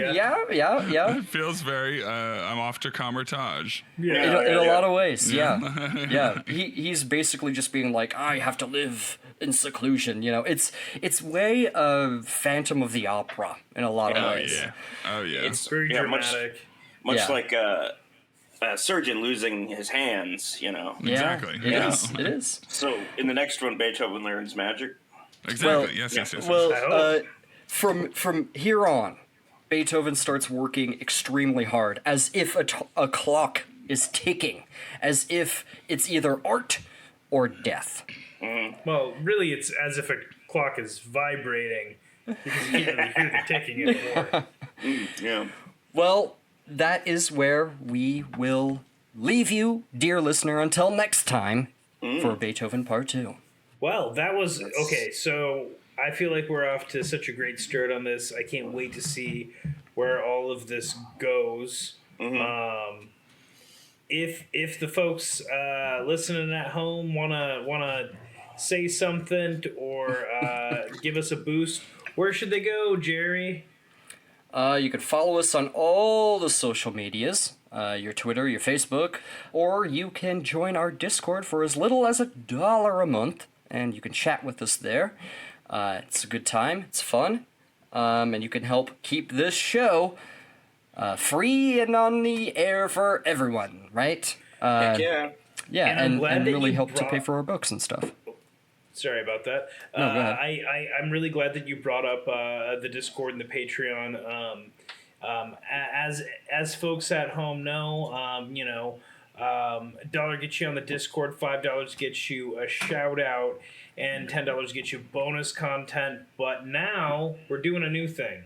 Speaker 4: It feels very, I'm off to Kamar-Taj.
Speaker 2: Yeah.
Speaker 3: In a lot of ways, yeah. He's basically just being like, I have to live in seclusion, you know. It's way Phantom of the Opera in a lot of ways.
Speaker 4: Oh, yeah.
Speaker 2: It's very dramatic.
Speaker 1: Much like a surgeon losing his hands, you know.
Speaker 4: Exactly.
Speaker 3: It is.
Speaker 1: So, in the next one, Beethoven learns magic.
Speaker 4: Exactly. Yes.
Speaker 3: Well, from here on, Beethoven starts working extremely hard, as if a clock is ticking, as if it's either art or death.
Speaker 2: Well, really, it's as if a clock is vibrating because you can't really hear the ticking anymore.
Speaker 1: Yeah.
Speaker 3: Well, that is where we will leave you, dear listener, until next time for Beethoven Part 2.
Speaker 2: Well, that was okay. So I feel like we're off to such a great start on this. I can't wait to see where all of this goes. If the folks listening at home wanna say something or give us a boost, where should they go, Jerry?
Speaker 3: You can follow us on all the social medias, your Twitter, your Facebook, or you can join our Discord for as little as $1 a month, and you can chat with us there. It's a good time, it's fun, and you can help keep this show free and on the air for everyone, right?
Speaker 1: Heck yeah.
Speaker 3: Yeah,
Speaker 2: And I'm glad
Speaker 3: and
Speaker 2: that
Speaker 3: really
Speaker 2: you
Speaker 3: help to pay
Speaker 2: brought-
Speaker 3: for our books and stuff.
Speaker 2: Sorry about that.
Speaker 3: No, go ahead.
Speaker 2: I'm really glad that you brought up the Discord and the Patreon. As folks at home know, $1 gets you on the Discord, $5 gets you a shout out, and $10 gets you bonus content. But now we're doing a new thing.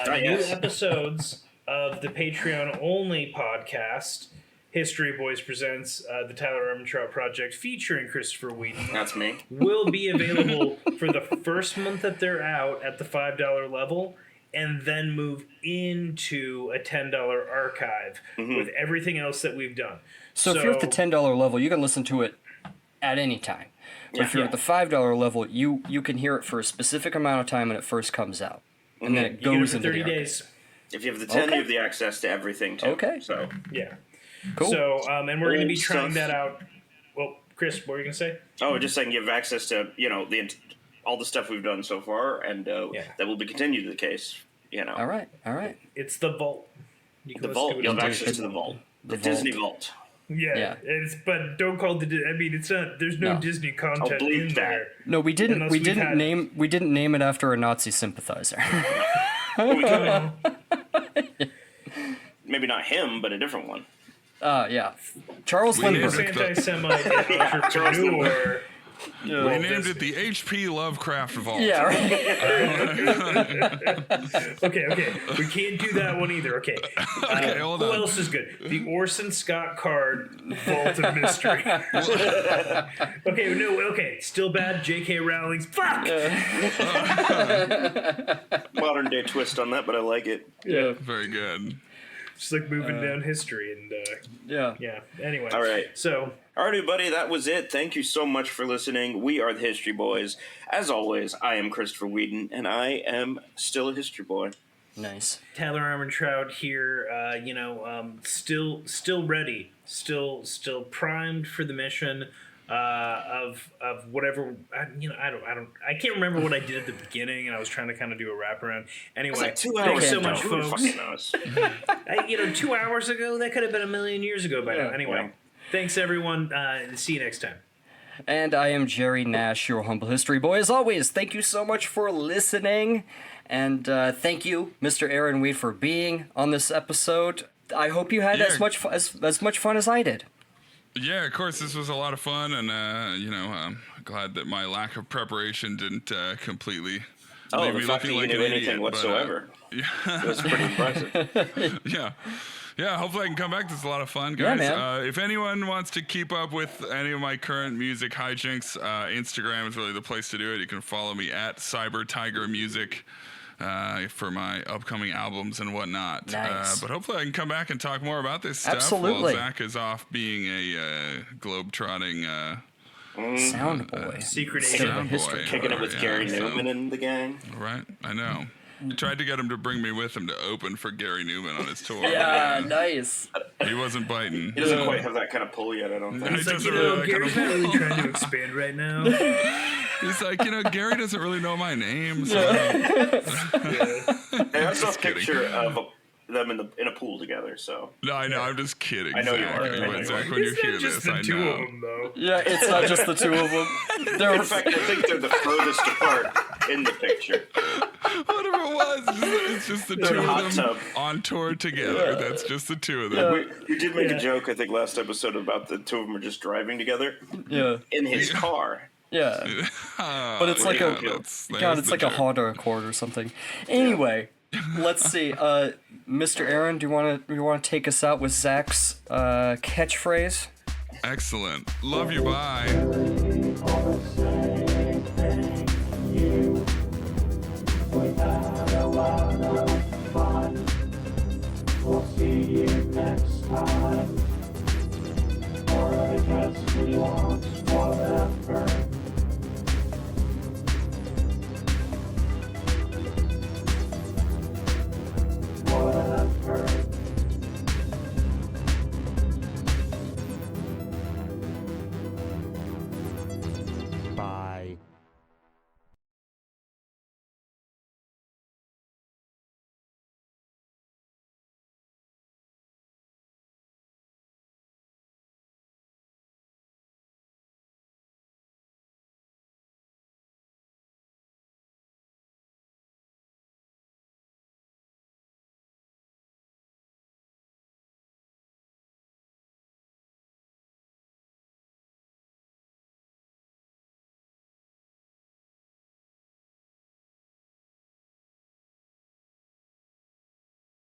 Speaker 2: New episodes of the Patreon only podcast. HistoryBoiz presents the Tyler Armentrout Project featuring Christopher Wheaton.
Speaker 1: That's me.
Speaker 2: Will be available for the first month that they're out at the $5 level, and then move into a $10 archive with everything else that we've done.
Speaker 3: So if you're at the $10 level, you can listen to it at any time. But if you're at the $5 level, you can hear it for a specific amount of time when it first comes out. And then it
Speaker 2: You get it
Speaker 3: goes
Speaker 2: for
Speaker 3: into
Speaker 2: 30
Speaker 3: the
Speaker 2: days.
Speaker 1: If you have the 10,
Speaker 3: Okay.
Speaker 1: you have the access to everything, too.
Speaker 3: Okay.
Speaker 1: So,
Speaker 2: Yeah.
Speaker 3: Cool.
Speaker 2: So, and we're going to be
Speaker 1: Old
Speaker 2: trying
Speaker 1: stuff.
Speaker 2: that out. Well, Chris, what were you going to say?
Speaker 1: just saying you have access to, all the stuff we've done so far, and that will be continued to the case,
Speaker 3: All right.
Speaker 2: It's the Vault. You can
Speaker 1: The
Speaker 2: listen
Speaker 1: vault.
Speaker 2: to it
Speaker 1: You'll have
Speaker 2: on
Speaker 1: access to the vault. The
Speaker 3: vault.
Speaker 1: Disney vault.
Speaker 2: Yeah. But don't call it it's not. There's no
Speaker 3: No.
Speaker 2: Disney
Speaker 1: I'll
Speaker 2: content
Speaker 1: bleep
Speaker 2: in
Speaker 1: that.
Speaker 2: there.
Speaker 3: No, we didn't.
Speaker 2: Unless
Speaker 3: We
Speaker 2: we've
Speaker 3: didn't
Speaker 2: had-
Speaker 3: name. We didn't name it after a Nazi sympathizer.
Speaker 1: Maybe not him, but a different one.
Speaker 3: Yeah, Charles
Speaker 4: We named
Speaker 3: Lindbergh.
Speaker 4: it
Speaker 2: Anti-Semite entrepreneur.
Speaker 4: We named it the H.P. Lovecraft Vault.
Speaker 3: Yeah, right.
Speaker 2: Okay. We can't do that one either. Okay.
Speaker 4: Okay, hold
Speaker 2: Who
Speaker 4: on.
Speaker 2: else is good? The Orson Scott Card Vault of Mystery. Okay. Still bad. J.K. Rowling's. Fuck!
Speaker 1: Modern day twist on that, but I like it.
Speaker 3: Yeah.
Speaker 4: Very good.
Speaker 2: Just like moving down history and
Speaker 3: Yeah.
Speaker 2: Anyway.
Speaker 1: All right.
Speaker 2: So
Speaker 1: All right, everybody, that was it. Thank you so much for listening. We are the History Boys. As always, I am Christopher Wheaton, and I am still a history boy.
Speaker 3: Nice.
Speaker 2: Tyler Armentrout here, still ready, still primed for the mission of whatever. I can't remember what I did at the beginning, and I was trying to kind of do a wraparound. Anyway,
Speaker 1: It's like 2
Speaker 2: thanks
Speaker 1: hours
Speaker 2: so
Speaker 1: ago.
Speaker 2: much,
Speaker 1: Who
Speaker 2: folks.
Speaker 1: fucking knows?
Speaker 2: 2 hours ago, that could have been a million years ago by now.
Speaker 3: Yeah.
Speaker 2: Anyway,
Speaker 1: Yeah.
Speaker 2: thanks everyone. See you next time.
Speaker 3: And I am Jerry Nash, your humble history boy. As always, thank you so much for listening. And thank you, Mr. Aaron Weed, for being on this episode. I hope you had as much fun as I did.
Speaker 4: Yeah, of course, this was a lot of fun, and glad that my lack of preparation didn't completely leave me
Speaker 1: the fact that
Speaker 4: looking
Speaker 1: you
Speaker 4: like
Speaker 1: knew
Speaker 4: an
Speaker 1: anything
Speaker 4: idiot.
Speaker 1: whatsoever.
Speaker 4: Yeah.
Speaker 1: It was pretty impressive.
Speaker 4: Yeah, hopefully I can come back. This is a lot of fun,
Speaker 3: Yeah,
Speaker 4: guys.
Speaker 3: man.
Speaker 4: If anyone wants to keep up with any of my current music hijinks, Instagram is really the place to do it. You can follow me at CyberTigerMusic for my upcoming albums and whatnot.
Speaker 3: Nice.
Speaker 4: But hopefully I can come back and talk more about this stuff
Speaker 3: Absolutely.
Speaker 4: while Zach is off being a globe-trotting
Speaker 3: Sound boy.
Speaker 2: Secret
Speaker 3: Instead
Speaker 2: agent.
Speaker 3: of a
Speaker 4: sound
Speaker 3: history
Speaker 4: boy.
Speaker 1: Kicking it with
Speaker 4: Yeah,
Speaker 1: Gary
Speaker 4: so-
Speaker 1: Newman and the gang.
Speaker 4: Right, I know. I tried to get him to bring me with him to open for Gary Newman on his tour.
Speaker 3: Yeah, nice.
Speaker 4: He wasn't biting.
Speaker 1: He doesn't quite have that kind of pull yet, I don't think.
Speaker 4: He
Speaker 2: It's like,
Speaker 4: doesn't really
Speaker 2: Gary's not really trying to expand right now.
Speaker 4: He's like, Gary doesn't really know my name. So
Speaker 1: Hey, I saw a
Speaker 4: kidding.
Speaker 1: picture of them in a pool together, so.
Speaker 4: No, I know. I'm just kidding.
Speaker 1: I know you
Speaker 4: Zach.
Speaker 1: are. I know
Speaker 4: But
Speaker 1: you
Speaker 4: Zach,
Speaker 1: are.
Speaker 4: when you
Speaker 2: It's
Speaker 4: hear
Speaker 2: not just
Speaker 4: this,
Speaker 2: the
Speaker 4: I
Speaker 2: two
Speaker 4: know.
Speaker 2: of them, though.
Speaker 3: Yeah, it's not just the two of them.
Speaker 1: In fact, I think they're the furthest apart in the picture.
Speaker 4: Whatever it was, it's just the two
Speaker 1: hot
Speaker 4: of them
Speaker 1: tub.
Speaker 4: on tour together. That's just the two of them.
Speaker 1: We did make a joke, I think, last episode about the two of them are just driving together.
Speaker 3: Yeah.
Speaker 1: In his car.
Speaker 3: Yeah. But it's like it's like a harder accord or something. Anyway, let's see. Mr. Aaron, do you want to take us out with Zach's catchphrase?
Speaker 4: Excellent. Love you. Bye.
Speaker 5: We'll see you next time. Or I guess we won't, whatever. Whatever. Bye.